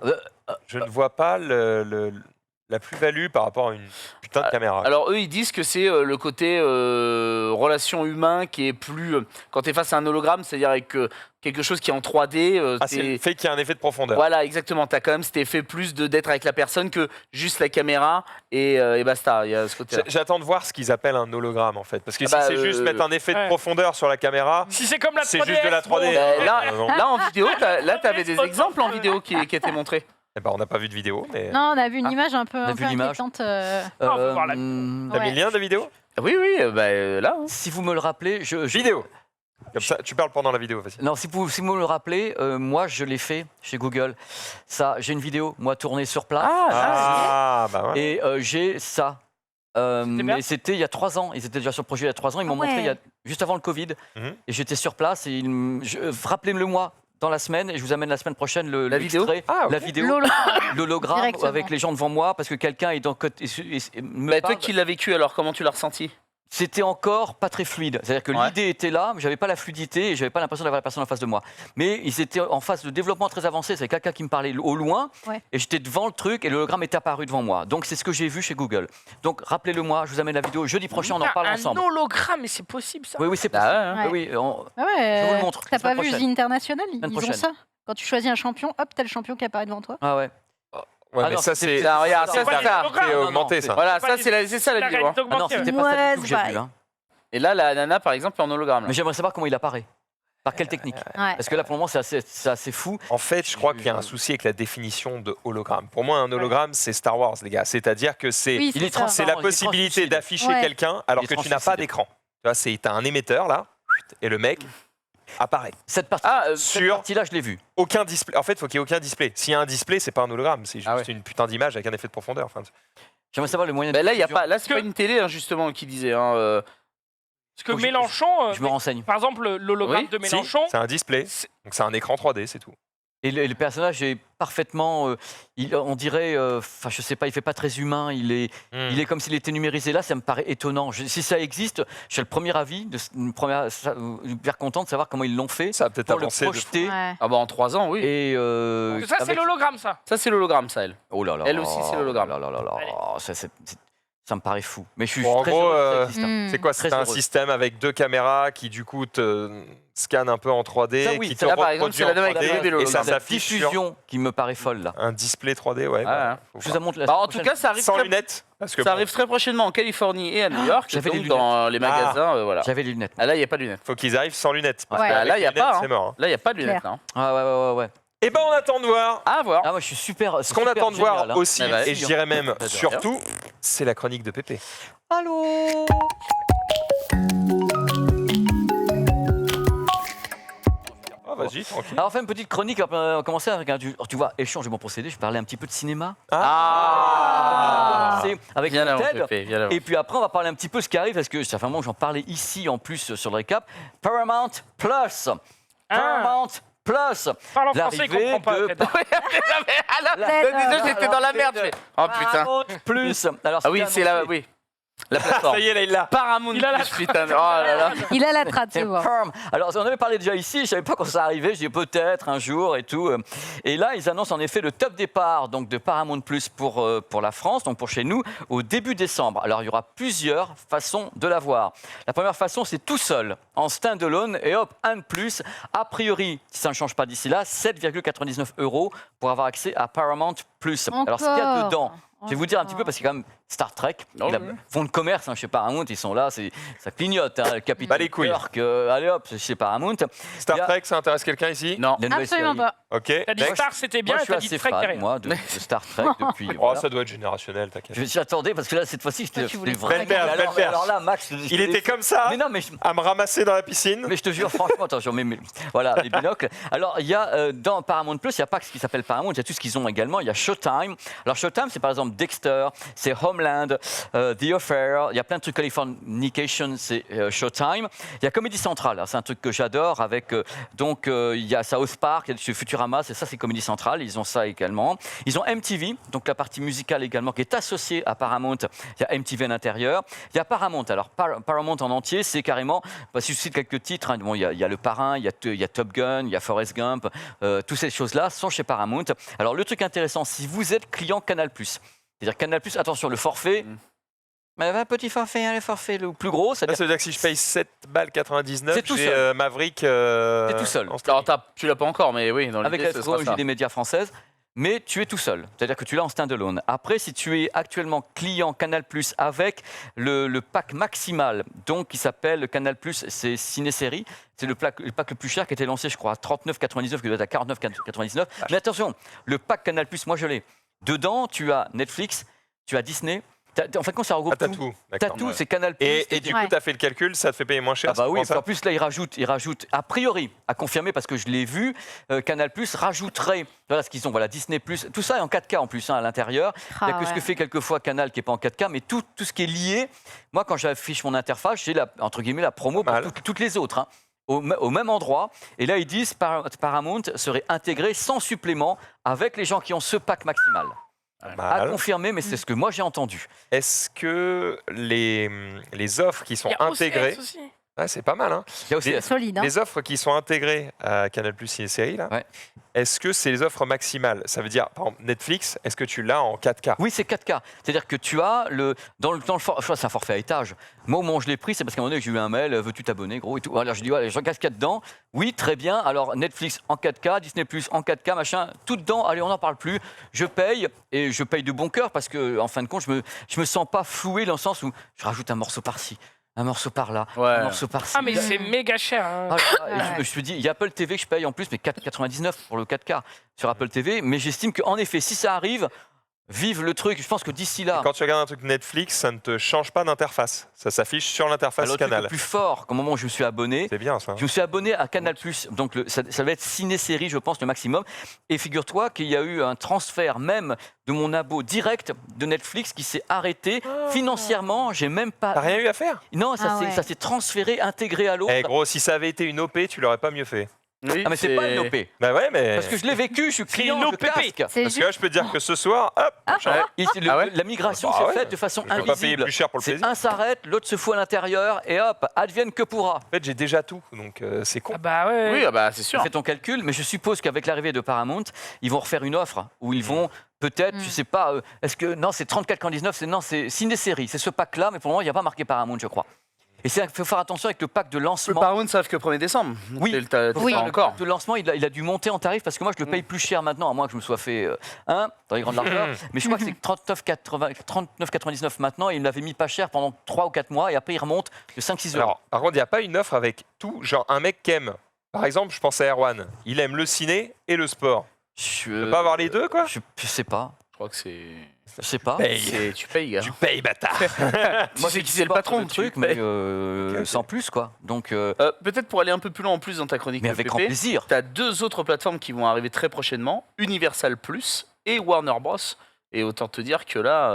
Je ne vois pas la plus-value par rapport à une putain de caméra. Alors eux, ils disent que c'est le côté relation humain qui est plus... quand tu es face à un hologramme, c'est-à-dire avec quelque chose qui est en 3D. C'est le fait qu'il y a un effet de profondeur. Voilà, exactement. Tu as quand même cet effet plus d'être avec la personne que juste la caméra et basta. Il y a ce côté-là. J'attends de voir ce qu'ils appellent un hologramme en fait. Parce que Ah si bah, c'est juste mettre un effet de ouais. profondeur sur la caméra, Si c'est comme la 3D. c'est juste de la 3D. Ben, là, Non. là, en vidéo, là, tu avais des exemples en vidéo qui étaient montrés. Eh ben, on n'a pas vu de vidéo, mais. Non, on a vu une Ah, image un peu, on a vu l'image. inquiétante. on va voir la T'as Ouais. mis le lien de vidéo Oui, là. hein. Si vous me le rappelez, Vidéo. Comme ça, tu parles pendant la vidéo, vas-y. Non, si vous me le rappelez, moi je l'ai fait chez Google. Ça, j'ai une vidéo, moi tournée sur place. Ah, bah ouais. Et j'ai ça. bien Mais c'était il y a 3 ans. Ils étaient déjà sur le projet il y a 3 ans. Ils m'ont Ah montré ouais. juste avant le Covid. Mhm. Et j'étais sur place. Et rappelez-le moi dans la semaine. Et je vous amène la semaine prochaine La vidéo l'extrait, Ah, ok. la vidéo, L'hologramme. l'hologramme Directement. avec les gens devant moi. Parce que quelqu'un est dans côté. me Bah, toi parle. qui l'as vécu, alors comment tu l'as ressenti? C'était encore pas très fluide. C'est-à-dire que Ouais. l'idée était là, mais j'avais pas la fluidité et j'avais pas l'impression d'avoir la personne en face de moi. Mais ils étaient en phase de développement très avancé. C'est quelqu'un qui me parlait au loin Ouais. et j'étais devant le truc et l'hologramme est apparu devant moi. Donc c'est ce que j'ai vu chez Google. Donc rappelez-le moi, je vous amène la vidéo jeudi prochain, on en parle ensemble. Un hologramme, mais c'est possible ça. Oui, oui, c'est Ah possible. ouais, hein. Ouais. Oui, oui, Ah ouais, Je vous le montre, T'as la pas semaine vu prochaine. The International Ils ont prochaine. ça. Quand tu choisis un champion, hop, t'as le champion qui apparaît devant toi. Ah ouais. Ouais, Ah mais non, ça, c'était- c'est. Ça, regarde, ça, C'est pas ça, des ça. hologrammes. C'est Non, non, augmenté, c'est- ça. Voilà, Pas ça, les- c'est ça la vidéo. hein. Ah non, augmentée, c'était ouais. pas ça Ouais, du tout que j'ai c'est vu. Hein. Et là, la nana, par exemple, est en hologramme. là. Mais j'aimerais savoir comment il apparaît. Par quelle technique Ouais. Parce que là, pour le moment, c'est assez fou. En fait, je crois qu'il y a un souci avec la définition de hologramme. Pour moi, un hologramme, c'est Star Wars, les gars. C'est-à-dire que c'est Oui, Il est ça. c'est transparent, la il est possibilité translucide. d'afficher Ouais. quelqu'un alors Il est que tu n'as pas translucide. d'écran. Tu vois, t'as un émetteur là, et le mec apparaît. Cette partie, Ah, cette Sur partie-là, je l'ai vue. aucun display. En fait, il faut qu'il y ait aucun display. S'il y a un display, c'est pas un hologramme, c'est juste Ah ouais. une putain d'image avec un effet de profondeur. Enfin, J'aimerais savoir le moyen de ben là, il y a diffusion. pas, là, c'est pas une télé, hein, justement, qui disait. Hein, Parce que Faut que Mélenchon, Je me renseigne. par exemple, l'hologramme Oui, de si, Mélenchon, c'est un display, c'est- donc c'est un écran 3D, c'est tout. Et le personnage est parfaitement, on dirait, enfin je sais pas, il fait pas très humain, il est comme s'il était numérisé là, ça me paraît étonnant. Si ça existe, j'ai le premier avis, hyper content de savoir comment ils l'ont fait Ça va peut-être pour le avancer. de- projeter. Ouais. Ah bah en 3 ans, oui. Et ça c'est avec- l'hologramme ça. Ça, c'est l'hologramme, ça, elle. Oh là là, Elle aussi, c'est l'hologramme. oh là là là là, Allez. ça me paraît fou. Mais je suis Bon, en très gros, heureux que ça euh, existe, hein. C'est quoi Très C'est un heureux. système avec 2 caméras qui du coup te scannent un peu en 3D, Ça, oui, qui ça, te là, par exemple, reproduit c'est la en dame avec 3D, le bébé, et ça l'hologramme. La s'affiche sur diffusion qui me paraît folle là. un display 3D, ouais. Ah, bah, faut Je vous voir. la montre la Bah, semaine en tout prochaine. cas, ça arrive, Sans très, lunettes, parce que ça bon, arrive très prochainement en Californie et à New York, J'avais donc les dans les magasins, voilà. J'avais les lunettes. Ah, là, il n'y a pas de lunettes. faut qu'ils arrivent sans lunettes. parce Ouais. qu'avec Là, il y a les lunettes, pas, hein. c'est mort. hein. Là, il n'y a pas de lunettes. Hein. Ah ouais. Et ben on attend de voir. À voir. Ah moi je suis super. Ce qu'on attend de voir aussi, Ah bah, et je dirais même J'adore. surtout, c'est la chronique de Pépé. Allô. Ah, vas-y, tranquille. Alors on fait une petite chronique, on va commencer avec tu vois, échange de mon procédé, je vais parler un petit peu de cinéma. Ah. C'est avec Viens là, mon Ted. Pépé, viens là. Et puis après on va parler un petit peu ce qui arrive, parce que ça fait un moment que j'en parlais ici en plus sur le récap. Paramount Plus. Paramount Plus. Parle en français, il L'arrivée comprend pas. de- Ted. Désolé, j'étais dans la merde. je fais, Oh putain. Paramount Plus. Alors, Ah oui, c'était c'est la, annoncé. oui. La plateforme. Ça y est, là, il l'a. Paramount Il a la- Plus, putain. Oh là là. Il a la trad, c'est bon. Firm. Alors, on avait parlé déjà ici, je ne savais pas quand ça arrivait, je dis peut-être un jour et tout. Et là, ils annoncent en effet le top départ donc, de Paramount Plus pour la France, donc pour chez nous, au début décembre. Alors, il y aura plusieurs façons de l'avoir. La première façon, c'est tout seul, en stand-alone, et hop, un de plus. A priori, si ça ne change pas d'ici là, 7,99 € pour avoir accès à Paramount Plus. Alors, ce qu'il y a Encore. dedans, Je vais vous dire un petit peu parce qu'il y a quand même Star Trek, Oh, ils oui. font le commerce chez Paramount, ils sont là, ça clignote. Le Bah, capitaine les couilles. Kirk, allez hop, c'est chez Paramount. Star Il y a- Trek, ça intéresse quelqu'un ici? Non. La nouvelle Absolument série. pas. Ok. T'as dit Next. Star, c'était bien, Moi, et je suis t'as dit assez Trek fan, derrière. moi, de Star Trek depuis. Oh, voilà. ça doit être générationnel, t'inquiète. J'attendais parce que là, cette fois-ci, Toi, tu voulais vraiment. Belle perche, belle alors, perche. alors là, Max, Il était comme ça, Mais non, mais à me ramasser dans la piscine. Mais je te jure, franchement, attention, voilà, les binocles. Alors, il y a dans Paramount Plus, il n'y a pas que ce qui s'appelle Paramount, il y a tout ce qu'ils ont également. Il y a Showtime. Alors, Showtime, c'est par exemple Dexter, c'est Homeland, The Affair. Il y a plein de trucs. Californication, c'est Showtime. Il y a Comedy Central, c'est un truc que j'adore. Avec il y a South Park, il y a chez Futurama, c'est ça, c'est Comedy Central. Ils ont ça également. Ils ont MTV, donc la partie musicale également, qui est associée à Paramount. Il y a MTV à l'intérieur. Il y a Paramount. Alors, Paramount en entier, c'est carrément. Si je cite quelques titres, bon, il y a Le Parrain, il y a Top Gun, il y a Forrest Gump, toutes ces choses-là sont chez Paramount. Alors le truc intéressant, si vous êtes client Canal+, c'est-à-dire Canal+, attention, le forfait, un petit forfait, le forfait le plus gros, Là, c'est-à-dire ça veut dire que si je paye 7,99 C'est tout j'ai seul. Maverick. T'es tout seul. en streaming. Alors, tu l'as pas encore, mais oui, dans avec l'idée, la ce sera technologie ça. des médias françaises, mais tu es tout seul. C'est-à-dire que tu l'as en stand-alone. Après, si tu es actuellement client Canal+, avec le pack maximal, donc qui s'appelle Canal+, c'est ciné-série, c'est le pack le plus cher qui a été lancé, je crois, à 39,99, qui doit être à 49,99. Mais attention, le pack Canal+, moi je l'ai. Dedans, tu as Netflix, tu as Disney. En fait, quand ça regroupe Ah, t'as tout, tout. t'as D'accord. tout, c'est Canal+. Et du coup, Ouais. tu as fait le calcul, ça te fait payer moins cher. Ah bah c'est oui, pour ça en plus là il rajoute a priori, à confirmer parce que je l'ai vu, Canal+ rajouterait, voilà ce qu'ils ont, voilà Disney+, tout ça est en 4K en plus à l'intérieur. Il n'y a que ce que fait quelquefois Canal qui n'est pas en 4K, mais tout ce qui est lié, moi quand j'affiche mon interface, j'ai entre guillemets la promo pour Mal. toutes les autres. Hein, au même endroit, et là ils disent Paramount serait intégré sans supplément avec les gens qui ont ce pack maximal. À Mal. confirmer, mais c'est ce que moi j'ai entendu. Est-ce que les offres qui sont Il y a OCS intégrées. aussi. Ah, c'est pas mal, hein. Il y a aussi Les- Solide. Hein. Les offres qui sont intégrées à Canal Plus et séries, là, Ouais. est-ce que c'est les offres maximales? Ça veut dire, par exemple, Netflix, est-ce que tu l'as en 4K? Oui, c'est 4K. C'est-à-dire que tu as dans le je crois que c'est un forfait à étage. Moi, au moment où je l'ai pris, c'est parce qu'à un moment donné, j'ai eu un mail, veux-tu t'abonner, gros et tout. Alors je dis, ouais, je regarde ce qu'il y a dedans. Oui, très bien. Alors Netflix en 4K, Disney Plus en 4K, machin, tout dedans. Allez, on n'en parle plus. Je paye et je paye de bon cœur parce que, en fin de compte, je me sens pas floué dans le sens où je rajoute un morceau par-ci, un morceau par-là, Ouais. un morceau par-ci. Ah, mais c'est méga cher. Hein. Ah, et je me dis, il y a Apple TV que je paye en plus, mais 4,99 pour le 4K sur Apple TV. Mais j'estime qu'en effet, si ça arrive, vive le truc. Je pense que d'ici là, Quand tu regardes un truc Netflix, ça ne te change pas d'interface. Ça s'affiche sur l'interface le truc Canal. le plus fort, qu'au moment où je me suis abonné, C'est bien ça. hein. je me suis abonné à Canal+, donc ça va être ciné-série, je pense, le maximum. Et figure-toi qu'il y a eu un transfert même de mon abo direct de Netflix qui s'est arrêté. Financièrement, j'ai même pas... T'as rien eu à faire? Non, Ah ouais. ça s'est transféré, intégré à l'autre. Eh gros, si ça avait été une OP, tu l'aurais pas mieux fait. Oui, Ah mais c'est pas une OP. Bah ouais, mais. Parce que je l'ai vécu, je suis client, une je OPP. casque. C'est Parce que juste. là, je peux te dire que ce soir, hop, Et Ah ouais la migration Bah s'est ouais. faite de façon je vais pas payer invisible. plus cher pour le C'est plaisir. un s'arrête, l'autre se fout à l'intérieur et hop, advienne que pourra. En fait, j'ai déjà tout, donc c'est con. Ah, bah ouais. Oui, ah bah, c'est sûr. Fais ton calcul, mais je suppose qu'avec l'arrivée de Paramount, ils vont refaire une offre où ils vont peut-être, je sais pas, est-ce que non, c'est 34,99, non, c'est ciné-série, c'est ce pack-là, mais pour le moment, il n'y a pas marqué Paramount, je crois. Et il faut faire attention avec le pack de Le lancement. Paramount savent que 1er décembre. Oui. T'as Faut Oui. faire pas le encore. pack de lancement, il a dû monter en tarif parce que moi, je le paye plus cher maintenant, à moins que je me sois fait dans les grandes largeurs. Mais je crois que c'est 39,99 maintenant et il me l'avait mis pas cher pendant 3 ou 4 mois et après, il remonte de 5-6 euros. Alors, par contre, il n'y a pas une offre avec tout. Genre, un mec qui aime. Par exemple, je pense à Erwan. Il aime le ciné et le sport. Je Tu peux pas avoir les deux, quoi? je sais pas. Je crois que c'est. Je sais pas. Tu payes, gars. Tu payes, bâtard. Moi, c'est qui c'est le patron, le truc, mais sans plus, quoi. Donc, Peut-être pour aller un peu plus loin en plus dans ta chronique mais de avec grand PP, plaisir. tu as 2 autres plateformes qui vont arriver très prochainement, Universal Plus et Warner Bros. Et autant te dire que là...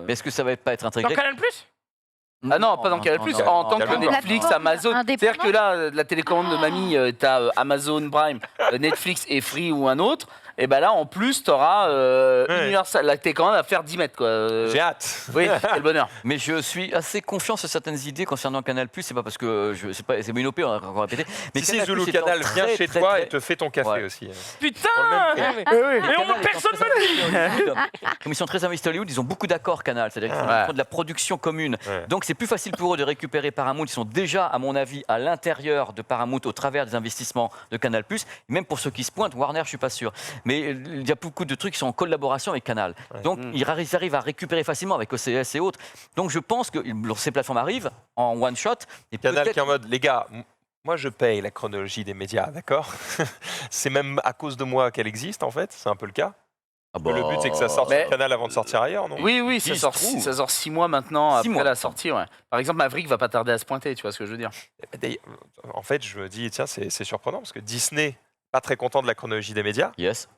Mais est-ce que ça va pas être Dans intégré Canal Plus Ah non, pas dans Canal+, en tant que non. Netflix, Plateforme Amazon. C'est-à-dire indépendante. que là, la télécommande de mamie, t'as Amazon Prime, Netflix et Free ou un autre. Et ben là, en plus, t'auras Universal. La télécommande à faire 10 mètres, quoi. J'ai hâte. Oui, quel bonheur. Mais je suis assez confiant sur certaines idées concernant Canal+. C'est pas parce que c'est une OP, on va encore répéter. Mais Si Canal+, Zulu étant Canal vient très, chez très, toi très- et te fait ton café Ouais. aussi. Putain Dans Mais Canal personne étant me le dit très investis à Hollywood, comme ils sont très investis à Hollywood, ils ont beaucoup d'accords Canal, c'est-à-dire qu'ils Ouais. font de la production commune. Ouais. Donc c'est plus facile pour eux de récupérer Paramount. Ils sont déjà, à mon avis, à l'intérieur de Paramount au travers des investissements de Canal+. Même pour ceux qui se pointent, Warner, je suis pas sûr. mais il y a beaucoup de trucs qui sont en collaboration avec Canal. Ouais. Donc ils arrivent à récupérer facilement avec OCS et autres. Donc je pense que ces plateformes arrivent en one shot. Et Canal peut-être- qui est en mode, les gars, moi je paye la chronologie des médias, d'accord? C'est même à cause de moi qu'elle existe en fait, c'est un peu le cas. Ah bah, Le but c'est que ça sorte Mais- sur Canal avant de sortir ailleurs, non? Oui, oui, Il se trouve. ça sort 6 mois maintenant 6 après mois. la sortie. Ouais. Par exemple, Maverick va pas tarder à se pointer, tu vois ce que je veux dire. D'ailleurs, en fait, je me dis, tiens, c'est surprenant parce que Disney, pas très content de la chronologie des médias. Yes.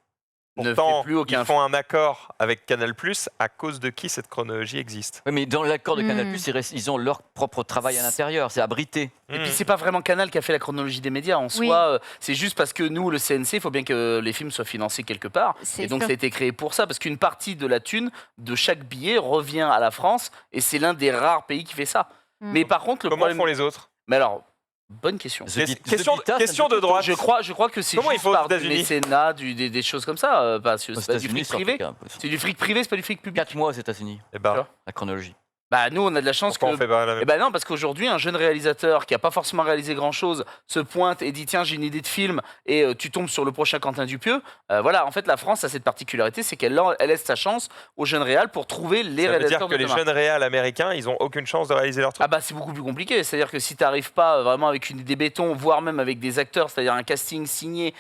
Ne Pourtant, fait plus aucun ils font un accord avec Canal+, à cause de qui cette chronologie existe. Oui, mais dans l'accord de Canal+, Mm. ils ont leur propre travail à l'intérieur, c'est abrité. Et Hmm. puis c'est pas vraiment Canal qui a fait la chronologie des médias en Oui. soi, c'est juste parce que nous, le CNC, il faut bien que les films soient financés quelque part. C'est Et donc sûr. ça a été créé pour ça, parce qu'une partie de la thune de chaque billet revient à la France, et c'est l'un des rares pays qui fait ça. Mm. Mais par contre, le Comment problème... font les autres? Mais alors, bonne question. Question de droite. Je crois que c'est Comment ils juste font aux par du États-Unis mécénat, des choses comme ça, parce que Aux c'est pas du États-Unis, fric privé. C'est du fric privé, c'est pas du fric public. 4 mois aux États-Unis, Eh ben, Sure. la chronologie. Bah nous, on a de la chance pourquoi que... on fait pas la même? Eh ben non, parce qu'aujourd'hui, un jeune réalisateur qui a pas forcément réalisé grand-chose se pointe et dit tiens, j'ai une idée de film et tu tombes sur le prochain Quentin Dupieux. Voilà, en fait, la France a cette particularité, c'est qu'elle laisse sa chance aux jeunes réals pour trouver les Ça veut dire réalisateurs que de les demain. jeunes réals américains, ils ont aucune chance de réaliser leur truc. Ah bah c'est beaucoup plus compliqué, c'est-à-dire que si tu n'arrives pas vraiment avec une idée béton, voire même avec des acteurs, c'est-à-dire un casting signé,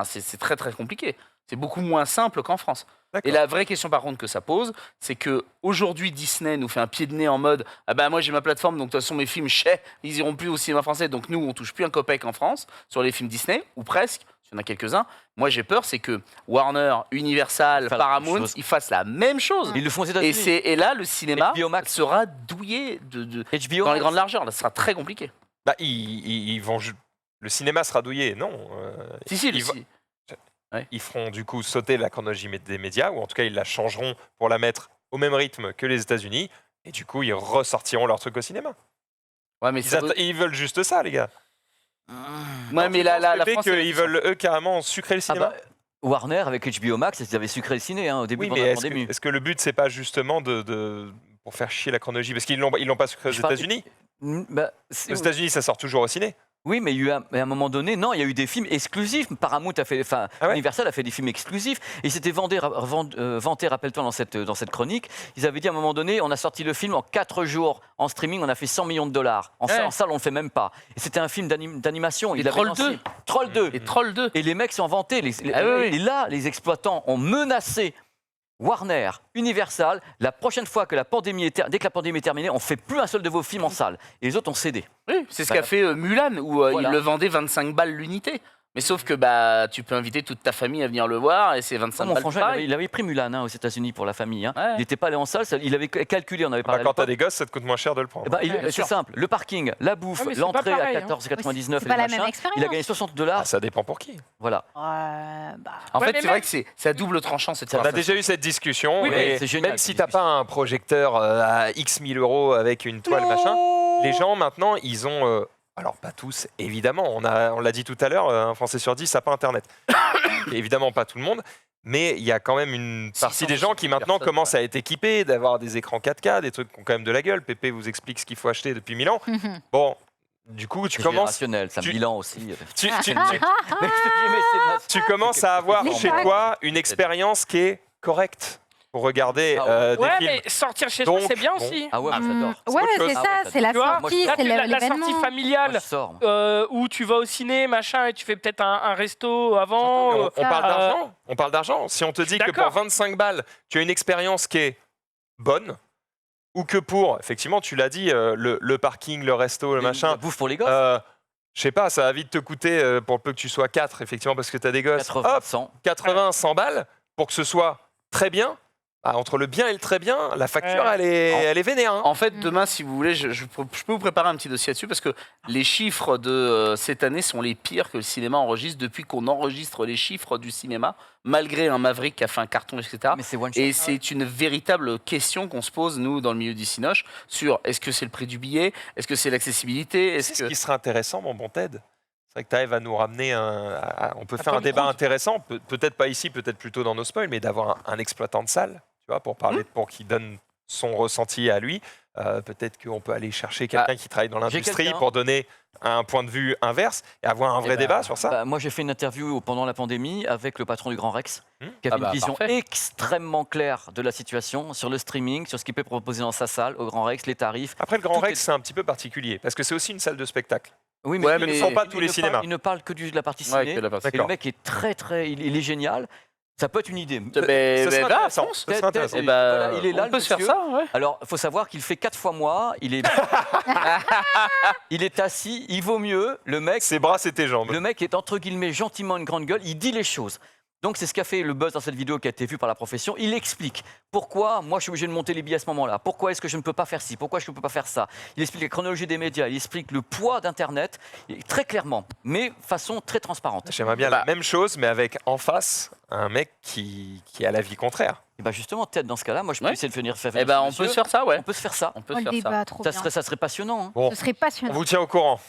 c'est très très compliqué. C'est beaucoup moins simple qu'en France. D'accord. Et la vraie question par contre que ça pose, c'est que aujourd'hui Disney nous fait un pied de nez en mode ah bah moi j'ai ma plateforme donc de toute façon mes films ils iront plus au cinéma français donc nous on touche plus un copec en France sur les films Disney ou presque, s'il y en a quelques-uns. Moi j'ai peur c'est que Warner, Universal, Ils fassent la même Paramount chose. ils fassent la même chose. Ils le font aux Et États-Unis. et là le cinéma HBO Max. sera douillé HBO dans les Max. grandes largeurs. Là, ce sera très compliqué. Bah, ils vont le cinéma sera douillé, non. Si, ils, ils feront du coup sauter la chronologie des médias, ou en tout cas ils la changeront pour la mettre au même rythme que les États-Unis, et du coup ils ressortiront leur truc au cinéma. Ouais, mais Ils veulent juste ça, les gars. Ouais, mais la France. qu'ils veulent eux carrément sucrer le Ah cinéma. bah, Warner avec HBO Max, ils avaient sucré le ciné au début Oui, pendant mais la est-ce pandémie. que le but c'est pas justement pour faire chier la chronologie, parce qu'ils l'ont pas sucré aux Je parle- États-Unis. Bah, Aux États-Unis ça sort toujours au ciné. oui, mais il y a eu à un moment donné, non, il y a eu des films exclusifs. Paramount a fait, enfin, Ah ouais Universal a fait des films exclusifs. Et ils s'étaient vanté, rappelle-toi, dans cette chronique. Ils avaient dit à un moment donné, on a sorti le film en 4 jours en streaming, on a fait 100 millions de dollars. En salle, on le fait même pas. Et c'était un film d'animation. Et Il avait Troll lancé- 2. Troll 2. Et Troll 2. Et les mecs s'en vantaient. Ah oui, oui. Et là, les exploitants ont menacé Warner, Universal, la prochaine fois que dès que la pandémie est terminée, on fait plus un seul de vos films en salle. Et les autres ont cédé. Oui, c'est ce Bah, qu'a fait Mulan, où voilà. il le vendait 25 balles l'unité. Mais sauf que bah, tu peux inviter toute ta famille à venir le voir et c'est 25 Mon balles. frangin, pareil. il avait pris Mulan aux États-Unis pour la famille. Ouais. Il n'était pas allé en salle, il avait calculé, on avait Bah, parlé. à quand t'as l'époque. des gosses, ça te coûte moins cher de le prendre. Eh ben, bien c'est sûr. simple, le parking, la bouffe, Ouais, mais c'est pas l'entrée pareil, à hein. 14,99 C'est pas et la machin, même expérience. il a gagné $60. Ah, ça dépend pour qui. Voilà. Bah, En Ouais, fait, mais c'est vrai que c'est à double tranchant cette On a conversation. déjà eu cette discussion, Oui, et mais c'est génial, même si cette t'as discussion. pas un projecteur à X 1000 € avec une toile machin, les gens maintenant ils ont, alors pas tous évidemment, on l'a dit tout à l'heure, un Français sur 10 n'a pas internet. Et évidemment pas tout le monde, mais il y a quand même une partie des gens qui maintenant personnes, commencent à être équipés, d'avoir des écrans 4K, des trucs qui ont quand même de la gueule. Pépé vous explique ce qu'il faut acheter depuis 1000 ans. Bon, du coup tu C'est commences, générationnel, ça tu- bilan aussi. tu- tu- tu- Mais tu commences à avoir Les chez packs. toi une expérience qui est correcte pour regarder des Ouais, films. mais sortir chez soi, Donc, c'est bien bon. aussi. Ah ouais, moi, j'adore. ouais, autre chose. c'est Ah ça, ouais, c'est la Tu vois, sortie, Là, c'est la sortie l'événement. Moi, familiale, je sors. moi. où tu vas au ciné, machin, et tu fais peut-être un resto avant. On parle ça, d'argent. On parle d'argent. Si on te dit que pour d'accord. 25 balles, tu as une expérience qui est bonne, ou que pour, effectivement, tu l'as dit, le parking, le resto, le La machin, bouffe pour les gosses, je sais pas, ça va vite te coûter, pour peu que tu sois 4, effectivement, parce que tu as des gosses, 80, hop, 100. 80, 100 balles, pour que ce soit très bien. Bah, entre le bien et le très bien, la facture, Ouais. elle est vénère. Hein. En fait, demain, si vous voulez, je peux vous préparer un petit dossier là-dessus parce que les chiffres de cette année sont les pires que le cinéma enregistre depuis qu'on enregistre les chiffres du cinéma, malgré un Maverick qui a fait un carton, etc. Mais c'est one shot. Et c'est une véritable question qu'on se pose, nous, dans le milieu du Cinoche, sur est-ce que c'est le prix du billet, est-ce que c'est l'accessibilité, C'est est-ce ce que... qui serait intéressant, mon bon Ted. C'est vrai que tu arrives à nous ramener on peut faire un Tom débat Cruise. intéressant, peut-être pas ici, peut-être plutôt dans nos spoils, mais d'avoir un exploitant de salle, tu vois, pour parler, pour qu'il donne son ressenti à lui. Peut-être qu'on peut aller chercher quelqu'un qui travaille dans l'industrie quelqu'un. pour donner un point de vue inverse et avoir un vrai débat sur ça. Bah, moi, j'ai fait une interview pendant la pandémie avec le patron du Grand Rex, qui Ah avait bah, une vision parfait. extrêmement claire de la situation sur le streaming, sur ce qu'il peut proposer dans sa salle au Grand Rex, les tarifs. Après, le Grand Tout Rex, est- c'est un petit peu particulier parce que c'est aussi une salle de spectacle. Oui, Ouais, Ce ne sont pas tous les cinémas. Il ne parle que de la partie Ouais, ciné. que la partie- Et le D'accord. mec est très, il est génial. Ça peut être une idée. Ce serait va, intéressant. fonce. Ce serait intéressant. Eh ben, Voilà, il est là, on peut le se faire monsieur. ça, ouais. Alors, il faut savoir qu'il fait 4 fois moi. Il est assis. Il vaut mieux. Le mec, Ses bras, c'est tes jambes. le mec est entre guillemets gentiment une grande gueule. Il dit les choses. Donc, c'est ce qu'a fait le buzz dans cette vidéo qui a été vue par la profession. Il explique pourquoi moi je suis obligé de monter les billets à ce moment-là. Pourquoi est-ce que je ne peux pas faire ci? Pourquoi je ne peux pas faire ça? Il explique la chronologie des médias. Il explique le poids d'Internet très clairement, mais façon très transparente. J'aimerais bien Bah. la même chose, mais avec en face un mec qui a la vie contraire. Et bah justement, peut-être dans ce cas-là, moi je peux Ouais. essayer de venir faire. Eh ben, on monsieur. peut se faire ça, ouais. On peut se faire ça. On peut Oh, se le faire ça. débat, trop bien. Ça serait passionnant. Hein. Bon, Ce serait on passionnant. vous tient au courant.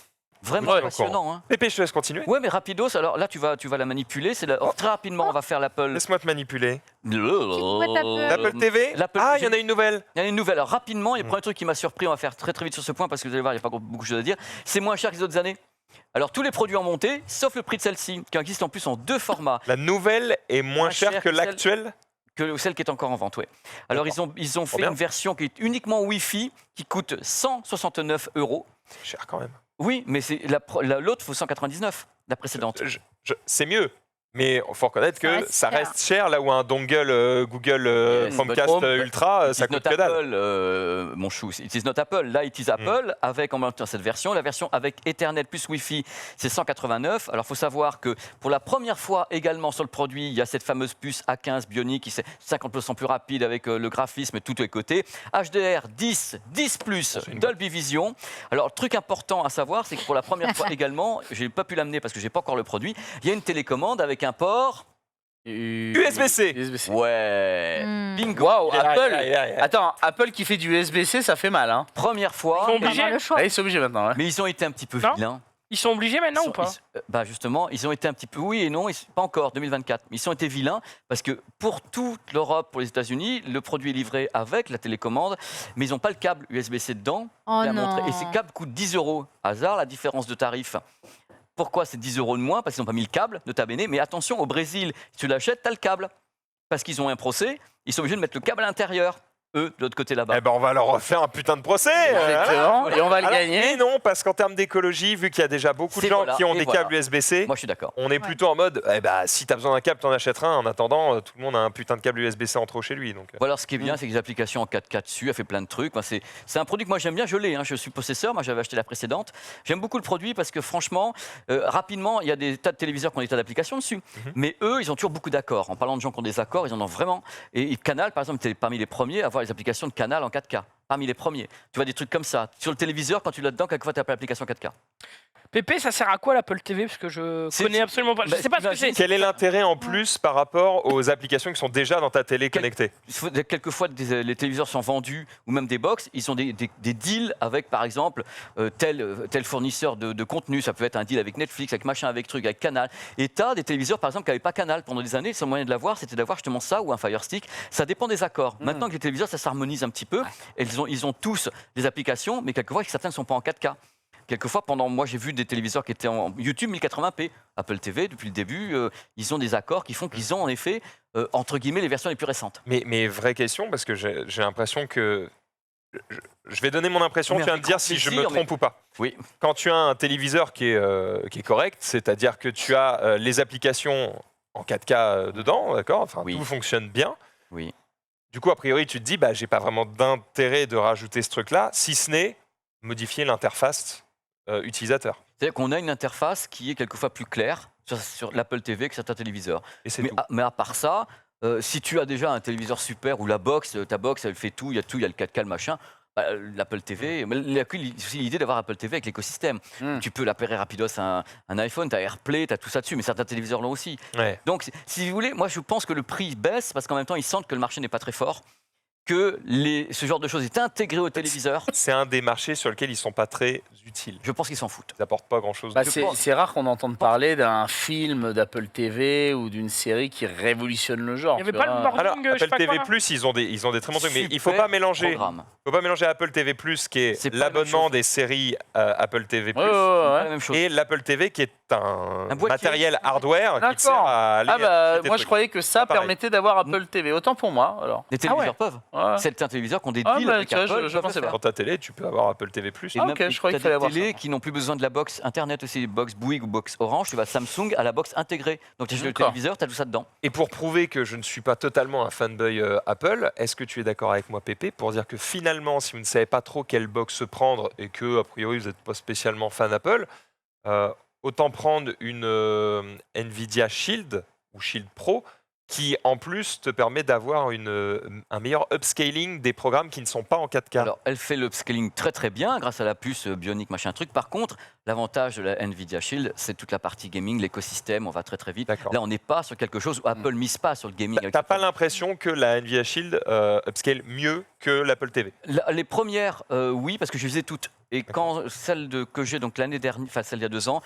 Vraiment Ouais. passionnant. Hein. Pépé, je te laisse continuer. Ouais, mais rapidos. Alors là, tu vas la manipuler. Très rapidement, on va faire l'Apple. Laisse-moi te manipuler. boîte Apple. L'Apple TV. L'Apple Ah, il y TV. en a une nouvelle. Il y en a une nouvelle. Alors, rapidement, et le premier truc qui m'a surpris, on va faire très vite sur ce point parce que vous allez voir, il n'y a pas beaucoup de choses à dire. C'est moins cher que les autres années. Alors, tous les produits ont monté, sauf le prix de celle-ci, qui existe en plus en 2 formats. La nouvelle est moins chère que chère que celle- l'actuelle. Que celle qui est encore en vente, oui. Alors, D'accord. ils ont fait bien. une version qui est uniquement Wi-Fi, qui coûte 169 €. Cher quand même. Oui, mais l'autre faut 199, la précédente. C'est mieux. Mais il faut reconnaître que reste ça cher. reste cher, là où un dongle Google Yes, Chromecast but- Ultra, It ça is not coûte que dalle. Apple, mon chou. It is not Apple. Là, it is Apple avec en même temps cette version. La version avec Ethernet plus Wi-Fi, c'est 189. Alors, il faut savoir que pour la première fois également sur le produit, il y a cette fameuse puce A15 Bionic qui est 50% plus rapide avec le graphisme et tout est côté. HDR 10, 10 plus, C'est une Dolby Vision. Alors, truc important à savoir, c'est que pour la première fois également, j'ai pas pu l'amener parce que j'ai pas encore le produit. Il y a une télécommande avec un port. USB-C. USB-C. Ouais. Bingo. Waouh, Il est là, Apple. il est là, il est là, il est là. Attends, Apple qui fait du USB-C, ça fait mal, hein. Première fois. Ils sont On va obligés. avoir le choix. Ah, ils sont obligés maintenant, ouais. Mais ils ont été un petit peu Non. vilains. Ils sont obligés maintenant ou pas Bah justement, ils ont été un petit peu, oui et non, pas encore, 2024. Ils ont été vilains parce que pour toute l'Europe, pour les États-Unis, le produit est livré avec la télécommande, mais ils n'ont pas le câble USB-C dedans. Oh Il a non. montré. Et ces câbles coûtent 10 €. Hasard, la différence de tarif. Pourquoi c'est 10 € de moins? Parce qu'ils n'ont pas mis le câble, nota bene. Mais attention, au Brésil, si tu l'achètes, tu as le câble. Parce qu'ils ont un procès, ils sont obligés de mettre le câble à l'intérieur. Eux, de l'autre côté là-bas. Eh ben, on va leur refaire un putain de procès. Exactement. Et on va le Alors, gagner. et non, parce qu'en termes d'écologie, vu qu'il y a déjà beaucoup de C'est gens voilà, qui ont et des voilà. câbles USB-C, Moi, je suis d'accord. on est plutôt en mode, eh ben, si tu as besoin d'un câble, t'en achèteras un. En attendant, tout le monde a un putain de câble USB-C en trop chez lui. Donc. Voilà, ce qui est bien, c'est que les applications en 4K dessus, elle fait plein de trucs. Moi, c'est un produit que moi j'aime bien, je l'ai, hein, je suis possesseur, moi j'avais acheté la précédente. J'aime beaucoup le produit parce que franchement, rapidement, il y a des tas de téléviseurs qui ont des tas d'applications dessus. Mais eux, ils ont toujours beaucoup d'accords. En parlant de gens qui ont des accords, ils en ont vraiment. Et Canal, par exemple, était parmi les premiers à avoir les applications de Canal en 4K. Parmi les premiers. Tu vois des trucs comme ça. Sur le téléviseur, quand tu l'as dedans, quelquefois tu as pas l'application 4K. Pépé, ça sert à quoi l'Apple TV? Parce que je C'est- connais absolument pas. Je Bah, sais pas ce que c'est. Quel est l'intérêt en plus par rapport aux applications qui sont déjà dans ta télé connectée? Quelquefois, les téléviseurs sont vendus, ou même des box, ils ont des deals avec, par exemple, tel fournisseur de contenu. Ça peut être un deal avec Netflix, avec machin, avec truc, avec Canal. Et tu as des téléviseurs, par exemple, qui n'avaient pas Canal pendant des années. Le seul moyen de l'avoir, c'était d'avoir justement ça ou un Fire Stick. Ça dépend des accords. Maintenant que les téléviseurs, ça s'harmonise un petit peu. Ils ont tous des applications, mais quelquefois, certains ne sont pas en 4K. Quelquefois, moi j'ai vu des téléviseurs qui étaient en YouTube 1080p. Apple TV, depuis le début, ils ont des accords qui font qu'ils ont en effet, entre guillemets, les versions les plus récentes. Mais vraie question, parce que j'ai l'impression que. Je vais donner mon impression, Mais tu vas me avec dire grand si je me plaisir, trompe ou pas. Oui. Quand tu as un téléviseur qui est correct, c'est-à-dire que tu as les applications en 4K dedans, d'accord, enfin, Oui. tout fonctionne bien. Oui. Du coup, a priori, tu te dis, bah, j'ai pas vraiment d'intérêt de rajouter ce truc-là, si ce n'est modifier l'interface utilisateur. C'est-à-dire qu'on a une interface qui est quelquefois plus claire sur l'Apple TV que certains téléviseurs. Et c'est Mais, tout. mais à part ça, si tu as déjà un téléviseur super ou ta box, elle fait tout, il y a le 4K, le machin, bah, l'Apple TV, mais il y a aussi l'idée d'avoir Apple TV avec l'écosystème. Tu peux l'appareiller rapidos à un iPhone, tu as AirPlay, tu as tout ça dessus, mais certains téléviseurs l'ont aussi. Ouais. Donc, si vous voulez, moi je pense que le prix baisse parce qu'en même temps, ils sentent que le marché n'est pas très fort, que ce genre de choses est intégré au téléviseur. C'est un des marchés sur lequel ils sont pas très utiles. Je pense qu'ils s'en foutent. Ils n'apportent pas grand-chose. Bah, de c'est plus. c'est rare qu'on entende parler d'un film d'Apple TV ou d'une série qui révolutionne le genre. Il n'y avait tu pas le vois. morning, Alors, je sais Apple pas TV+, quoi, là. ils ont des très bons trucs, mais il faut Super pas mélanger. programme. Faut pas mélanger Apple TV+, qui est C'est pas la même l'abonnement chose. des séries Apple TV+, Ouais, ouais, Pas ouais. la même chose. et l'Apple TV qui est un Un boîtier. matériel hardware qui te D'accord. sert à aller Ah bah, acheter tes moi je trucs. croyais que ça Pas pareil. permettait d'avoir Apple TV. Autant pour moi, alors. Les téléviseurs ouais. peuvent. Ouais. Certains téléviseurs qui ont des Ah, deals bah, avec tu vois, Apple. je peuvent pensais le pas. faire. Dans ta télé, tu peux avoir Apple TV+. Et Ah, même, ok, je croyais t'as qu'il fallait des avoir télés ça. qui n'ont plus besoin de la box Internet aussi, les box Bouygues ou box Orange, tu vas Samsung à la box intégrée. Donc tu as le D'accord. téléviseur, tu as tout ça dedans. Et pour prouver que je ne suis pas totalement un fanboy Apple, est-ce que tu es d'accord avec moi, Pépé, pour dire que finalement, si vous ne savez pas trop quelle box prendre et que, a priori, vous n'êtes pas spécialement fan Apple, autant prendre une Nvidia Shield ou Shield Pro qui, en plus, te permet d'avoir un meilleur upscaling des programmes qui ne sont pas en 4K. Alors, elle fait l'upscaling très très bien grâce à la puce bionique machin truc. Par contre, l'avantage de la Nvidia Shield, c'est toute la partie gaming, l'écosystème, on va très très vite. D'accord. Là, on n'est pas sur quelque chose où Apple mise pas sur le gaming. avec T'as pas Apple. l'impression que la Nvidia Shield upscale mieux que l'Apple TV? Les premières, oui, parce que je les ai toutes. Et quand celle que j'ai donc l'année dernière, enfin celle d'il y a 2 ans,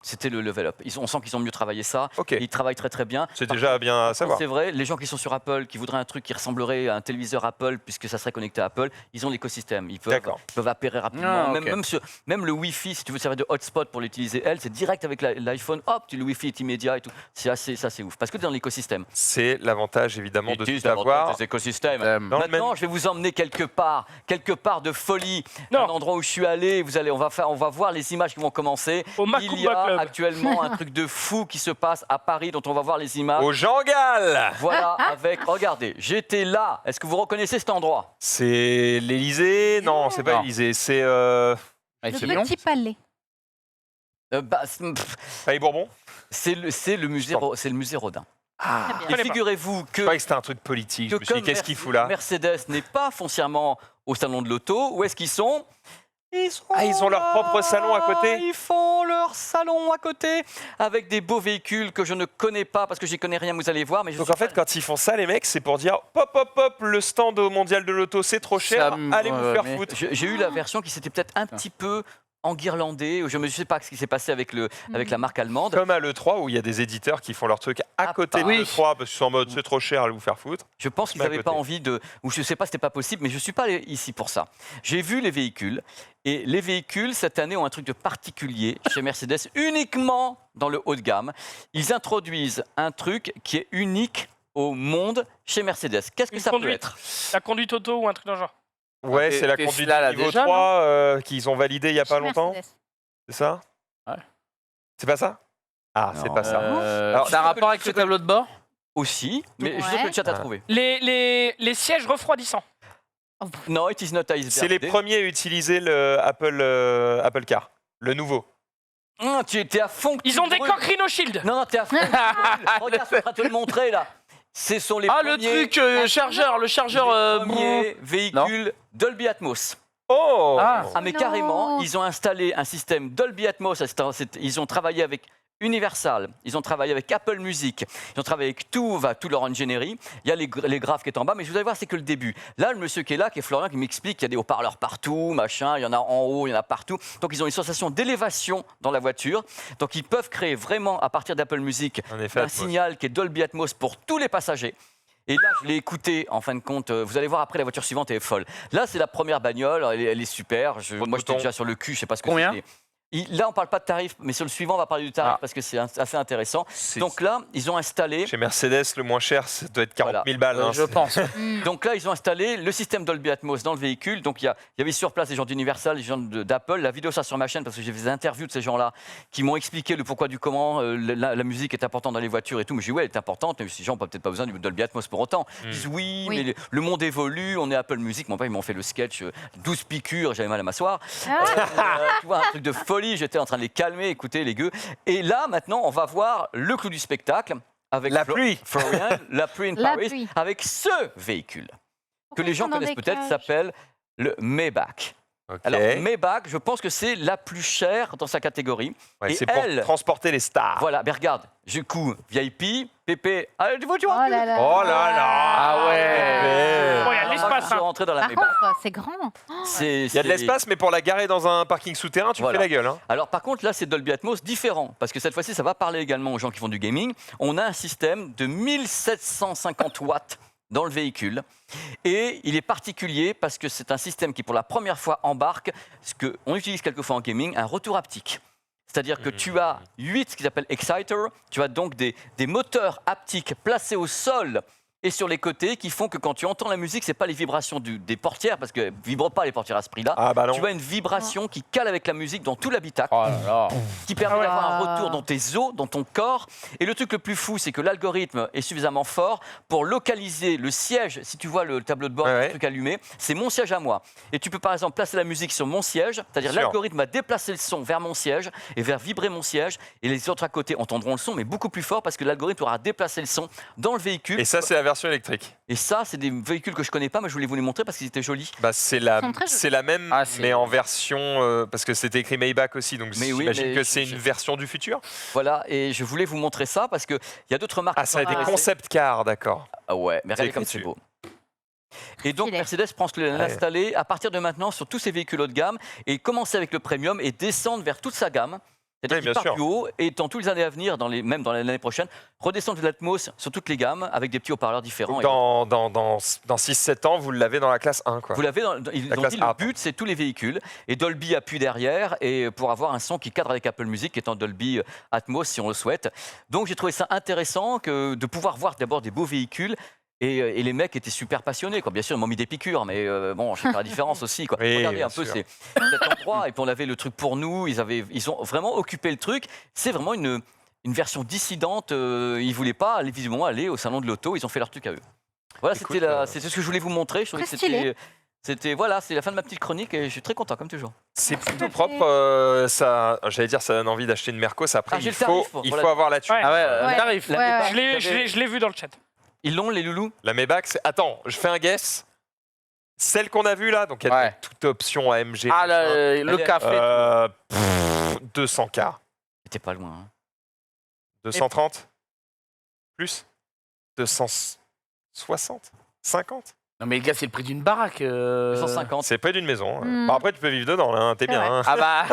c'était le level up. On sent qu'ils ont mieux travaillé ça. Ok, Ils travaillent très très bien. c'est Par déjà bien à savoir. C'est vrai, les gens qui sont sur Apple, qui voudraient un truc qui ressemblerait à un téléviseur Apple, puisque ça serait connecté à Apple, ils ont l'écosystème. Ils D'accord. peuvent appairer rapidement. Ah, ok. Même le Wi-Fi, si tu veux servir de hotspot pour l'utiliser, c'est direct avec l'iPhone. Hop, le Wi-Fi est immédiat et tout. C'est assez ouf. Parce que tu es dans l'écosystème. C'est l'avantage évidemment de Utilise tout l'avantage avoir. des écosystèmes. Dans le Maintenant, même- je vais vous emmener quelque part de folie, Non. un endroit où je suis allé. On va voir les images qui vont commencer. Au Il y Macumba a Club. actuellement un truc de fou qui se passe à Paris, dont on va voir les images. Au Jean Gall. Voilà, avec. Regardez, j'étais là. Est-ce que vous reconnaissez cet endroit? C'est l'Elysée? Non, c'est pas Non. l'Elysée, c'est Ah, Le c'est Lyon. petit palais. Palais Bourbon. C'est le musée Rodin. Ah, Très bien. Et connais pas. figurez-vous je que, croyais que c'était un truc politique. Je me suis dit, comme qu'est-ce qu'il fout là? Mercedes n'est pas foncièrement au salon de l'auto, où est-ce qu'ils sont? Ils ont leur propre salon à côté? Ils font leur salon à côté avec des beaux véhicules que je ne connais pas parce que j'y connais rien, vous allez voir. Mais je Donc suis en fait, quand ils font ça, les mecs, c'est pour dire hop, hop, hop, le stand au mondial de l'auto, c'est trop cher, Ça me- allez vous ouais, faire mais- foutre. J'ai eu la version qui s'était peut-être un petit peu enguirlandée, ou je ne sais pas ce qui s'est passé avec la marque allemande. Comme à l'E3 où il y a des éditeurs qui font leur truc à côté de oui. l'E3 parce qu'ils sont en mode c'est trop cher, allez vous faire foutre. Je pense qu'ils Mais à n'avaient pas côté. envie de... Ou je ne sais pas, c'était pas possible, mais je ne suis pas allé ici pour ça. J'ai vu les véhicules, et les véhicules, cette année, ont un truc de particulier chez Mercedes, uniquement dans le haut de gamme. Ils introduisent un truc qui est unique au monde chez Mercedes. Qu'est-ce que Une ça peut conduite. être? La conduite auto ou un truc dans le genre. Ouais, Tesla, c'est la conduite là, niveau déjà, 3 qu'ils ont validé il y a pas Chez longtemps. Mercedes. C'est ça? Ouais. C'est pas ça? Ah, c'est Non. pas ça. Alors, ça a un rapport avec le tableau de bord? Aussi, mais je sais Ouais. que le chat a Ah. trouvé. Les sièges refroidissants. Non, it is not iceberg. C'est les premiers à utiliser le Apple Car, le nouveau. Tu étais à fond. que Ils tu ont des brûles. coques Rhino Shield. Non, t'es à fond. Regarde, je suis en train de te le montrer là. Ce sont les Ah, le premiers, truc chargeur, le chargeur. les premiers véhicules Dolby Atmos. Oh! Ah. Ah mais Non. carrément, ils ont installé un système Dolby Atmos. Ils ont travaillé avec Universal, ils ont travaillé avec Apple Music, ils ont travaillé avec toute leur ingénierie. Il y a les graphes qui est en bas, mais je vous allez voir, c'est que le début. Là, le monsieur qui est là, qui est Florian, qui m'explique qu'il y a des haut-parleurs partout, machin, il y en a en haut, il y en a partout. Donc ils ont une sensation d'élévation dans la voiture. Donc ils peuvent créer vraiment, à partir d'Apple Music, En effet, un Atmos. signal qui est Dolby Atmos pour tous les passagers. Et là, je l'ai écouté, en fin de compte. Vous allez voir après, la voiture suivante elle est folle. Là, c'est la première bagnole, elle est super. Moi, j'étais bouton. déjà sur le cul, je sais pas ce que Combien c'était. Là, on parle pas de tarif, mais sur le suivant, on va parler du tarif Ah. parce que c'est assez intéressant. C'est- Donc là, ils ont installé. Chez Mercedes, le moins cher, ça doit être 40 000 balles. hein, Je c'est- pense. Donc là, ils ont installé le système Dolby Atmos dans le véhicule. Donc il y avait sur place des gens d'Universal, des gens d'Apple. La vidéo, ça sur ma chaîne parce que j'ai fait des interviews de ces gens-là qui m'ont expliqué le pourquoi du comment. La musique est importante dans les voitures et tout. Mais je dis, ouais, elle est importante. Mais ces gens n'ont peut-être pas besoin du Dolby Atmos pour autant. Ils disent, oui, Oui. mais le monde évolue. On est Apple Music. Mon père, ils m'ont fait le sketch 12 piqûres. J'avais mal à m'asseoir. Ah, Tu vois, un truc de folie. J'étais en train de les calmer. Écoutez, les gueux. Et là, maintenant, on va voir le clou du spectacle. Avec La pluie. Florian, la pluie in La Paris, pluie. avec ce véhicule que pourquoi les ils gens sont dans connaissent des peut-être, cages s'appelle le Maybach. Ok. Alors, Maybach, je pense que c'est la plus chère dans sa catégorie. Ouais, et c'est pour elle- transporter les stars. Voilà, mais regarde, du coup, VIP, Pépé. Ah, tu vois, Oh là là. Oh là là. Ah ouais. Bon, il y a de l'espace, Je suis hein. rentré dans la Par Maybach. contre, c'est grand. C'est- Il y a de c'est- l'espace, mais pour la garer dans un parking souterrain, tu Voilà. fais la gueule. Hein. Alors par contre là c'est Dolby Atmos différent parce que cette fois-ci ça va parler également aux gens qui font du gaming. On a un système de 1750 watts dans le véhicule et il est particulier parce que c'est un système qui pour la première fois embarque ce qu'on utilise quelquefois en gaming, un retour haptique. C'est-à-dire que tu as 8 ce qu'ils appellent exciter, tu as donc des moteurs haptiques placés au sol et sur les côtés qui font que quand tu entends la musique, c'est pas les vibrations des portières parce que vibrent pas les portières à ce prix-là. Ah bah non. Tu as une vibration qui cale avec la musique dans tout l'habitacle, Oh là là. qui permet Ah ouais. d'avoir un retour dans tes os, dans ton corps. Et le truc le plus fou, c'est que l'algorithme est suffisamment fort pour localiser le siège. Si tu vois le tableau de bord, Ouais. le truc allumé, c'est mon siège à moi. Et tu peux par exemple placer la musique sur mon siège, c'est-à-dire Sûr. l'algorithme va déplacer le son vers mon siège et vers vibrer mon siège. Et les autres à côté entendront le son, mais beaucoup plus fort parce que l'algorithme aura déplacé le son dans le véhicule. Et ça, c'est la version électrique. Et ça, c'est des véhicules que je connais pas, mais je voulais vous les montrer parce qu'ils étaient jolis. Bah, c'est la, Ils sont très jolis. c'est la même, Ah, c'est- mais en version. Parce que c'était écrit Maybach aussi, donc Mais oui, j'imagine mais que c'est je- une version du futur. Voilà, et je voulais vous montrer ça parce qu'il y a d'autres marques. Ah, qui ça a sont des intéressées. concept cars, d'accord. Ah ouais, mais regardez écrit comme c'est dessus. beau. Et donc Stylé. Mercedes pense que l'installer à partir de maintenant sur tous ses véhicules haut de gamme et commencer avec le premium et descendre vers toute sa gamme. C'est-à-dire Oui, qu'il bien part sûr. plus haut et dans toutes les années à venir, même dans l'année prochaine, redescendre de l'Atmos sur toutes les gammes avec des petits haut-parleurs différents. Donc, dans 6-7 ans, vous l'avez dans la classe 1, quoi. Vous l'avez ils La ont classe dit le A. but c'est tous les véhicules et Dolby appuie derrière et pour avoir un son qui cadre avec Apple Music étant Dolby Atmos si on le souhaite. Donc j'ai trouvé ça intéressant de pouvoir voir d'abord des beaux véhicules. Et les mecs étaient super passionnés, quoi. Bien sûr, ils m'ont mis des piqûres, mais bon, je sais pas la différence aussi, quoi. Oui, Regardez bien un peu sûr. cet endroit, et puis on avait le truc pour nous, ils ont vraiment occupé le truc. C'est vraiment une version dissidente. Ils voulaient pas visiblement aller au salon de l'auto, ils ont fait leur truc à eux. Voilà, Écoute, c'était ce que je voulais vous montrer. Je trouvais Très que stylé. voilà, c'est la fin de ma petite chronique et je suis très content comme toujours. C'est plutôt propre. J'allais dire, ça donne envie d'acheter une Mercos. Après, Ah, j'ai il le tarif, faut voilà. avoir la thune. Ouais. Ah ouais, Ouais. tarif. La Ouais, Maybach, Je l'ai- j'avais- je l'ai vu dans le chat. Ils l'ont les loulous. La Maybach, c'est. Attends, je fais un guess. Celle qu'on a vue là, donc il y a Ouais. toute option AMG. Ah, machin. le Elle est- café. 200K. C'était pas loin. Hein. 230 Plus 260 50 Non, mais les gars, c'est le prix d'une baraque. 250. C'est près d'une maison. hein. Hmm. Bon, après, tu peux vivre dedans, là, hein, t'es C'est bien. vrai. hein. Ah bah.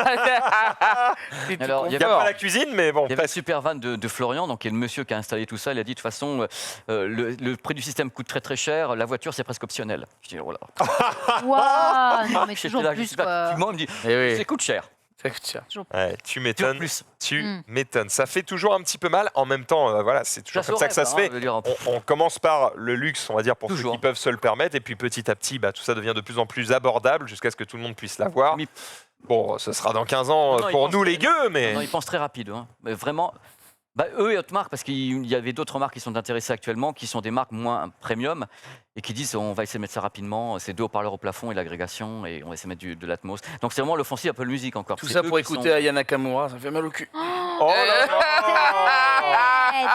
C'est tout Alors, il y Il n'y a avait- pas la cuisine, mais bon, Il y avait une presque. super van de Florian, donc il y a le monsieur qui a installé tout ça. Il a dit de toute façon, le prix du système coûte très très cher, la voiture c'est presque optionnel. Je dis, oh là. Waouh, non mais J'étais toujours là, je plus sais pas, quoi. tout le monde me dit, Eh oui. ça coûte cher. Ça coûte cher. Ouais, tu Toujours m'étonnes. plus. Tu Hmm. m'étonnes. Ça fait toujours un petit peu mal. En même temps, voilà, c'est toujours comme ça que ça se fait. On commence par le luxe, on va dire, pour Toujours. ceux qui peuvent se le permettre, et puis petit à petit, tout ça devient de plus en plus abordable jusqu'à ce que tout le monde puisse l'avoir. Mais- Bon, ce sera dans 15 ans Non, pour ils nous pensent- les gueux, mais... Non, ils pensent très rapide. Hein. Mais vraiment, eux et autres marques, parce qu'il y avait d'autres marques qui sont intéressées actuellement, qui sont des marques moins premium, et qui disent on va essayer de mettre ça rapidement, c'est 2 haut-parleurs au plafond et l'agrégation, et on va essayer de mettre de l'Atmos. Donc c'est vraiment l'offensive Apple Music encore. Tout C'est ça eux pour qui sont- écouter Aya Nakamura, ça fait mal au cul. Oh là là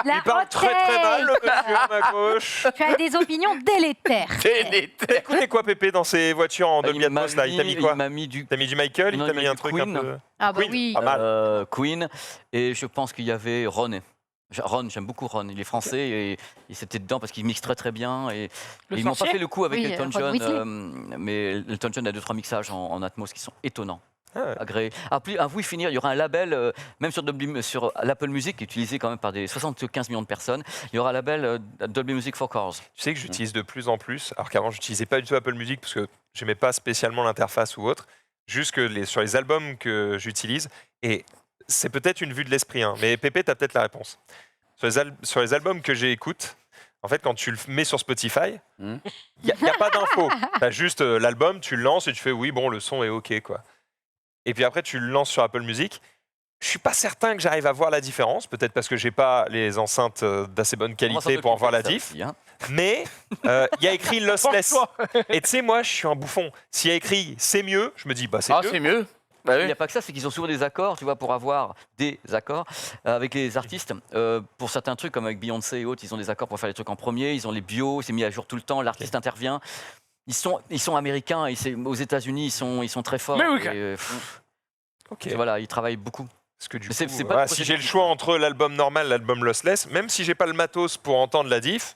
La Il parle très très mal, le monsieur à ma gauche. Tu as des opinions délétères. Délétère. Écoutez quoi, Pépé, dans ses voitures en Dolby Il m'a Atmos, là Il t'a mis quoi mis du T'as mis du Michael, il Non, t'a il m'a mis un mis truc Queen. un peu... Ah bah Queen, oui. pas mal. Queen, et je pense qu'il y avait Ron. Ron, j'aime beaucoup Ron. Il est français et il s'était dedans parce qu'il mixe très très bien. Et Le ils m'ont pas sorcier fait le coup avec Oui, Elton Ron John, Weasley. mais Elton John a 2-3 mixages en Atmos qui sont étonnants. Ah ouais. Agréés. À vous y finir, il y aura un label, même sur l'Apple Music, qui est utilisé quand même par des 75 millions de personnes. Il y aura un label Dolby Music for Cars. Tu sais que j'utilise de plus en plus, alors qu'avant j'utilisais pas du tout Apple Music parce que j'aimais pas spécialement l'interface ou autre, juste que sur les albums que j'utilise, et c'est peut-être une vue de l'esprit, hein, mais Pépé, t'as peut-être la réponse. Sur les albums que j'écoute, en fait, quand tu le mets sur Spotify, il n'y a pas d'infos. T'as juste l'album, tu le lances et tu fais oui, bon, le son est OK, quoi. Et puis après, tu le lances sur Apple Music. Je suis pas certain que j'arrive à voir la différence, peut-être parce que j'ai pas les enceintes d'assez bonne On va s'en qualité pour en voir la occuper de diff. ça aussi, hein. Mais il y a écrit lossless. Pense-toi. Et tu sais, moi, je suis un bouffon. S'il y a écrit c'est mieux, je me dis bah c'est Ah, mieux. c'est mieux. Bah Il oui. n'y a pas que ça, c'est qu'ils ont souvent des accords, tu vois, pour avoir des accords avec les artistes. Pour certains trucs, comme avec Beyoncé et autres, ils ont des accords pour faire les trucs en premier, ils ont les bios, c'est mis à jour tout le temps, l'artiste intervient. Ils sont américains, aux États-Unis, ils sont très forts. Mais oui, Ok. Et voilà, ils travaillent beaucoup. Parce que du Mais coup, c'est pas voilà, le si j'ai le processus. choix entre l'album normal et l'album lossless, même si j'ai pas le matos pour entendre la diff,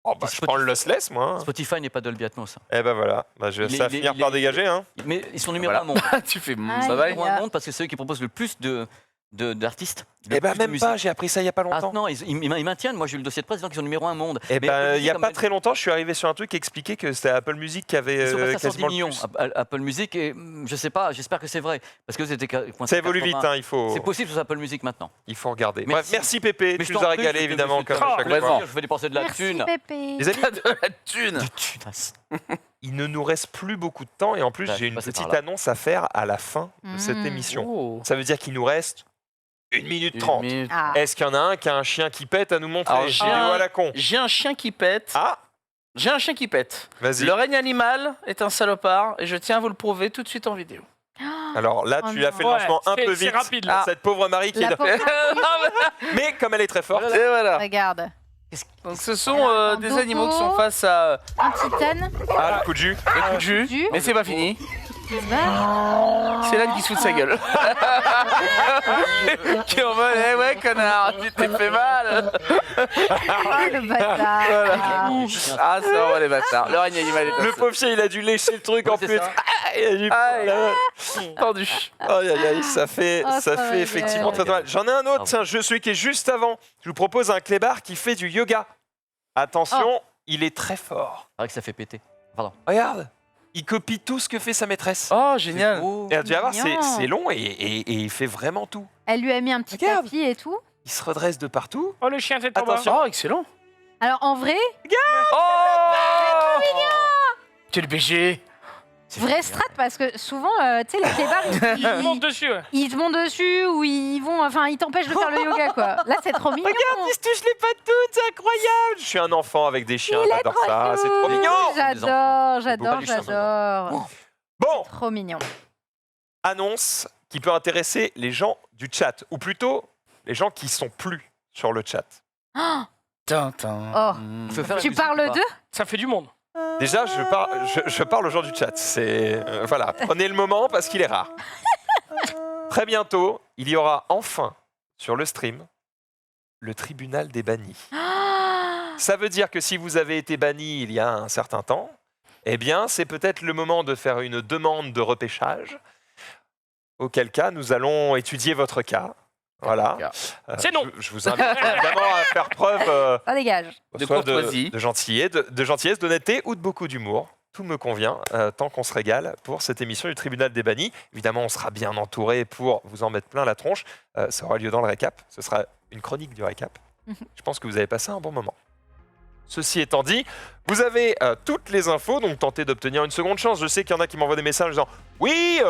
je prends le lossless, moi. hein. Spotify n'est pas Dolby Atmos. Eh ben voilà, ça va finir par dégager. Hein. Mais ils sont numéro Voilà. 1 monde. Tu fais Aïe. ça va. Numéro 1 monde parce que c'est eux qui proposent le plus d'artistes. le Eh ben plus de même musique. pas, j'ai appris ça il y a pas Ah longtemps. non, ils maintiennent. Moi, j'ai eu le dossier de presse disant qu'ils sont numéro 1 monde. Eh Mais ben Apple il y a Music, pas très longtemps, je suis arrivé sur un truc qui expliquait que c'était Apple Music qui avait Ils sont passés à 110 quasiment le millions, plus. Apple Music, et je sais pas, j'espère que c'est vrai. Parce que c'était coincé Ça à évolue vite, 80. hein, il C'est possible sur Apple Music maintenant. faut regarder. Merci. Bref, merci Pépé, Mais tu je nous t'en as prie, régalé je- évidemment je- comme je- à chaque complètement. fois. Je vais dépenser de la Merci thune. Pépé. Les amis, De la thune. De thunasse. il ne nous reste plus beaucoup de temps et en plus Ouais, j'ai une passez par petite là. annonce à faire à la fin de cette Mmh. émission. Oh. Ça veut dire qu'il nous reste 1 minute Une 30. minute. Ah. Est-ce qu'il y en a un qui a un chien qui pète à nous montrer? Alors, j'ai Vidéo un- à la con. J'ai un chien qui pète. Ah, J'ai un chien qui pète. vas-y. Le règne animal est un salopard et je tiens à vous le prouver tout de suite en vidéo. Alors là, Oh tu as non. fait le lancement un c'est- peu c'est vite. rapide, là. Cette pauvre Marie qui La doit- pauvre- Mais comme elle est très forte. Et voilà. Regarde, Donc ce sont Alors, un des dogo. animaux qui sont face à un titane Ah, le coup de jus. des coups de jus. jus. Mais c'est pas fini. qui se bat. C'est l'âne qui se fout de sa gueule. Qui est en mode, eh ouais, connard, tu t'es fait mal. Oh le bâtard. Ah, c'est vraiment les bâtards. Le règne animal est Le assez pauvre chien, il a dû lécher le truc Ouais, en c'est plus. ça. Ah, il a dû- Aïe. tendu. Aïe, aïe, aïe, ça fait, Oh, ça ça fait va, effectivement ouais. très mal. J'en ai un autre, Ah. tiens, celui qui est juste avant. Je vous propose un clébard qui fait du yoga. Attention, il est très fort. C'est vrai que ça fait péter. Regarde, il copie tout ce que fait sa maîtresse. Oh, génial. Oh. Et tu vas voir, mignon. c'est long et il fait vraiment tout. Elle lui a mis un petit Regarde. tapis et tout. Il se redresse de partout. Oh, le chien, c'est en bas. Attention. Oh, excellent. Alors en vrai, Oh Quel BG. C'est vrai génial. strat parce que souvent, tu sais, les clébards, Il monte dessus. Ouais. ils te montent dessus ou ils vont, enfin, ils t'empêchent de faire le yoga quoi. Là, c'est trop mignon. Regarde, il se touche les pattes toutes, c'est incroyable. Je suis un enfant avec des chiens, Il est j'adore trop ça, c'est trop chou. mignon. J'adore, Beaucoup j'adore, de chiens, j'adore. Bon, Trop mignon. annonce qui peut intéresser les gens du chat, ou plutôt les gens qui sont plus sur le chat. Oh, Tintin. Oh. On peut faire la tu musique ou parles pas d'eux? Ça fait du monde. Déjà, je parle aux gens du chat. C'est voilà, prenez le moment parce qu'il est rare. Très bientôt, il y aura enfin sur le stream le tribunal des bannis. Ça veut dire que si vous avez été banni il y a un certain temps, eh bien, c'est peut-être le moment de faire une demande de repêchage. Auquel cas, nous allons étudier votre cas. Voilà. C'est non. Je vous invite évidemment à faire preuve Ça dégage. De soit courtoisie. de gentillesse, d'honnêteté ou de beaucoup d'humour. Tout me convient, tant qu'on se régale pour cette émission du tribunal des bannis. Évidemment, on sera bien entouré pour vous en mettre plein la tronche. Ça aura lieu dans le récap. Ce sera une chronique du récap. Je pense que vous avez passé un bon moment. Ceci étant dit, vous avez toutes les infos, donc tentez d'obtenir une seconde chance. Je sais qu'il y en a qui m'envoient des messages en disant « Oui,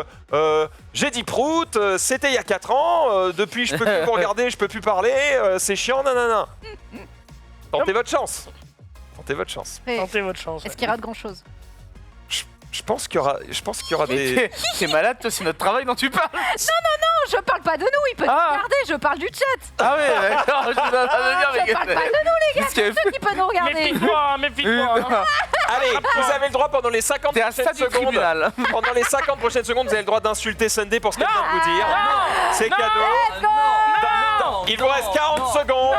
j'ai dit prout, c'était il y a 4 ans, depuis je peux plus vous regarder, je peux plus parler, c'est chiant, nanana. » Tentez votre chance. Tentez votre chance. Tentez votre chance. Est-ce qu'il rate grand chose? Je pense qu'il y aura des... Mais t'es malade, toi, c'est notre travail dont tu parles. Non, je parle pas de nous, il peut Ah. nous regarder, je parle du chat. Ah ouais, d'accord, je suis en train de dire, Je parle pas de nous, les gars, Qu'est-ce qu'elle c'est ceux qui peuvent nous regarder. Méfie-toi, hein, méfie-toi. hein. Allez, vous avez le droit pendant les 50 T'es à ça prochaines du secondes. tribunal. Pendant les 50 prochaines secondes, vous avez le droit d'insulter Sunday pour ce qu'elle vient de vous dire. C'est cadeau. Il vous reste 40 secondes.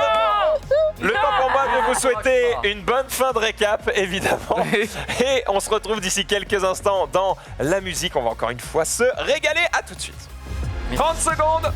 Le temps pour moi de vous souhaiter une bonne fin de récap, évidemment. Et on se retrouve d'ici quelques instants dans la musique. On va encore une fois se régaler. À tout de suite. 30 secondes.